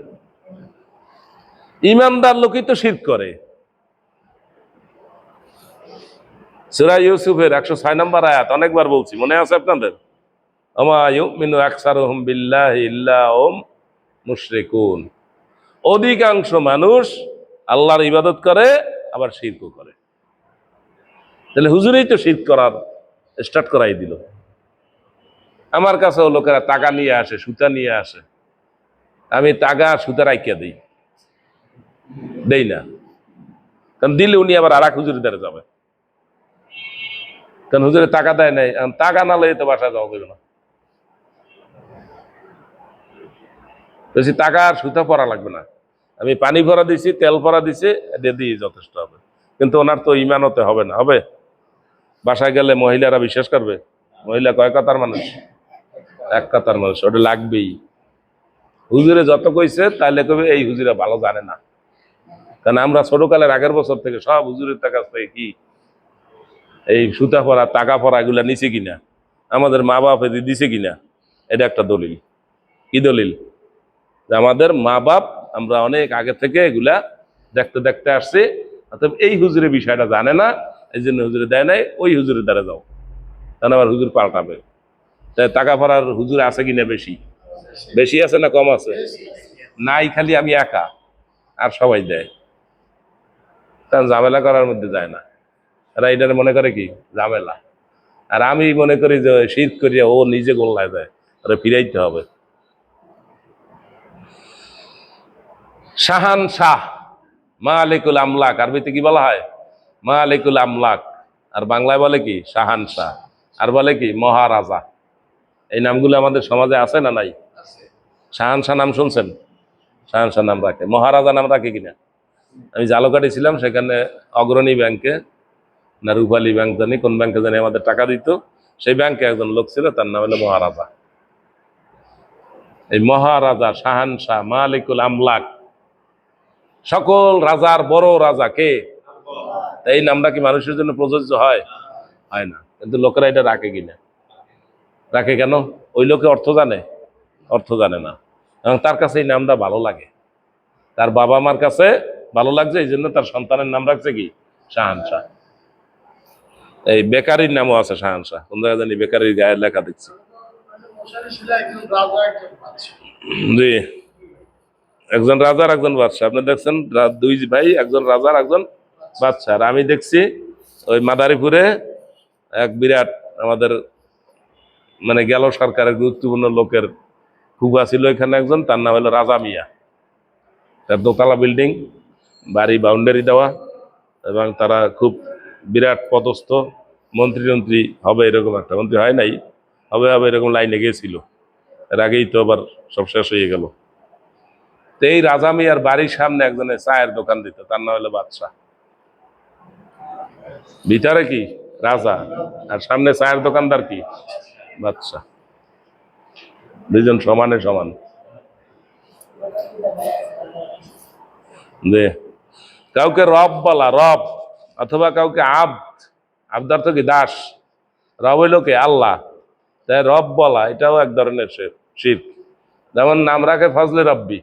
ইমানদার লোকই তো শিরক করে। সূরা ইউসুফের 106 নম্বর আয়াত অনেকবার বলছি, মনে আছে আপনাদের? ওমা ইউমিনু আকসারুহুম বিল্লাহি ইল্লা হুম মুশরিকুন। অধিকাংশ মানুষ আল্লাহর ইবাদত করে আবার শিরকও করে। তাহলে হুজুরেই তো শিরক করার স্টার্ট করাই দিল। আমার কাছেও লোকেরা টাকা নিয়ে আসে, সুতা নিয়ে আসে, আমি টাকা সুতা রাখিয়া দিই, দেই না। কারণ দিলে উনি আবার আর এক হুজুরের দ্বারা যাবে, কারণ হুজুরে টাকা দেয় নাই। টাকা না লইয়ে তো বাসায় যাওয়া যাবে না। বেশি টাকা আর সুতা পরা লাগবে না, আমি পানি ভরা দিছি, তেল ভরা দিছি, এটা দিয়ে যথেষ্ট হবে। কিন্তু ওনার তো ইমানতে হবে না। হবে? বাসায় গেলে মহিলারা বিশ্বাস করবে? মহিলা কয় কথার মানুষ? এক কথার মানুষ, ওটা লাগবেই। হুজুরে যত কইছে তাইলে কবে এই হুজুরে ভালো জানে না। কারণ আমরা ছোটকালের আগের বছর থেকে সব হুজুরের কাছ থেকে কি এই সুতা পরা, টাকা পরা এগুলা নিছে কিনা, আমাদের মা বাপ দিছে কিনা, এটা একটা দলিল। কি দলিল? যে আমাদের মা বাপ আমরা অনেক আগে থেকে এগুলা দেখতে দেখতে আসছি, অর্থাৎ এই হুজুরের বিষয়টা জানে না, এই জন্য হুজুরে দেয় নাই, ওই হুজুরের দ্বারা যাও, তাহলে আবার হুজুর পাল্টাবে। তাই টাকা পড়ার হুজুর আছে কিনা? বেশি। বেশি আছে না কম আছে? নাই, খালি আমি একা, আর সবাই দেয়। কারণ ঝামেলা করার মধ্যে যায় না, এরা এটার মনে করে কি ঝামেলা। আর আমি মনে করি যে শিরক করিয়া ও নিজে গোল্লায় যায়, ওরা ফিরাইতে হবে। শাহান শাহ, মালিকুল আমলাক, আরবিতে কি বলা হয়? মালিকুল আমলাক। আর বাংলায় বলে কি? শাহান শাহ। আর বলে কি? মহারাজা। এই নামগুলো আমাদের সমাজে আছে না নাই? শাহান শাহ নাম শুনছেন? শাহান শাহ নাম রাখে, মহারাজা নাম রাখে কিনা? আমি জালকাঠি ছিলাম, সেখানে অগ্রণী ব্যাংকে না রূপালী ব্যাংক জানি কোন ব্যাংকে জানি আমাদের টাকা দিত, সেই ব্যাংকে একজন লোক ছিল, তার নাম হলো মহারাজা। এই মহারাজা, শাহান শাহ, মালিকুল আমলাক, সকল রাজার বড় রাজা কে? এই নামটা কি মানুষের জন্য প্রযোজ্য হয়? হয় না। কিন্তু লোকেরা এটা রাখে কিনা? রাখে কেন? ওই লোকে অর্থ জানে? অর্থ জানে না, এবং তার কাছে এই নামটা ভালো লাগে, তার বাবা মার কাছে ভালো লাগছে, এই জন্য তার সন্তানের নাম রাখছে কি? শাহান শাহ। এই বেকারির নামও আছে শাহান শাহ, কোন জায়গায় জানি বেকারির গায়ের লেখা দেখছি। জি, একজন রাজার একজন বাদশাহ। আপনি দেখছেন দুই ভাই, একজন রাজার একজন বাদশাহ। আর আমি দেখছি ওই মাদারীপুরে এক বিরাট আমাদের মানে গেল সরকারের গুরুত্বপূর্ণ লোকের খুবা ছিল এখানে একজন, তার নাম হলো রাজা মিয়া। তার দোতলা বিল্ডিং, বাড়ি বাউন্ডারি দেওয়া, এবং তারা খুব বিরাট পদস্থ মন্ত্রী হবে, এরকম একটা মন্ত্রী হয় নাই, হবে হবে এরকম লাইনে গিয়েছিল। এর আগেই তো আবার সব শেষ হয়ে গেল। তো এই রাজা মিয়ার বাড়ির সামনে একজনের চায়ের দোকান দিত, তার নাম হলো বাদশাহ। ভিতরে কি? রাজা, আর সামনে চায়ের দোকানদার কি? বাদশাহ। দুইজন সমানে সমান। যে কাউকে রব বলা, রব, অথবা কাউকে আব্দ, আব্দ অর্থ কি? দাস। রব হইল কে? আল্লাহ। তাই রব বলা এটাও এক ধরনের শিরক। যেমন নাম রাখে ফজলে রব্বি,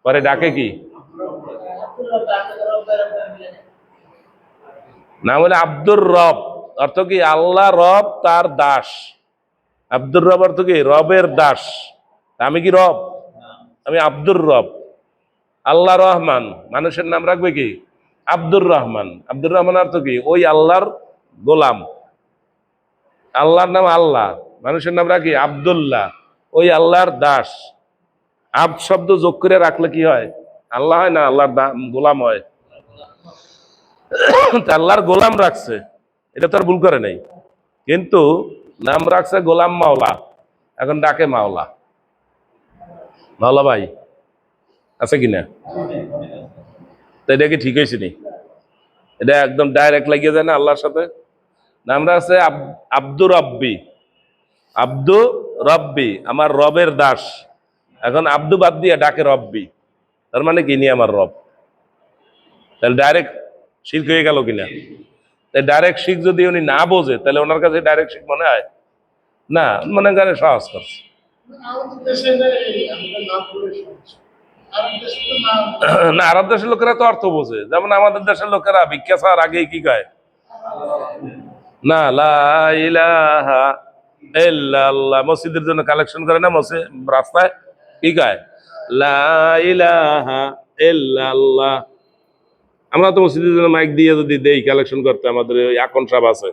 পরে ডাকে কি? নাম হলে আব্দুর রব, অর্থ কি? আল্লাহ রব, তার দাস। আব্দুর রব অর্থ কি? রবের দাস। আমি কি রব? আমি আব্দুর রব। আল্লাহ রহমান, মানুষের নাম রাখবে কি? আব্দুর রহমান। আব্দুর রহমান অর্থ কি? ওই আল্লাহর গোলাম। আল্লাহর নাম আল্লাহ, মানুষের নাম রাখি আব্দুল্লাহ, ওই আল্লাহর দাস। আব্দ শব্দ যোগ করে রাখলে কি হয়? আল্লাহ হয় না, আল্লাহর গোলাম হয়। আল্লাহর গোলাম রাখছে, এটা তো আর ভুল করে নাই, কিন্তু নাম রাখছে গোলাম মাওলা, এখন ডাকে মাওলা। মাওলা ভাই আছে কিনা? তো এটা কি ঠিক হয়েছে নি? এটা একদম ডাইরেক্ট লাগিয়ে যায় না আল্লাহর সাথে। নামটা আছে আব্দুর রব্বি, আব্দু রব্বি, আমার রবের দাস। এখন আব্দু বাদ দিয়ে ডাকে রব্বি, তার মানে কি? নি আমার রব। তাহলে ডাইরেক্ট শিরক হয়ে গেল কিনা? ডাইরেক্ট শিখ যদি উনি না বোঝে, তাহলে ওনার কাছে ডাইরেক্ট শিখ মনে হয় না, মনে করে সহজ করছে। না, আরব দেশের লোকেরা তো অর্থ বোঝে, যেমন আমাদের দেশের লোকেরা ভিক্ষা চাওয়ার আগেই কি কয়? না, লা ইলাহা ইল্লাল্লাহ। মসজিদের জন্য কালেকশন করে না রাস্তায়, কি কয়? লা ইলাহা ইল্লাল্লাহ। আমরা তো মসজিদের জন্য মাইক দিয়ে যদি দেই কালেকশন করতে, আমাদের ওই আকন সাহেব আছে,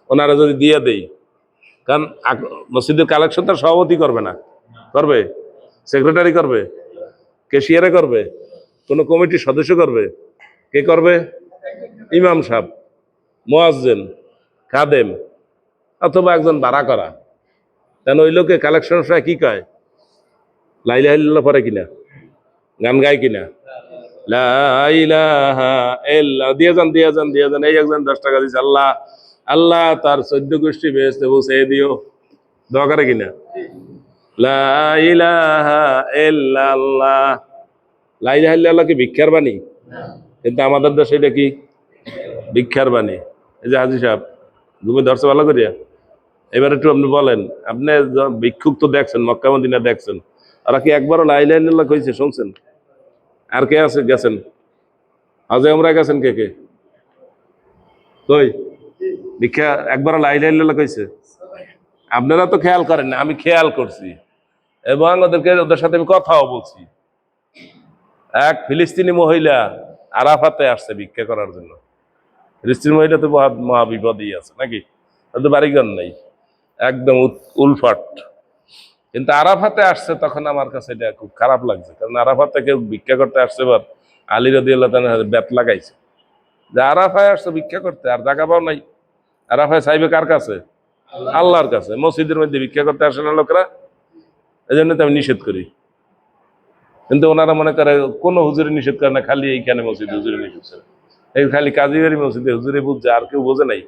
ওনারা যদি দিয়ে দেই, কারণ মসজিদের কালেকশন তার সভাপতি করবে না, করবে সেক্রেটারি করবে, ক্যাশিয়ারে করবে, কোন কমিটির সদস্য করবে, কে করবে? ইমাম সাহেব, মুয়াজ্জিন, খাদেম, অথবা একজন ভাড়া করা। কেন ওই লোকে কালেকশনের সময় কি কয়? লা ইলাহা ইল্লাল্লাহ পড়ে কিনা? গান গায় কিনা? লা ইলাহা ইল্লাল্লাহ। দিয়ে যান দিয়ে যান দিয়ে যান। এই একজন 10 টাকা দিচ্ছে, আল্লাহ আল্লাহ তার 14 গোষ্ঠী বেহেশতে পৌঁছে দিও, দোয়া করে কিনা? লা ইলাহা ইল্লাল্লাহ। লা ইলাহা ইল্লাল্লাহ কি ভিক্ষার বাণী? কিন্তু আমাদের দেশে এটা কি? ভিক্ষার বাণী। এই যে হাজি সাহেব ঘুমে ধরছে ভালো করিয়া, এবার একটু আপনি বলেন, আপনি ভিক্ষুক তো দেখছেন, মক্কা মদিনা দেখছেন, ওরা কি একবারও লা ইলাহা ইল্লাল্লাহ কইছে শুনছেন? আর কে আছে গেছেন হজে উমরা গেছেন? কে কে কই ভিক্ষা একবারও লা ইলাহা ইল্লাল্লাহ কইছে? আপনারা তো খেয়াল করেন না, আমি খেয়াল করছি, এবং ওদের সাথে আমি কথাও বলছি। এক ফিলিস্তিনি মহিলা আরাফাতে আসছে ভিক্ষা করার জন্য, ফিলিস্তিন মহিলা তো মহা বিপদেই আছে নাকি, তো বাড়িঘর নাই, একদম উলফাট। কিন্তু আরাফাতে আসছে তখন আমার কাছে এটা খুব খারাপ লাগছে, কারণ আরাফাতে কেউ ভিক্ষা করতে আসছে, এবার আলী রাদিয়াল্লাহু তাআলা ব্যাত লাগাইছে যে আরাফায় আসছে ভিক্ষা করতে, আর জায়গা পাও নাই। আরাফায় চাইবে কার কাছে? আল্লাহর কাছে। মসজিদের মধ্যে ভিক্ষা করতে আসে না লোকরা, এই জন্য তো আমি নিষেধ করি। কিন্তু ওনারা মনে করে কোনো হুজুরে নিষেধ করে না, খালি এইখানে মসজিদ হুজুরে নিষেধ করে, এই খালি কাজীবাড়ি মসজিদে হুজুরে বুঝছে, আর কেউ বোঝে নাই।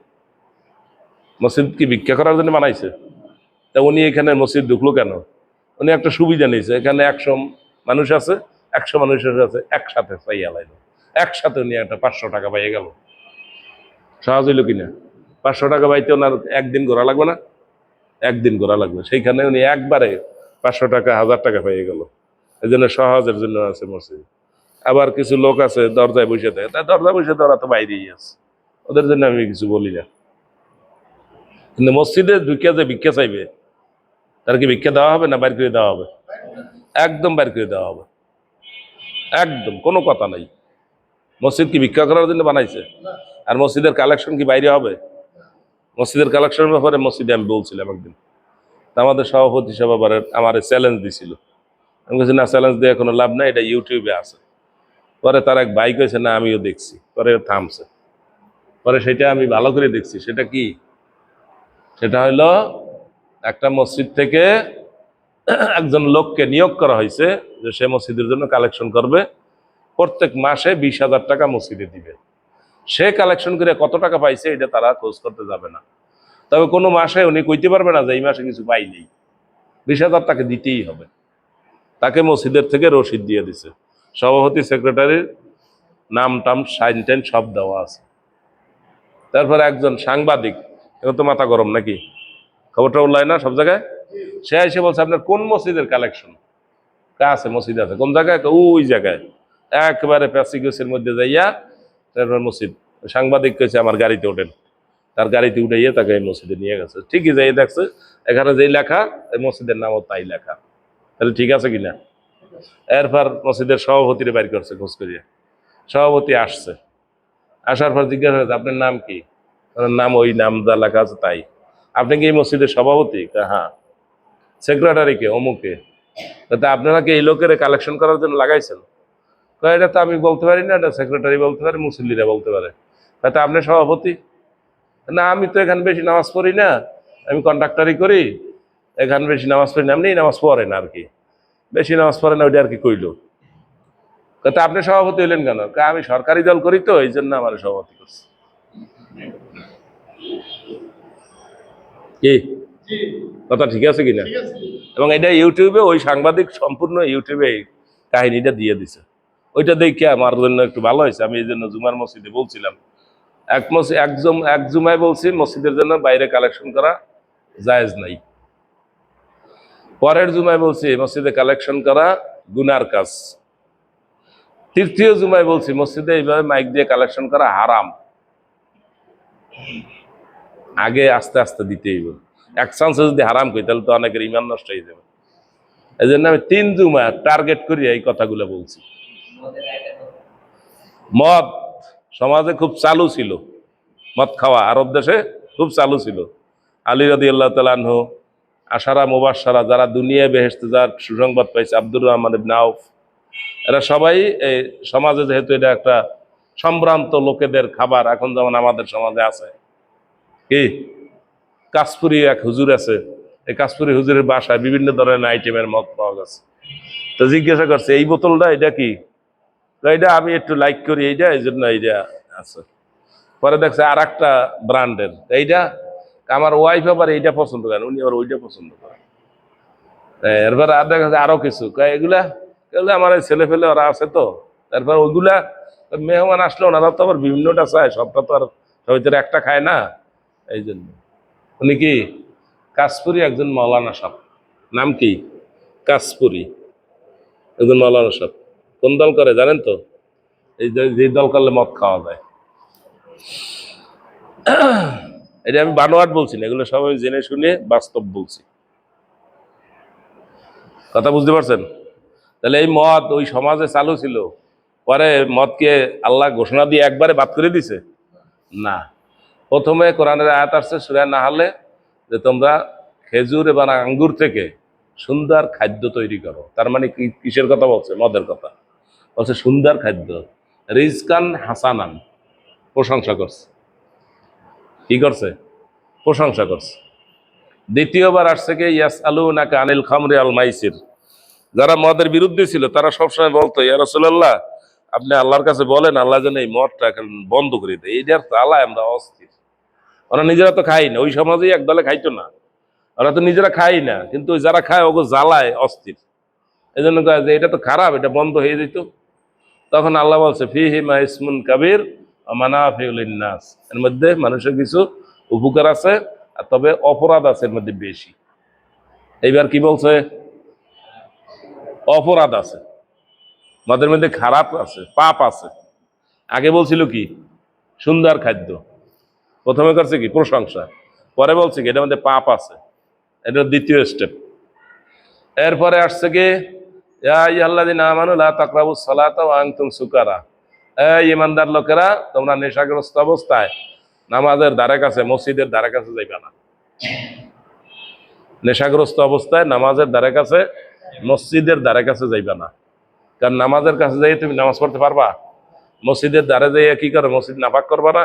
মসজিদ কি ভিক্ষা করার জন্য বানাইছে? তা উনি এখানে মসজিদ ঢুকলো কেন? উনি একটা সুবিধা নিয়েছে, এখানে 100 মানুষ আছে, 100 মানুষের কাছে একসাথে পাইয়া লাইলো, একসাথে উনি একটা 500 টাকা পাইয়ে গেল। সহজ হইল কিনা? 500 টাকা পাইতে ওনার একদিন ঘোরা লাগবে না? একদিন ঘোরা লাগবে, সেইখানে উনি একবারে 500 টাকা 1000 টাকা পেয়ে গেল। এই জন্য সহজের জন্য আছে মসজিদ। আবার কিছু লোক আছে দরজায় বসে থাকে, তা দরজায় বসে তো ওরা তো বাইরেই আছে, ওদের জন্য আমি কিছু বলি না। কিন্তু মসজিদে ঢুকে যে ভিক্ষা চাইবে, তার কি ভিক্ষা দেওয়া হবে না বাইর করে দেওয়া হবে? একদম বাইর করে দেওয়া হবে, একদম কোনো কথা নাই। মসজিদ কি ভিক্ষা করার জন্য বানাইছে? আর মসজিদের কালেকশন কি বাইরে হবে? মসজিদের কালেকশনের ব্যাপারে মসজিদে আমি বলছিলাম একদিন, তা আমাদের সভাপতি সাহেব আবার আমার চ্যালেঞ্জ দিছিল। আমি বলছি না, চ্যালেঞ্জ দিয়ে কোনো লাভ নাই, এটা ইউটিউবে আছে। পরে তার এক ভাই কইছে না আমিও দেখছি, পরে থামছে। পরে সেটা আমি ভালো করে দেখছি, সেটা কি? সেটা হলো একটা মসজিদ থেকে একজন লোককে নিয়োগ করা হয়েছে যে সে মসজিদের জন্য কালেকশন করবে, প্রত্যেক মাসে 20,000 টাকা মসজিদে দিবে। সে কালেকশন করে কত টাকা পাইছে এটা তারা খোঁজ করতে যাবে না, তবে কোনো মাসে উনি কইতে পারবে না যে এই মাসে কিছু পাইনি। 20,000 তাকে দিতেই হবে। তাকে মসজিদের থেকে রসিদ দিয়ে দিছে, সভাপতি সেক্রেটারির নাম টাম সাইন টাইন সব দেওয়া আছে। তারপরে একজন সাংবাদিক, এখন তো মাথা গরম নাকি, খবরটা উল্লায় না সব জায়গায়, সে এসে বলছে আপনার কোন মসজিদের কালেকশন? কা আছে মসজিদ আছে কোন জায়গায়? ওই জায়গায় একেবারে প্যাসিগোসের মধ্যে যাইয়া তারপর মসজিদ। সাংবাদিক কইছে আমার গাড়িতে ওঠেন, তার গাড়িতে উঠাইয়া তাকে এই মসজিদে নিয়ে গেছে। ঠিকই যাই দেখছে এখানে যেই লেখা, এই মসজিদের নামও তাই লেখা, তাহলে ঠিক আছে কিনা? এরপর মসজিদের সভাপতিরে বাইর করছে খোঁজ করিয়া। সভাপতি আসছে, আসার পর জিজ্ঞাসা করছে আপনার নাম কি? ওনার নাম ওই নাম যা লেখা আছে তাই। আপনি কি এই মসজিদের সভাপতি? হ্যাঁ। সেক্রেটারি কে? অমুকে। তা আপনারা কি এই লোকের কালেকশন করার জন্য লাগাইছেন? এটা তো আমি বলতে পারি না, এটা সেক্রেটারি বলতে পারে, মুসল্লিরা বলতে পারে। তা আপনি সভাপতি? না আমি তো এখানে বেশি নামাজ পড়ি না, আমি কন্ট্রাক্টারি করি, এখানে বেশি নামাজ পড়ি না। আপনি নামাজ পড়েন আর কি, বেশি নামাজ পড়েন ওইটা আর কি কইলো। তা আপনি সভাপতি হইলেন কেন? আমি সরকারি দল করি তো এই জন্য আমার সভাপতি করছি। কি কথা ঠিক আছে কিনা? এবং এটা ইউটিউবে ওই সাংবাদিক সম্পূর্ণ ইউটিউবে এই কাহিনীটা দিয়ে দিছে। ওইটা দেখে আমার জন্য একটু ভালো হয়েছে। আমি এই জন্য জুমার মসজিদে বলছিলাম, এক জুমায় বলছি মসজিদের জন্য বাইরে কালেকশন করা জায়েজ নাই। পরের জুমায় বলছি মসজিদে কালেকশন করা গুনার কাজ। তৃতীয় জুমায় বলছি মসজিদে এইভাবে মাইক দিয়ে কালেকশন করা হারাম। আগে আস্তে আস্তে দিতেই হবে। এক চান্সে যদি হারাম করি তাহলে তো অনেকের ইমান নষ্ট হয়ে যাবে। এই জন্য আমি 3 জুমা টার্গেট করি এই কথাগুলো বলছি। মদ সমাজে খুব চালু ছিল, মদ খাওয়া আরব দেশে খুব চালু ছিল। আলী রাদিয়াল্লাহু তাআলা আনহু, আশারা মুবাশশারা, যারা দুনিয়ায় বেহেশতে যার সুসংবাদ পাইছে, আব্দুর রহমান ইবনে আউফ, এরা সবাই এই সমাজে, যেহেতু এটা একটা সম্ভ্রান্ত লোকেদের খাবার, এখন যেমন আমাদের সমাজে আছে কি কাশপুরি এক হুজুর আছে, এই কাশপুরি হুজুরের বাসায় বিভিন্ন ধরনের আইটেমের মদ পাওয়া গেছে। তো জিজ্ঞাসা করছে এই বোতলটা এটা কি? এটা আমি একটু লাইক করি এইটা, এই জন্য এইটা আছে। পরে দেখছে আর একটা ব্র্যান্ডের এইটা, আমার ওয়াইফ আবার এইটা পছন্দ করেন, উনি আবার ওইটা পছন্দ করেন। এরপর আর দেখা যাচ্ছে আরো কিছু এগুলা এগুলো আমার ছেলে ফেলে ওরা আছে তো, তারপর ওইগুলা মেহমান আসলে ওনারা তো আবার বিভিন্নটা চায়, সবটা তো আর সবাই তো একটা খায় না। এই জন্য উনি কি কাশপুরি একজন মৌলানা সাহেব, নাম কি কাশপুরি, একজন মৌলানা সাহেব। কোন দল করে জানেন তো? এই যে দল করলে মদ খাওয়া যায়। এটা আমি বানোয়াট বলছি না, এগুলো সবাই জেনে শুনে বাস্তব বলছি। কথা বুঝতে পারছেন? তাহলে এই মদ ওই সমাজে চালু ছিল, পরে মদকে আল্লাহ ঘোষণা দিয়ে একবারে বাদ করে দিছে না, প্রথমে কোরআনের আয়াত আসছে সূরা নাহলে যে তোমরা খেজুর এবং আঙ্গুর থেকে সুন্দর খাদ্য তৈরি করো। তার মানে কি, কিসের কথা বলছে? মদের কথা বলছে। সুন্দর খাদ্য, রিজকান হাসানান, প্রশংসা করছে। কি করছে? প্রশংসা করছে। দ্বিতীয়বার আসছে কি, ইয়াসআলুনাকা আনিল খামরি আল মাইসির। যারা মদের বিরুদ্ধে ছিল তারা সবসময় বলতো, ইয়া রাসূলুল্লাহ, আপনি আল্লাহর কাছে বলেন আল্লাহ যেন এই মদটা এখন বন্ধ করে দেয়, এইটার তালায় আমরা অস্থির। ওরা নিজেরা তো খাই না, ওই সমাজেই একদলে খাইতো না, ওরা তো নিজেরা খাই না, কিন্তু ওই যারা খায় ওগো জ্বালায় অস্থির। এই জন্য কয় যে এটা তো খারাপ, এটা বন্ধ হয়ে যেত। তখন আল্লাহ বলছে, ফিহিমা ইসমুন কাবীর ওয়া মানাফিউ লিন-নাস, এর মধ্যে মানুষের কিছু উপকার আছে, আর তবে অপরাধ আছে এর মধ্যে বেশি। এইবার কি বলছে? অপরাধ আছে, মদের মধ্যে খারাপ আছে, পাপ আছে। আগে বলছিল কি? সুন্দর খাদ্য। প্রথমে করছে কি? প্রশংসা। পরে বলছে কি? এটার মধ্যে পাপ আছে। এটা দ্বিতীয় স্টেপ। এরপরে আসছে কি, ইয়া আইয়ুহাল্লাযীনা আমানু লা তাকরাবুস সালাতা ওয়া আনতুম সুকারা। এই ঈমানদার লোকেরা, তোমরা নেশাগ্রস্ত অবস্থায় নামাজের ধারে কাছে, মসজিদের ধারে কাছে যাইবা না। নেশাগ্রস্ত অবস্থায় নামাজের ধারে কাছে, মসজিদের ধারে কাছে যাইবা না। কারণ নামাজের কাছে যাই তুমি নামাজ পড়তে পারবা? মসজিদের দ্বারে যাইয়া কি করে? মসজিদ নাপাক করবা না?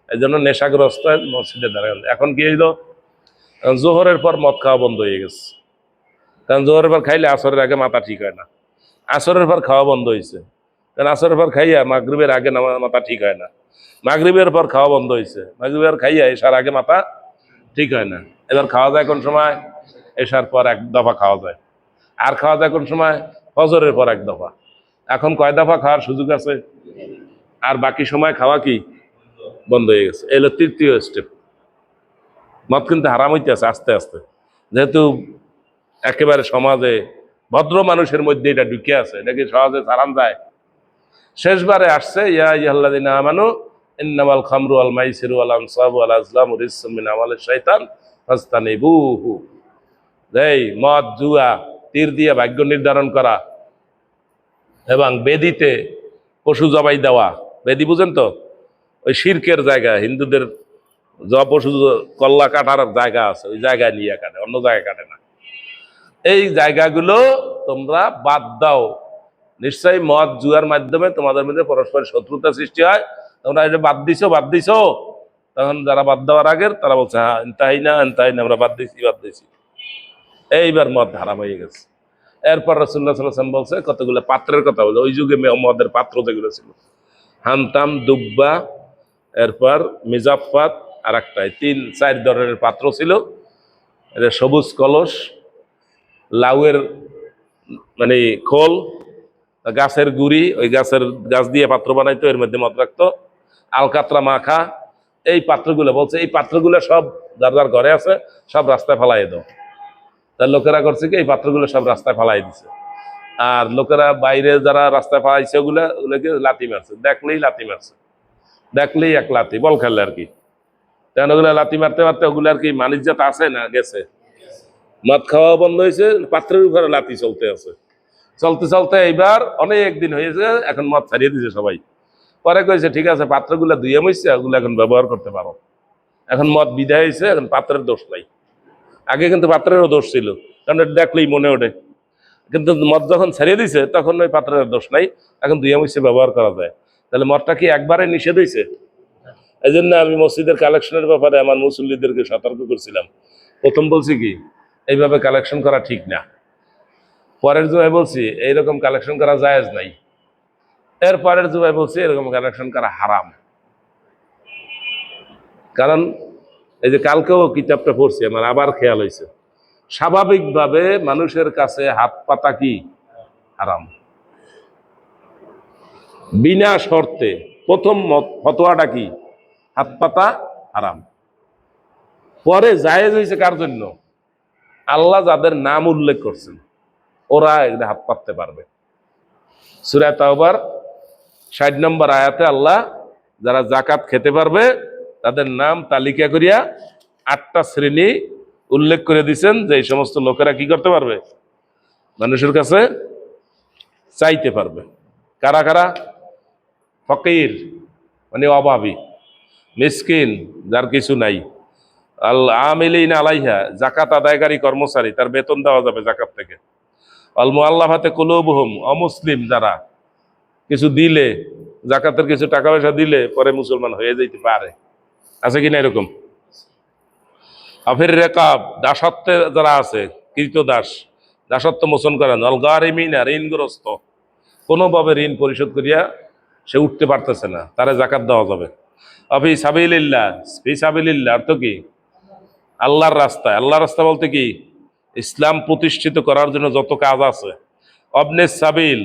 এই জন্য নেশাগ্রস্ত মসজিদের দ্বারে। এখন কি হইলো? জোহরের পর মদ খাওয়া বন্ধ হয়ে গেছে। কারণ জোহরের পর খাইলে আসরের আগে মাথা ঠিক হয় না। আসরের পর খাওয়া বন্ধ হয়েছে, কারণ আসরের পর খাইয়া মাগরিবের আগে মাথা ঠিক হয় না। মাগরিবের পর খাওয়া বন্ধ হয়েছে, মাগরিবের খাইয়া এশার আগে মাথা ঠিক হয় না। এবার খাওয়া যায় কোন সময়? এশার পর এক দফা খাওয়া যায়। আর খাওয়া যায় কোন সময়? ফজরের পর এক দফা। এখন কয় দফা খাওয়ার সুযোগ আছে? আর বাকি সময় খাওয়া কি? বন্ধ হয়ে গেছে। এলো তৃতীয় স্টেপ। মদ কিন্তু হারাম হইতে আছে আস্তে আস্তে, যেহেতু একেবারে সমাজে ভদ্র মানুষের মধ্যে এটা ঢুকে আছে, এটাকে সহজে ছাড়ান যায়। শেষবারে আসছে, ইয়া আইয়ুহাল্লাযীনা আমানু ইন্নামাল খামরু ওয়াল মাইসিরু ওয়াল আনসাবু ওয়াল আজলামু রিজসুম মিন আমালিশ শাইতান ফাজতানিবুহু। এই মদ, জুয়া, তীর দিয়ে ভাগ্য নির্ধারণ করা এবং বেদিতে পশু জবাই দেওয়া। বেদি বুঝেন তো? ওই শিরকের জায়গা, হিন্দুদের পশু কল্লা কাটার জায়গা আছে, ওই জায়গায় নিয়ে কাটে, অন্য জায়গায় কাটে না। এই জায়গাগুলো তোমরা বাদ দাও। নিশ্চয়ই মদ জুয়ার মাধ্যমে তোমাদের মধ্যে পরস্পর শত্রুতা সৃষ্টি হয়, তোমরা এটা বাদ দিছো। তখন যারা বাদ দেওয়ার আগের তারা বলছে, হ্যাঁ তাই না, আমরা বাদ দিছি। এইবার মদ হারাম হয়ে গেছে। এরপর রাসূলুল্লাহ সাল্লাল্লাহু আলাইহি ওয়াসাল্লাম বলছে, কতগুলো পাত্রের কথা বলে। ওই যুগে মদের পাত্র যেগুলো ছিল, হান্তাম, দুব্বা, এরপর মিজাফাত, আর একটাই 3-4 ধরনের পাত্র ছিল। এটা সবুজ কলস, লাউয়ের মানে খোল, গাছের গুড়ি, ওই গাছ দিয়ে পাত্র বানাইতো, এর মধ্যে মদ রাখতো, আলকাতরা মাখা। এই পাত্রগুলো বলছে, এই পাত্রগুলো সব যার যার ঘরে আছে সব রাস্তায় ফেলাই দাও। তার লোকেরা করছে কি, এই পাত্রগুলো সব রাস্তায় ফেলাই দিছে। আর লোকেরা বাইরে যারা রাস্তায় ফেলাইছে ওগুলোকে লাথি মারছে, দেখলেই এক লাথি, বল খেললে আর কি। কারণ ওগুলো লাথি মারতে মারতে ওগুলো আর কি মানিজ্জাত আছে না, গেছে। মদ খাওয়া বন্ধ হয়েছে, পাত্রের উপরে লাথি চলতে আছে। চলতে চলতে এইবার অনেক দিন হয়েছে, এখন মদ ছাড়িয়ে দিছে সবাই। পরে কইছে, ঠিক আছে, পাত্রগুলো ধুয়ে মুছছে, ওগুলো এখন ব্যবহার করতে পারো। এখন মদ বিদায় হয়েছে, এখন পাত্রের দোষ নাই। আগে কিন্তু পাত্রেরও দোষ ছিল, কারণ এটা দেখলেই মনে ওঠে। কিন্তু মদ যখন ছাড়িয়ে দিছে তখন ওই পাত্রের দোষ নাই, এখন ধুয়ে মুছছে ব্যবহার করা যায়। তাহলে মদটা কি একবারে নিষেধ হয়েছে? এই জন্য আমি মসজিদের কালেকশনের ব্যাপারে আমার মুসল্লিদেরকে সতর্ক করছিলাম। প্রথম বলছি কি, এইভাবে কালেকশন করা ঠিক না। পরের জুমায় বলছি এইরকম কালেকশন করা জায়েজ নাই। এর পরের জুমায় বলছি এরকম কালেকশন করা হারাম। কারণ এই যে কালকেও কিতাবটা পড়ছি, আমার আবার খেয়াল হয়েছে, স্বাভাবিকভাবে মানুষের কাছে হাত পাতা কি হারাম। বিনা শর্তে প্রথম ফতোয়াটা কি? হাত পাতা হারাম। পরে জায়েজ হয়েছে কার জন্য? আল্লাহ যাদের নাম উল্লেখ করছেন ওরা এগুলো হাত পাততে পারবে। সূরা তাওবার 60 নম্বর আয়াতে আল্লাহ যারা জাকাত খেতে পারবে তাদের নাম তালিকা করিয়া 8টা শ্রেণী উল্লেখ করে দিয়েছেন, যে এই সমস্ত লোকেরা কি করতে পারবে? মানুষের কাছে চাইতে পারবে। কারা কারা? ফকির মানে অভাবী, মিসকিন যার কিছু নাই, আল আমিলিন আলাইহা জাকাত আদায়কারী কর্মচারী, তার বেতন দেওয়া যাবে জাকাত থেকে। আল মুআল্লাফাতে কুলুবুহুম অমুসলিম যারা কিছু দিলে, জাকাতের কিছু টাকা পয়সা দিলে পরে মুসলমান হয়ে যেতে পারে, আছে কিনা এরকম? আফির রেকাব দাসত্বে যারা আছে, কৃতদাস, দাসত্ব মোচন করেন। অল গারিমিনা ঋণগ্রস্ত, কোনোভাবে ঋণ পরিশোধ করিয়া সে উঠতে পারতেছে না, তারে জাকাত দেওয়া যাবে। অফি সাবিলিল্লাহ, ফি সাবিলিল্লাহ অর্থ কি? আল্লাহর রাস্তায়। আল্লাহর রাস্তা বলতে কি? ইসলাম প্রতিষ্ঠিত করার জন্য যত কাজ আছে। অবনে সাবিল,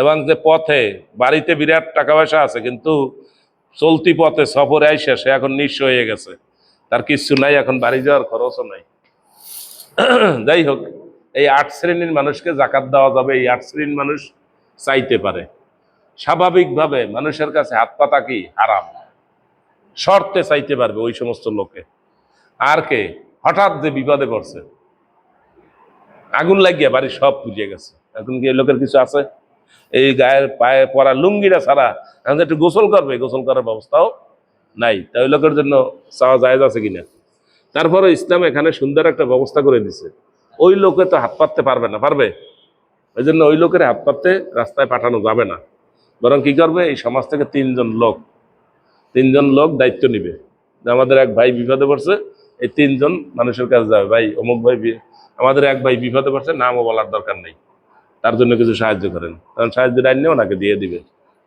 এবং যে পথে, বাড়িতে বিরাট টাকা পয়সা আছে কিন্তু চলতি পথে সফরে আইসা সে এখন নিঃস্ব হয়ে গেছে, তার কিচ্ছু নাই, এখন বাড়ি যাওয়ার খরচও নাই। যাই হোক, এই ৮ শ্রেণীর মানুষকে জাকাত দেওয়া যাবে। এই ৮ শ্রেণীর মানুষ চাইতে পারে। স্বাভাবিকভাবে মানুষের কাছে হাত পাতা কি হারাম, শর্তে চাইতে পারবে ওই সমস্ত লোকে। আর কে? হঠাৎ যে বিপদে পড়ছে, আগুন লাগিয়ে বাড়ি সব পুড়িয়ে গেছে, এখন কি এই লোকের কিছু আছে? এই গায়ের পায়ে পরা লুঙ্গিটা ছাড়া এখন একটু গোসল করবে, গোসল করার ব্যবস্থাও নাই, তাই ওই লোকের জন্য চাওয়া জায়েজ আছে কিনা? তারপরে ইসলাম এখানে সুন্দর একটা ব্যবস্থা করে দিছে। ওই লোকে তো হাত পাততে পারবে না, পারবে? ওই জন্য ওই লোকের হাত পাততে রাস্তায় পাঠানো যাবে না, বরং কি করবে? এই সমাজ থেকে তিনজন লোক দায়িত্ব নিবে, যে আমাদের এক ভাই বিপদে পড়ছে, এই 3জন মানুষের কাছে যাবে, ভাই অমুক ভাই আমাদের এক ভাই বিপদে পড়ছে, নামও বলার দরকার নেই, তার জন্য কিছু সাহায্য করেন, কারণ সাহায্যের আইন ওনাকে দিয়ে দিবে।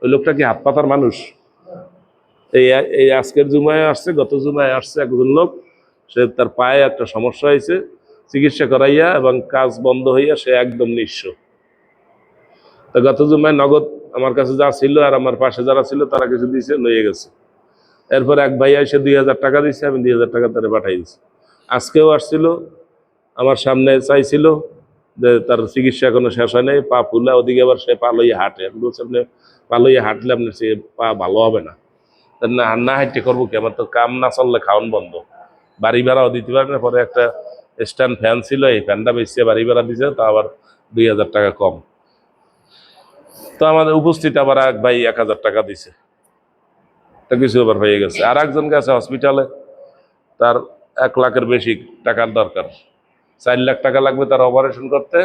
ওই লোকটা কি হাত পাতার মানুষ? এই এই আজকের জুমায় আসছে, গত জুমায় আসছে একজন লোক, সে তার পায়ে একটা সমস্যা হয়েছে, চিকিৎসা করাইয়া এবং কাজ বন্ধ হইয়া সে একদম নিঃস্ব। তা গত জুমায় নগদ আমার কাছে যা ছিল আর আমার পাশে যারা ছিল তারা কিছু দিয়েছে, লইয়ে গেছে। এরপর এক ভাই এসে 2000 টাকা দিচ্ছে, আমি 2000 টাকা তারা পাঠাই দিচ্ছি। আজকেও আসছিল, আমার সামনে চাইছিল যে তার চিকিৎসা এখনো শেষ হয় নাই, পা ফুলা, ওদিকে আবার সে পা লইয়া হাঁটে। আমি বলছি আপনি পা লইয়া হাঁটলে আপনার সে পা ভালো হবে না। না না, হাঁটতে করবো কি, আমার তো কাম না চললে খাওয়ান বন্ধ, বাড়ি ভাড়াও দিতে পারে না। পরে একটা স্ট্যান্ড ফ্যান ছিল, এই ফ্যানটা বেচছে বাড়ি ভাড়া দিছে, তা আবার 2000 টাকা কম। তো আমাদের উপস্থিত আবার এক ভাই 1000 টাকা দিছে, তা কিছু আবার হয়ে গেছে। আর একজন গেছে হসপিটালে, তার 1 লাখের বেশি টাকার দরকার, 4 লাখ টাকা লাগবে তার অপারেশন করতে।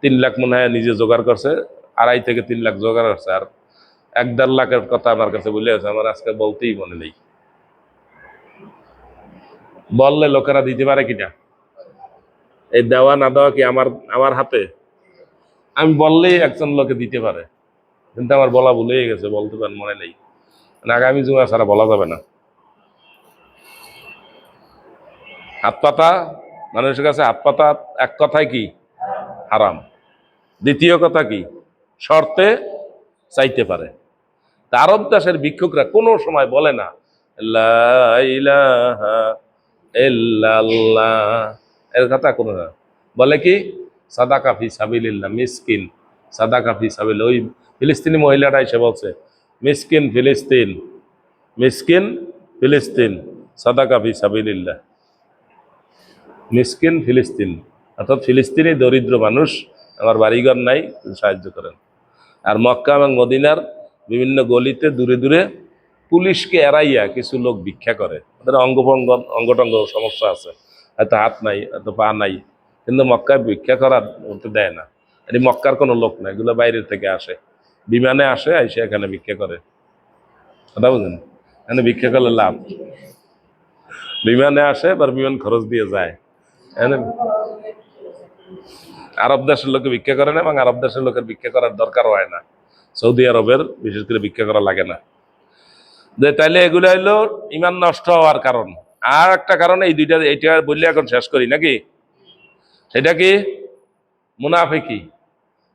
3 লাখ মনে হয় নিজে জোগাড় করছে, 2.5 থেকে 3 লাখ জোগাড় করছে, আর 1-1.5 লাখের কথা আমার কাছে বলে আছে, আমার আজকে বলতেই মনে নেই। বললে লোকেরা দিতে পারে কিনা? এই দেওয়া না দেওয়া কি আমার আমার হাতে? আমি বললেই একজন লোকে দিতে পারে, কিন্তু আমার বলা ভুলেই গেছে, বলতে পারেন মনে নেই। আগামী জুমা ছাড়া বলা যাবে না। হাত পাতা, মানুষের কাছে হাত পাতা এক কথায় কি হারাম, দ্বিতীয় কথা কি শর্তে চাইতে পারে। তা আরব দেশের ভিক্ষুকরা কোনো সময় বলে না লা ইলাহা ইল্লাল্লাহ, এর কথা কোনো না, বলে কি সাদাকা ফি সাবিলিল্লাহ, মিসকিন সাদাকা ফি সাবিল। ওই ফিলিস্তিনি মহিলাটা এসে বলছে মিসকিন ফিলিস্তিন, মিসকিন ফিলিস্তিন সাদাকা ফি সাবিলিল্লাহ, মিসকিন ফিলিস্তিন, অর্থাৎ ফিলিস্তিনি দরিদ্র মানুষ, আমার বাড়িঘর নাই, সাহায্য করেন। আর মক্কা এবং মদিনার বিভিন্ন গলিতে দূরে দূরে পুলিশকে এড়াইয়া কিছু লোক ভিক্ষা করে, ওদের অঙ্গটঙ্গ সমস্যা আছে, হয়তো হাত নাই, হয়তো পা নাই, কিন্তু মক্কায় ভিক্ষা করার করতে দেয় না। এটি মক্কার কোনো লোক না, এগুলো বাইরের থেকে আসে, বিমানে আসে, এসে এখানে ভিক্ষা করে। কথা বুঝেন? এখানে ভিক্ষা করলে লাভ, বিমানে আসে এবার বিমান খরচ দিয়ে যায়। আরব দেশের লোকে ভিক্ষা করে না, এবং আরব দেশের লোকের ভিক্ষা করার দরকার হয় না, সৌদি আরবের বিশেষ করে ভিক্ষা করা লাগে না। যে তাইলে এগুলো হইলো ইমান নষ্ট হওয়ার কারণ। আর একটা কারণ, এই দুইটা, এইটা বললে এখন শেষ করি নাকি? সেটা কি? মুনাফিকি।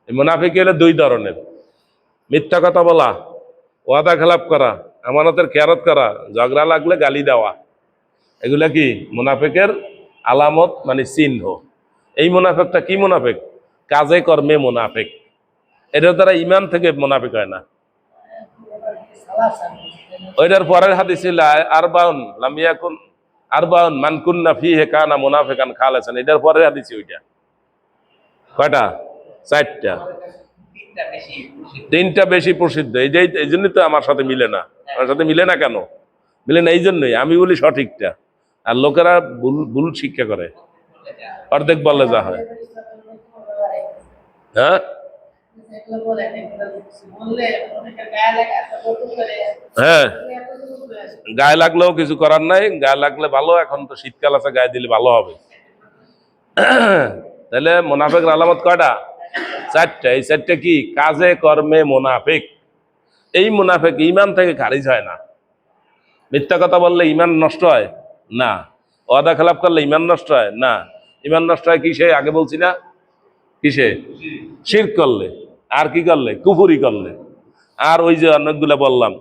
এই মুনাফিকি হলো 2 ধরনের: মিথ্যা কথা বলা, ওয়াদা খেলাপ করা, আমানতের খেয়ারত করা, ঝগড়া লাগলে গালি দেওয়া, এগুলা কি মুনাফিকের আলামত, মানে চিহ্ন। এই মুনাফিকটা কি মুনাফিক? কাজে কর্মে মুনাফিক। এটার দ্বারা ইমান থেকে মুনাফিক হয় না। ওইটার পরের হাদিস ছিল আরবাউন লাম ইয়াকুন আরবাউন মান কুন্না ফিহি কানা মুনাফিকান খালিসান। এটার পরের হাদিস ওইটা। কয়টা? 4টা। 3টা বেশি প্রসিদ্ধ। এই জন্যই তো আমার সাথে মিলে না। আমার সাথে মিলে না কেন? বুঝলেন? এই জন্যই আমি বলি সঠিকটা, আর লোকেরা ভুল ভুল শিক্ষা করে, অর্ধেক বললে যা হয়। হ্যাঁ হ্যাঁ, গায়ে লাগলেও কিছু করার নাই, গায়ে লাগলে ভালো, এখন তো শীতকাল আছে, গায়ে দিলে ভালো হবে। তাহলে মোনাফেকের আলামত কয়টা? চারটা। এই চারটা কি? কাজে কর্মে মোনাফেক। এই মুনাফেক ইমান থেকে খারিজ হয় না। মিথ্যা কথা বললে ইমান নষ্ট হয় না, ওয়াদা খেলাপ করলে ইমান নষ্ট হয় না। ইমান নষ্ট হয় কিসে? আগে বলছি না, কিসে? শিরক করলে। আর কি করলে? কুফুরি করলে। আর ওই যে অনেকগুলা বললাম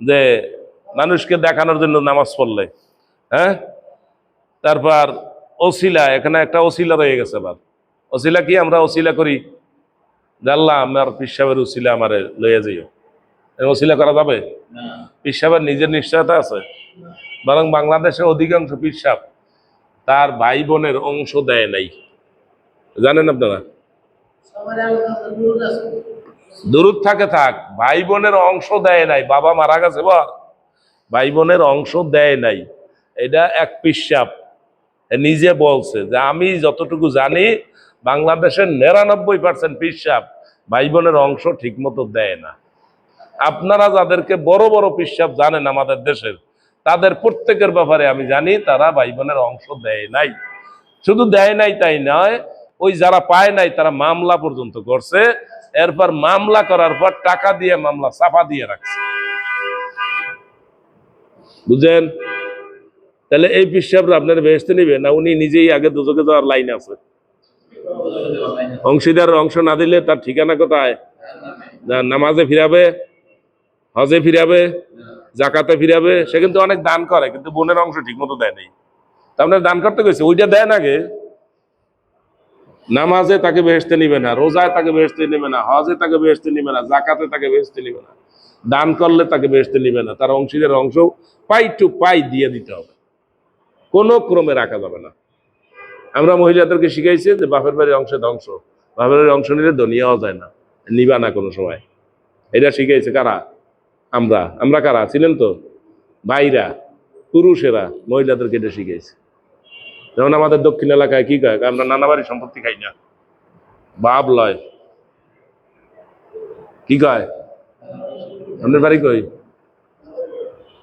যে মানুষকে দেখানোর জন্য নামাজ পড়লে, হ্যাঁ। তারপর ওসিলা, এখানে একটা ওসিলা রয়ে গেছে। আবার ওসিলা কি? আমরা ওসিলা করি যে আল্লাহ আমার পিসাবের ওসিলা আমারে লইয়া যাইও, ওসিলা করা যাবে? পীর সাহেবের নিজের নিশ্চয়তা আছে, বরং বাংলাদেশের অধিকাংশ পীর সাহেব তার ভাই বোনের অংশ দেয় নাই, জানেন আপনারা? দূরত থাকে থাক, ভাই বোনের অংশ দেয় নাই। বাবা মারা গেছে বল, ভাই বোনের অংশ দেয় নাই। এটা এক পীর সাহেব নিজে বলছে যে আমি যতটুকু জানি বাংলাদেশের 99% পীর সাহেব ভাই বোনের অংশ ঠিক মতো দেয় না। আপনারা যাদেরকে বড় বড় পীর সাহেব জানেন আমাদের দেশের, তাদের প্রত্যেকের ব্যাপারে আমি জানি তারা ভাই বোনের অংশ দেয় নাই। শুধু দেয় নাই তাই নয়, ওই যারা পায় নাই তারা মামলা পর্যন্ত করছে। এরপর মামলা করার পর টাকা দিয়ে মামলা চাপা দিয়ে রাখছে, বুঝেন? তাহলে এই পীর সাহেবরা আপনার বেহেশতে নিবে না? উনি নিজেই আগে দুজকে যাওয়ার লাইন আছে। অংশীদার অংশ না দিলে তার ঠিকানা কোথায়? নামাজে ফিরাবে, হজে ফিরাবে, জাকাতে ফিরাবে। সে কিন্তু অনেক দান করে, কিন্তু বোনের অংশ ঠিক মতো দেয় নাই। তার দান করতে গেছে, ওইটা দেন আগে। নামাজে তাকে বেহেশতে নিবে না, রোজায় তাকে বেহেশতে নিবে না, হজে তাকে বেহেশতে নিবে না, জাকাতে তাকে বেহেশতে নিবে না, দান করলে তাকে বেহেশতে নিবে না। তার অংশীদের অংশ পাই টু পাই দিয়ে দিতে হবে, কোনো ক্রমে রাখা যাবে না। আমরা মহিলাদেরকে শিখাইছি যে বাপের বাড়ির অংশে ধ্বংস, বাপের বাড়ির অংশ নিলে দুনিয়াও যায় না, নিবা না কোনো সময়। এটা শিখাইছে কারা? আমরা। আমরা কারা ছিলেন তো? ভাইরা, পুরুষেরা মহিলাদেরকে এটা শিখাইছে। যেমন আমাদের দক্ষিণ এলাকায় কি কয়, আমরা নানা বাড়ির সম্পত্তি খাই না, বাপ লয়। কি কয়? আপনার বাড়ি কই?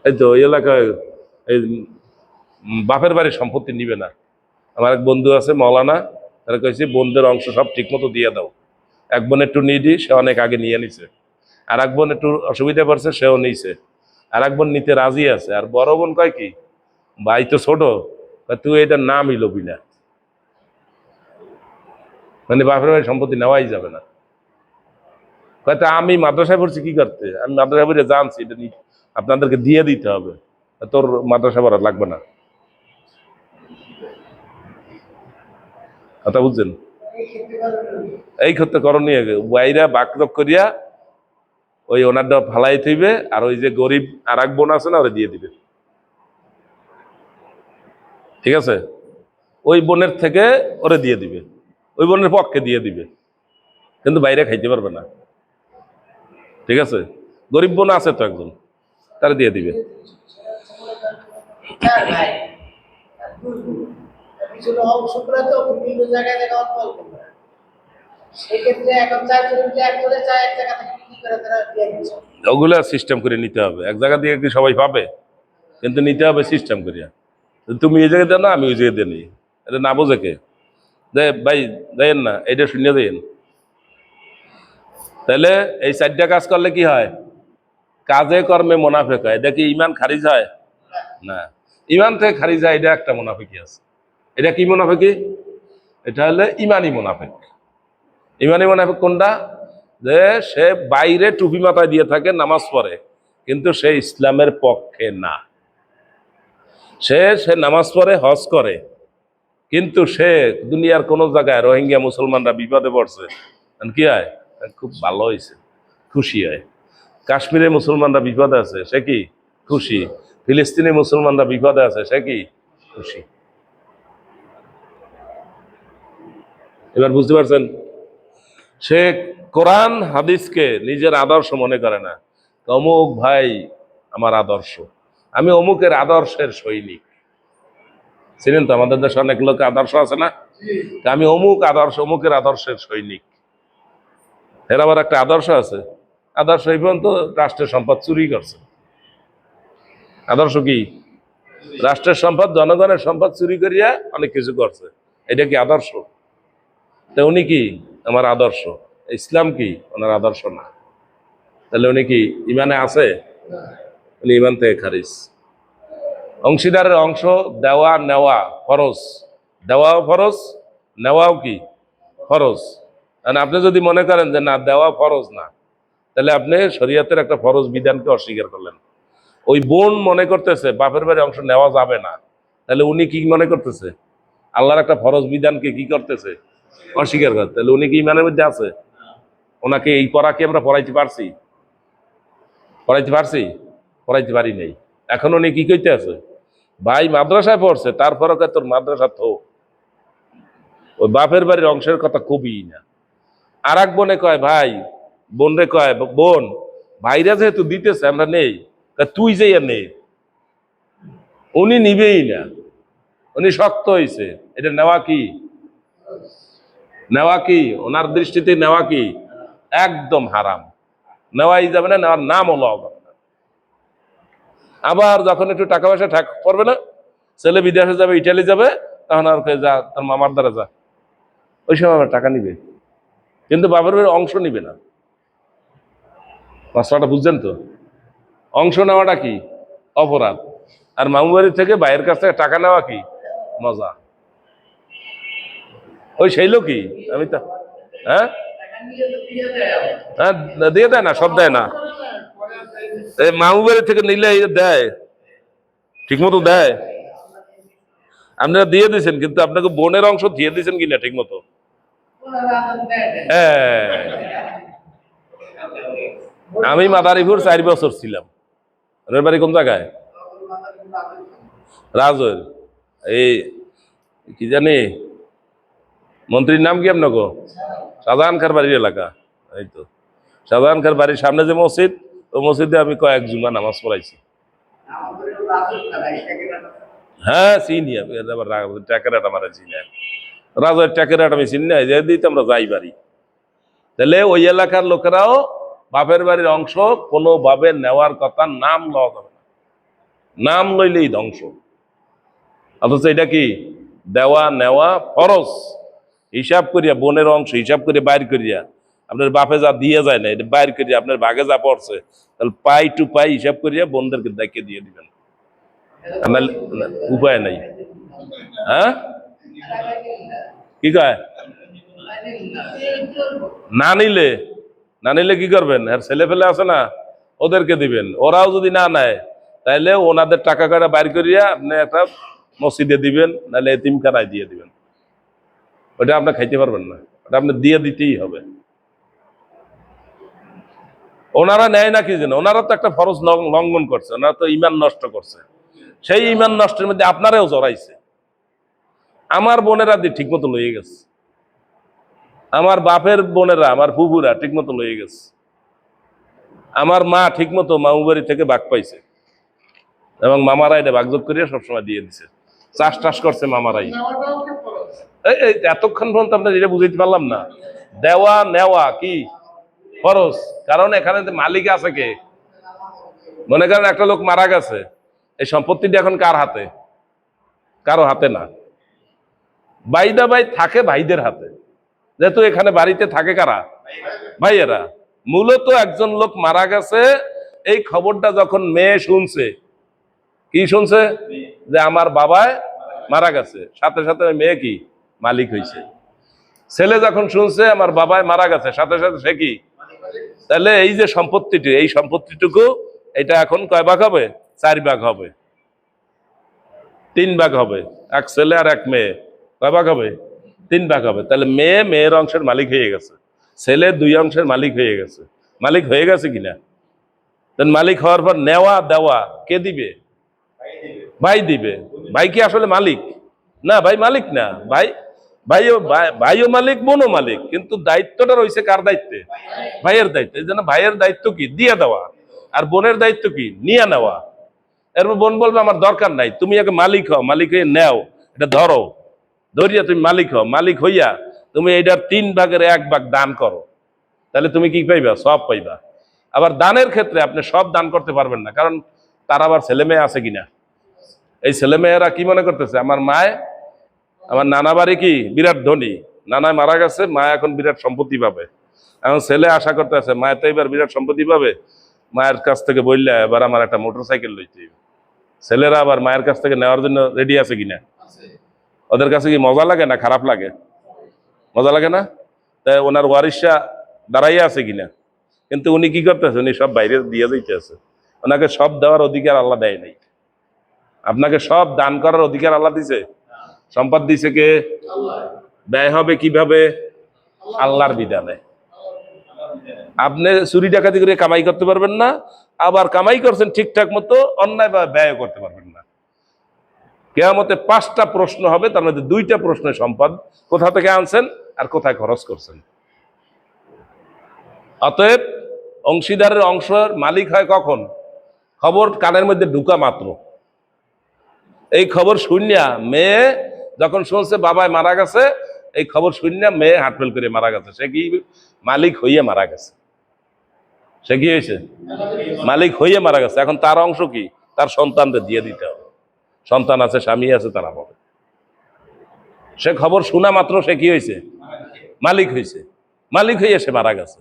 এই তো ওই এলাকায় এই বাপের বাড়ির সম্পত্তি নিবে না। আমার এক বন্ধু আছে মৌলানা, তারা কইছে বোনদের অংশ সব ঠিক মতো দিয়ে দাও। এক বোন একটু নিডি, সে অনেক আগে নিয়ে নিছে। আর এক বোন একটু অসুবিধা পড়ছে, সেও নিছে। আর এক বোন নিতে রাজি আছে। আর বড় বোন কয় কি, ভাই তো ছোট, তুই এটার নামই লবি না, মানে বাপের বাড়ির সম্পত্তি নেওয়াই যাবে না। হয়তো আমি মাদ্রাসায় পড়ছি, কি করতে? আমি মাদ্রাসায় পড়ে জানছি এটা আপনাদেরকে দিয়ে দিতে হবে, তোর মাদ্রাসা পড়া লাগবে না। কথা বুঝছেন? এই ক্ষেত্রে করণীয় বাইরা বাকরক করিয়া ওই ওনারটা ফালাই থইবে, আর ওই যে গরিব আর এক বোন আছে না, ওরা দিয়ে দিবে। ঠিক আছে? ওই বোনের থেকে ওরে দিয়ে দিবে, ওই বোনের পক্ষে দিয়ে দিবে, কিন্তু বাইরে খাইতে পারবে না। ঠিক আছে? গরিব বোন আছে তো একজন, তারা দিয়ে দিবে। ওগুলা সিস্টেম করে নিতে হবে, এক জায়গা দিয়ে কি সবাই পাবে? কিন্তু নিতে হবে সিস্টেম করিয়া। তুমি এই জায়গায় দেন না, আমি ওই জায়গায় দিয়ে নিই, এটা না বোঝে কে? ভাই দেন না, এটা শুনে দেন। তাহলে এই চারটা কাজ করলে কি হয়? কাজে কর্মে মুনাফিক হয়। এটা কি ইমান খারিজ হয়? না। ইমান থেকে খারিজ হয়, এটা একটা মুনাফিকি আছে। এটা কি মুনাফিকি? এটা হলে ইমানি মুনাফিক। ইমানি মুনাফিক কোনটা? যে সে বাইরে টুপি মাথায় দিয়ে থাকে, নামাজ পড়ে, কিন্তু সে ইসলামের পক্ষে না। সে সে নামাজ পড়ে, হজ করে, কিন্তু সে দুনিয়ার কোন জায়গায় রোহিঙ্গা মুসলমানরা বিপদে পড়ছে, কি হয়? খুব ভালো হয়েছে, খুশি হয়। কাশ্মীরে মুসলমানরা বিপদে আছে, সে কি খুশি। ফিলিস্তিনি মুসলমানরা বিপদে আছে, সে কি খুশি। এবার বুঝতে পারছেন? সে কোরআন হাদিসকে নিজের আদর্শ মনে করে না। অমুক ভাই আমার আদর্শ, আমি অমুকের আদর্শের সৈনিক। চিনেন তো আমাদের দেশে অনেক লোক আদর্শ আছে না, আমি অমুকের আদর্শের সৈনিক। এর আবার একটা আদর্শ আছে, আদর্শ এই পর্যন্ত রাষ্ট্রের সম্পদ চুরি করছে। আদর্শ কি? রাষ্ট্রের সম্পদ, জনগণের সম্পদ চুরি করিয়া অনেক কিছু করছে, এটা কি আদর্শ? তো উনি কি আমার আদর্শ? ইসলাম কি ওনার আদর্শ না? তাহলে উনি কি ইমানে আছে? উনি ইমান থেকে খারিজ। অংশীদারের অংশ দেওয়া নেওয়া ফরজ, দেওয়াও ফরজ, নেওয়াও কি ফরজ। আর আপনি যদি মনে করেন যে না দেওয়া ফরজ না, তাহলে আপনি শরীয়তের একটা ফরজ বিধানকে অস্বীকার করলেন। ওই বোন মনে করতেছে বাপের বাড়ির অংশ নেওয়া যাবে না, তাহলে উনি কি মনে করতেছে? আল্লাহর একটা ফরজ বিধানকে কি করতেছে? অস্বীকার করতে। তাহলে উনি কি ইমানের মধ্যে আছে? ওনাকে এই পড়া কি আমরা পড়াইতে পারছি? পড়াইতে পারছি? পড়াইতে পারি নাই। এখন উনি কি কইতে আছে? ভাই মাদ্রাসায় পড়ছে, তারপরে তোর মাদ্রাসা তো ওই বাপের বাড়ির অংশের কথা কবি না। আর এক বোনে কয় ভাই, বোন রে কয় বোন, ভাইরা যেহেতু দিতেছে আমরা নেই, তুই যে নেই। উনি নিবেই না, উনি শক্ত হয়েছে। এটা নেওয়া কি? নেওয়া কি ওনার দৃষ্টিতে নেওয়া কি? একদম হারাম, নেওয়াই যাবে না, নেওয়ার নামও লওয়া যাবে না। আবার যখন একটু টাকা পয়সা পড়বে না, ছেলে বিদেশে যাবে, ইটালি যাবে, তখন আর যা তোর মামার দ্বারা যা, ওই সময় আবার টাকা নিবে, কিন্তু বাবার বাড়ির অংশ নিবে না। মশলাটা বুঝছেন তো? অংশ নেওয়াটা কি অপরাধ, আর মামু বাড়ি থেকে ভাইয়ের কাছ থেকে টাকা নেওয়া কি মজা। ওই সেই লোকই আমি তো, হ্যাঁ হ্যাঁ দিয়ে দেয় না, সব দেয় না। মামু বাড়ি থেকে নিলে দেয়, ঠিক মতো দেয়। আপনারা দিয়ে দিয়েছেন, কিন্তু আপনাকে বোনের অংশ দিয়ে দিয়েছেন কিনা ঠিক মতো? হ্যাঁ, আমি মাদারীপুর 4 বছর ছিলাম। ওনার বাড়ি কোন জায়গায়? রাজৈর। এই কি জানি মন্ত্রীর নাম কি আপনাকে? শাহজাহান খার বাড়ির এলাকা। এই তো শাহজাহান খার বাড়ির সামনে যে মসজিদ, ওই মসজিদে আমি কয়েক জুমা নামাজ পড়াইছি। হ্যাঁ চিনি, আমি ট্যাকেরাট আমার চিনি, রাজৈর ট্যাকেরাট আমি চিনি না, যে দিতে আমরা যাই বাড়ি। তাহলে ওই এলাকার লোকেরাও বাপের বাড়ির অংশ কোনোভাবে নেওয়ার কথা নাম লওয়া যাবে না, নাম লইলেই ধ্বংস। অথচ এটা কি দেওয়া নেওয়া ফরজ। হিসাব করিয়া বোনের অংশ হিসাব করে বাইর করিয়া, আপনার বাপে যা দিয়ে যায় না, এটা বাইর করিয়া আপনার ভাগে যা পড়ছে, তাহলে পাই টু পাই হিসাব করিয়া বোনদেরকে দেখে দিয়ে দিবেন, উপায় নাই। হ্যাঁ কি কয়? না নিলে, না নিলে কি করবেন? আর ছেলে ফেলে আছে না, ওদেরকে দিবেন। ওরাও যদি না নেয়, তাহলে ওনাদের টাকা করে বাইর করিয়া আপনি একটা মসজিদে দিবেন, নাহলে এতিমখানায় দিয়ে দিবেন। ওটা আপনি খাইতে পারবেন না, ওটা আপনি দিয়ে দিতেই হবে। ওনারা নেয় না কি জন্য? ওনারা তো একটা ফরজ লঙ্ঘন করছে, ওনারা তো ইমান নষ্ট করছে। সেই ইমান নষ্টের মধ্যে আপনারাও জড়াইছে। আমার বোনেরা ঠিক মতো লইয়ে গেছে, আমার বাপের বোনেরা, আমার ফুফুরা ঠিক মতো লইয়ে গেছে, আমার মা ঠিক মতো মামু বাড়ি থেকে ভাগ পাইছে, এবং মামারা এটা ভাগযোগ করিয়া সবসময় দিয়ে দিছে। চাষ টাস করছে মামারাই। এতক্ষণ পর্যন্ত আপনার এটা বুঝাইতে পারলাম না। দেওয়া নেওয়া কি ফরজ, কারণ এখানে মালিক আছে কে? মনে করেন একটা লোক মারা গেছে, এই সম্পত্তিটা এখন কার হাতে? কারো হাতে না, বাইদা বাই থাকে ভাইদের হাতে। যেহেতু এখানে বাড়িতে থাকে কারা? ভাইয়েরা। মূলত একজন লোক মারা গেছে, এই খবরটা যখন মেয়ে শুনছে, কি শুনছে? যে আমার বাবায় মারা গেছে, সাথে সাথে মেয়ে কি মালিক হয়েছে। ছেলে যখন শুনছে আমার বাবায় মারা গেছে, সাথে সাথে সে কি? তাহলে এই যে সম্পত্তিটি, এই সম্পত্তিটুকু এটা এখন কয় ভাগ হবে? 4 ভাগ হবে, 3 ভাগ হবে। এক ছেলে আর এক মেয়ে, কয় ভাগ হবে? 3 ভাগ হবে। তাহলে মেয়ে মেয়ের অংশের মালিক হয়ে গেছে, ছেলে 2 অংশের মালিক হয়ে গেছে। মালিক হয়ে গেছে কিনা? মালিক হওয়ার পর নেওয়া দেওয়া কে দিবে? ভাই দিবে। ভাই কি আসলে মালিক? না, ভাই মালিক না। ভাইও মালিক, বোনও মালিক, কিন্তু দায়িত্বটা রয়েছে কার দায়িত্বে? ভাইয়ের দায়িত্ব। এই জন্য ভাইয়ের দায়িত্ব কি? দিয়ে দেওয়া, আর বোনের দায়িত্ব কি? নিয়ে নেওয়া। এরপর বোন বলবে আমার দরকার নাই, তুমি আগে মালিক হও, মালিক হয়ে নেও, এটা ধরো, ধরিয়া তুমি মালিক হও, মালিক হইয়া তুমি এইটার 3/1 দান করো, তাহলে তুমি কি পাইবা? সব পাইবা। আবার দানের ক্ষেত্রে আপনি সব দান করতে পারবেন না, কারণ তার আবার ছেলে মেয়ে আছে কিনা। এই ছেলে মেয়েরা কি মনে করতেছে, আমার মায়, আমার নানা বাড়ি কি বিরাট ধনী, নানায় মারা গেছে, মা এখন বিরাট সম্পত্তি পাবে। এখন ছেলে আশা করতে আছে মায়ের তো এবার বিরাট সম্পত্তি পাবে, মায়ের কাছ থেকে বললে এবার আমার একটা মোটরসাইকেল লইতে হবে। ছেলেরা আবার মায়ের কাছ থেকে নেওয়ার জন্য রেডি আছে কিনা? ওদের কাছে কি মজা লাগে না খারাপ লাগে? মজা লাগে না? তাই ওনার ওয়ারিশা দাঁড়াইয়া আছে কিনা? কিন্তু উনি কি করতেছে, উনি সব বাইরে দিয়ে দিতে আছে। ওনাকে সব দেওয়ার অধিকার আল্লাহ দেয় নাই। আপনাকে সব দান করার অধিকার আল্লাহ দিছে। সম্পদ দিছে কে? ব্যয় হবে কিভাবে? আল্লাহর বিধানে। আপনি চুরি ডাকাতি করে কামাই করতে পারবেন না, আবার কামাই করছেন ঠিকঠাক মতো, অন্যায় বা ব্যয় করতে পারবেন না। কিয়ামতে 5টা প্রশ্ন হবে, তার মধ্যে 2টা প্রশ্নের সম্পদ কোথা থেকে আনছেন আর কোথায় খরচ করছেন। অতএব অংশীদারের অংশের মালিক হয় কখন? খবর কানের মধ্যে ঢুকা মাত্র। এই খবর শুনিয়া মেয়ে যখন শুনছে বাবায় মারা গেছে, এই খবর শুনিয়া মেয়ে হাটফেল করে মারা গেছে, সে কি মালিক হইয়া মারা গেছে? সে কি হয়েছে? মালিক হইয়া মারা গেছে। এখন তার অংশ কি? তার সন্তানদের দিয়ে দিতে হবে। সন্তান আছে, স্বামী আছে, তারা পাবে। সে খবর শোনা মাত্র সে কি হয়েছে? মালিক হয়েছে। মালিক হইয়া সে মারা গেছে।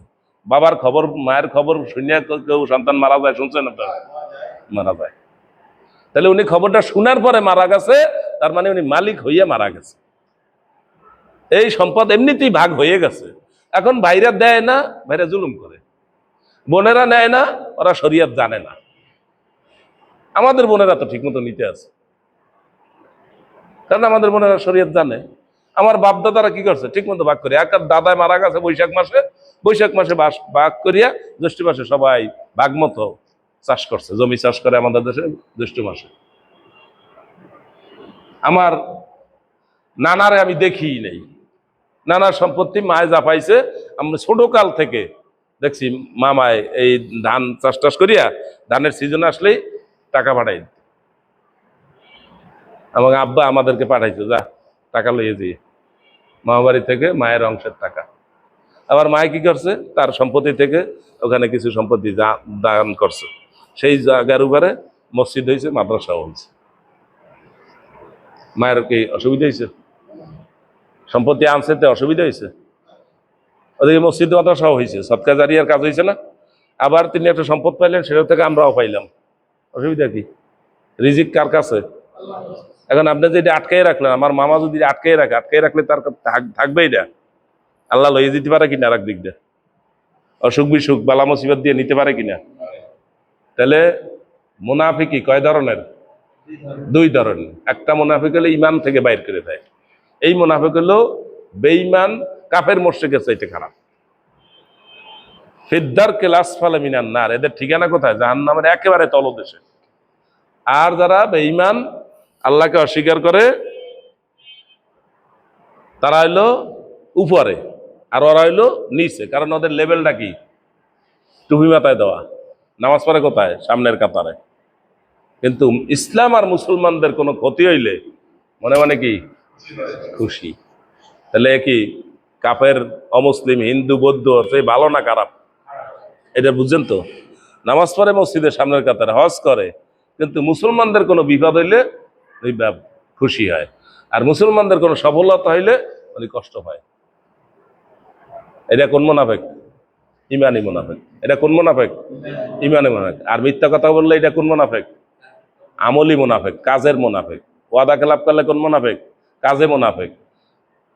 বাবার খবর, মায়ের খবর শুনিয়া কেউ সন্তান মারা যায়, শুনছেন আপনারা? মারা যায়। তাহলে উনি খবরটা শোনার পরে মারা গেছে, তার মানে উনি মালিক হইয়া মারা গেছে। এই সম্পদ এমনিতেই ভাগ হয়ে গেছে। এখন ভাইরা দেয় না, ভাইরা জুলুম করে। বোনেরা নেয় না, ওরা শরিয়ত জানে না। আমাদের বোনেরা তো ঠিক মতো নিতে আছে, কারণ আমাদের বোনেরা শরিয়ত জানে। আমার বাপ দাদারা কি করছে, ঠিক মতো ভাগ করে। এক দাদায় মারা গেছে বৈশাখ মাসে ভাগ করিয়া জ্যৈষ্ঠ মাসে সবাই ভাগ মতো চাষ করছে, জমি চাষ করে আমাদের দেশে জ্যৈষ্ঠ মাসে। আমার নানারে আমি দেখি নেই, নানার সম্পত্তি মায় যা পাইছে, আমরা ছোট কাল থেকে দেখছি মামায় এই ধান চাষ টাস করিয়া ধানের সিজন আসলেই টাকা পাঠাই। আমাকে আব্বা আমাদেরকে পাঠাইতো, যা টাকা লইয়ে দিয়ে মামা বাড়ি থেকে মায়ের অংশের টাকা। আবার মায়ে কি করছে, তার সম্পত্তি থেকে ওখানে কিছু সম্পত্তি দান করছে। সেই জায়গার উপরে মসজিদ হয়েছে, মাদ্রাসা হয়েছে। মায়ের কি অসুবিধা হয়েছে? সম্পত্তি আনছে তো অসুবিধা হয়েছে? ওদিকে মসজিদ মাদ্রাসা হয়েছে, সৎকার জারিয়ার কাজ হয়েছে না? আবার তিনি একটা সম্পদ পাইলেন, সেটা থেকে আমরাও পাইলাম। অসুবিধা কি? রিজিক কার কাছে? এখন আপনি যদি আটকাই রাখলেন, আমার মামা যদি আটকাই রাখলে তার থাকবে এটা? আল্লাহ লইয়ে দিতে পারে কিনা আর একদিক দিয়ে? অসুখ বিসুখ বালা মুসিবত দিয়ে নিতে পারে কিনা? তাহলে মুনাফিকি কয় ধরনের? 2 ধরনের। একটা মুনাফিক হলে ইমান থেকে বাইর করে দেয়। এই মুনাফিক হলো বেঈমান, কাফের মুশরিকের চাইতে খারাপ। ফিদ্দার ক্লাস ফালে মিনান নার, এদের ঠিকানা কোথায়? জাহান্নামের একেবারে তলদেশে। আর যারা বেঈমান, আল্লাহকে অস্বীকার করে, তারা হইলো উপরে, আর ওরা হইলো নিচে। কারণ ওদের লেভেলটা কি? টুপি মাথায় দেওয়া, নামাজ পড়ে কোথায়? সামনের কাতারে। কিন্তু ইসলাম আর মুসলমানদের কোনো ক্ষতি হইলে মনে মনে কি খুশি। তাহলে কি কাফের, অমুসলিম, হিন্দু, বৌদ্ধ সেই ভালো না খারাপ? এটা বুঝছেন তো? নামাজ পড়ে মসজিদের সামনের কাতারে, হজ করে, কিন্তু মুসলমানদের কোনো বিপদ হইলে খুশি হয়, আর মুসলমানদের কোনো সফলতা হইলে উনি কষ্ট পায়। এটা কোন মুনাফিক? ইমানি মুনাফিক। এটা কোন মুনাফিক? ইমানি মুনাফিক। আর মিথ্যা কথা বললে এটা কোন মুনাফিক? আমলি মুনাফিক, কাজের মুনাফিক। ওয়াদা খেলাপ করলে কোন মুনাফিক? কাজে মুনাফিক।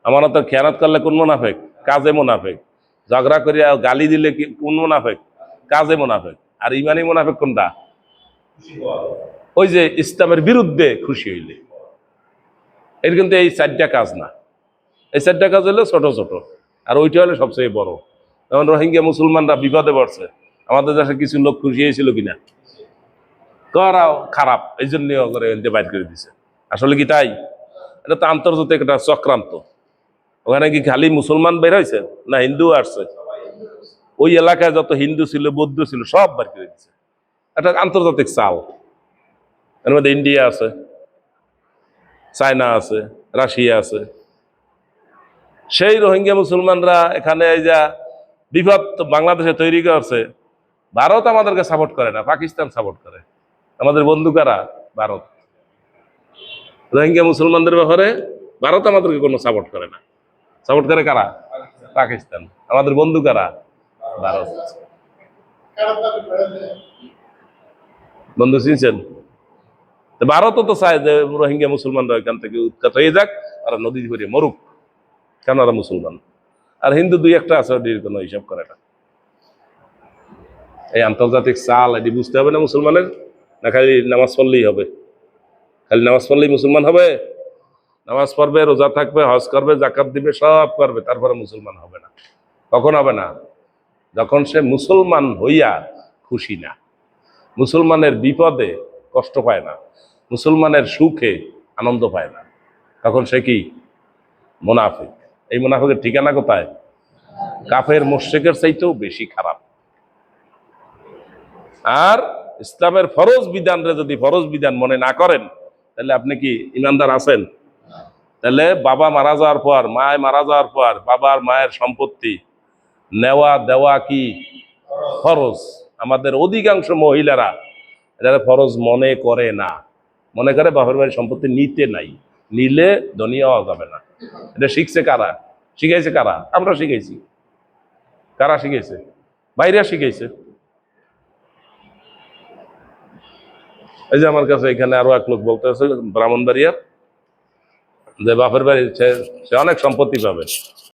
আমানতের খেয়ানত করলে কোন মুনাফিক? কাজে মুনাফিক। ঝগড়া করিয়া গালি দিলে কি কোন মুনাফিক? কাজে মুনাফিক। আর ইমানি মুনাফিক কোনটা? ওই যে ইসলামের বিরুদ্ধে খুশি হইলে। এর কিন্তু এই 4টা কাজ না, এই 4টা কাজ হলো ছোট ছোট, আর ওইটা হলে সবচেয়ে বড়। যেমন রোহিঙ্গা মুসলমানরা বিপদে পড়ছে, আমাদের দেশে কিছু লোক খুশি হয়েছিল কিনা? করাও খারাপ, এই জন্য বাইর করে দিছে। আসলে কি তাই? এটা তো আন্তর্জাতিক একটা চক্রান্ত। ওখানে কি খালি মুসলমান বের হয়েছে না হিন্দু আসছে? ওই এলাকায় যত হিন্দু ছিল, বৌদ্ধ ছিল, সব বাইর করে দিচ্ছে। এটা আন্তর্জাতিক চাল। এর মধ্যে ইন্ডিয়া আছে, চায়না আছে, রাশিয়া আছে। সেই রোহিঙ্গা মুসলমানরা এখানে এই যা বিপদ বাংলাদেশে তৈরি করছে, ভারত আমাদেরকে সাপোর্ট করে না, পাকিস্তান সাপোর্ট করে। আমাদের বন্ধু কারা? ভারত। রোহিঙ্গা মুসলমানদের ব্যাপারে ভারত আমাদেরকে কোনো সাপোর্ট করে না, সাপোর্ট করে কারা? পাকিস্তান। আমাদের বন্ধু কারা? ভারত। বন্ধু চিনছেন? তো ভারতও তো চায় যে রোহিঙ্গা মুসলমানরা এখান থেকে উৎখাত হয়ে যাক, আর নদী ভরে মরুক, কেন ওরা মুসলমান। আর হিন্দু দুই একটা আছে, ওটির কোনো হিসাব করে না। এই আন্তর্জাতিক চাল এটি বুঝতে হবে না মুসলমানের, না খালি নামাজ পড়লেই হবে? খালি নামাজ পড়লেই মুসলমান হবে? নামাজ পড়বে, রোজা থাকবে, হজ করবে, জাকাত দিবে, সব করবে, তারপরে মুসলমান হবে না। কখন হবে না? যখন সে মুসলমান হইয়া খুশি না, মুসলমানের বিপদে কষ্ট পায় না, মুসলমানের সুখে আনন্দ পায় না, তখন সে কি? মুনাফিক। এই মুনাফিকের ঠিকানা কোথায়? কাফের মুশরিকের চাইতেও বেশি খারাপ। আর ইসলামের ফরজ বিধানরে যদি ফরজ বিধান মনে না করেন, তাহলে আপনি কি ইমানদার আছেন? তাহলে বাবা মারা যাওয়ার পর, মায় মারা যাওয়ার পর বাবার মায়ের সম্পত্তি নেওয়া দেওয়া কি ফরজ? আমাদের অধিকাংশ মহিলারা এটা ফরজ মনে করে না, মনে করে বাপের বাড়ির সম্পত্তি নিতে নাই, নিলে ধনী হওয়া যাবে না। এটা শিখছে কারা? শিখাইছে কারা? আমরা শিখাইছি। কারা শিখাইছে? বাইরে শিখাইছে। এই যে আমার কাছে এখানে আরো এক লোক বলতে আছে ব্রাহ্মণবাড়িয়ার, যে বাপের বাড়ি সে অনেক সম্পত্তি পাবে,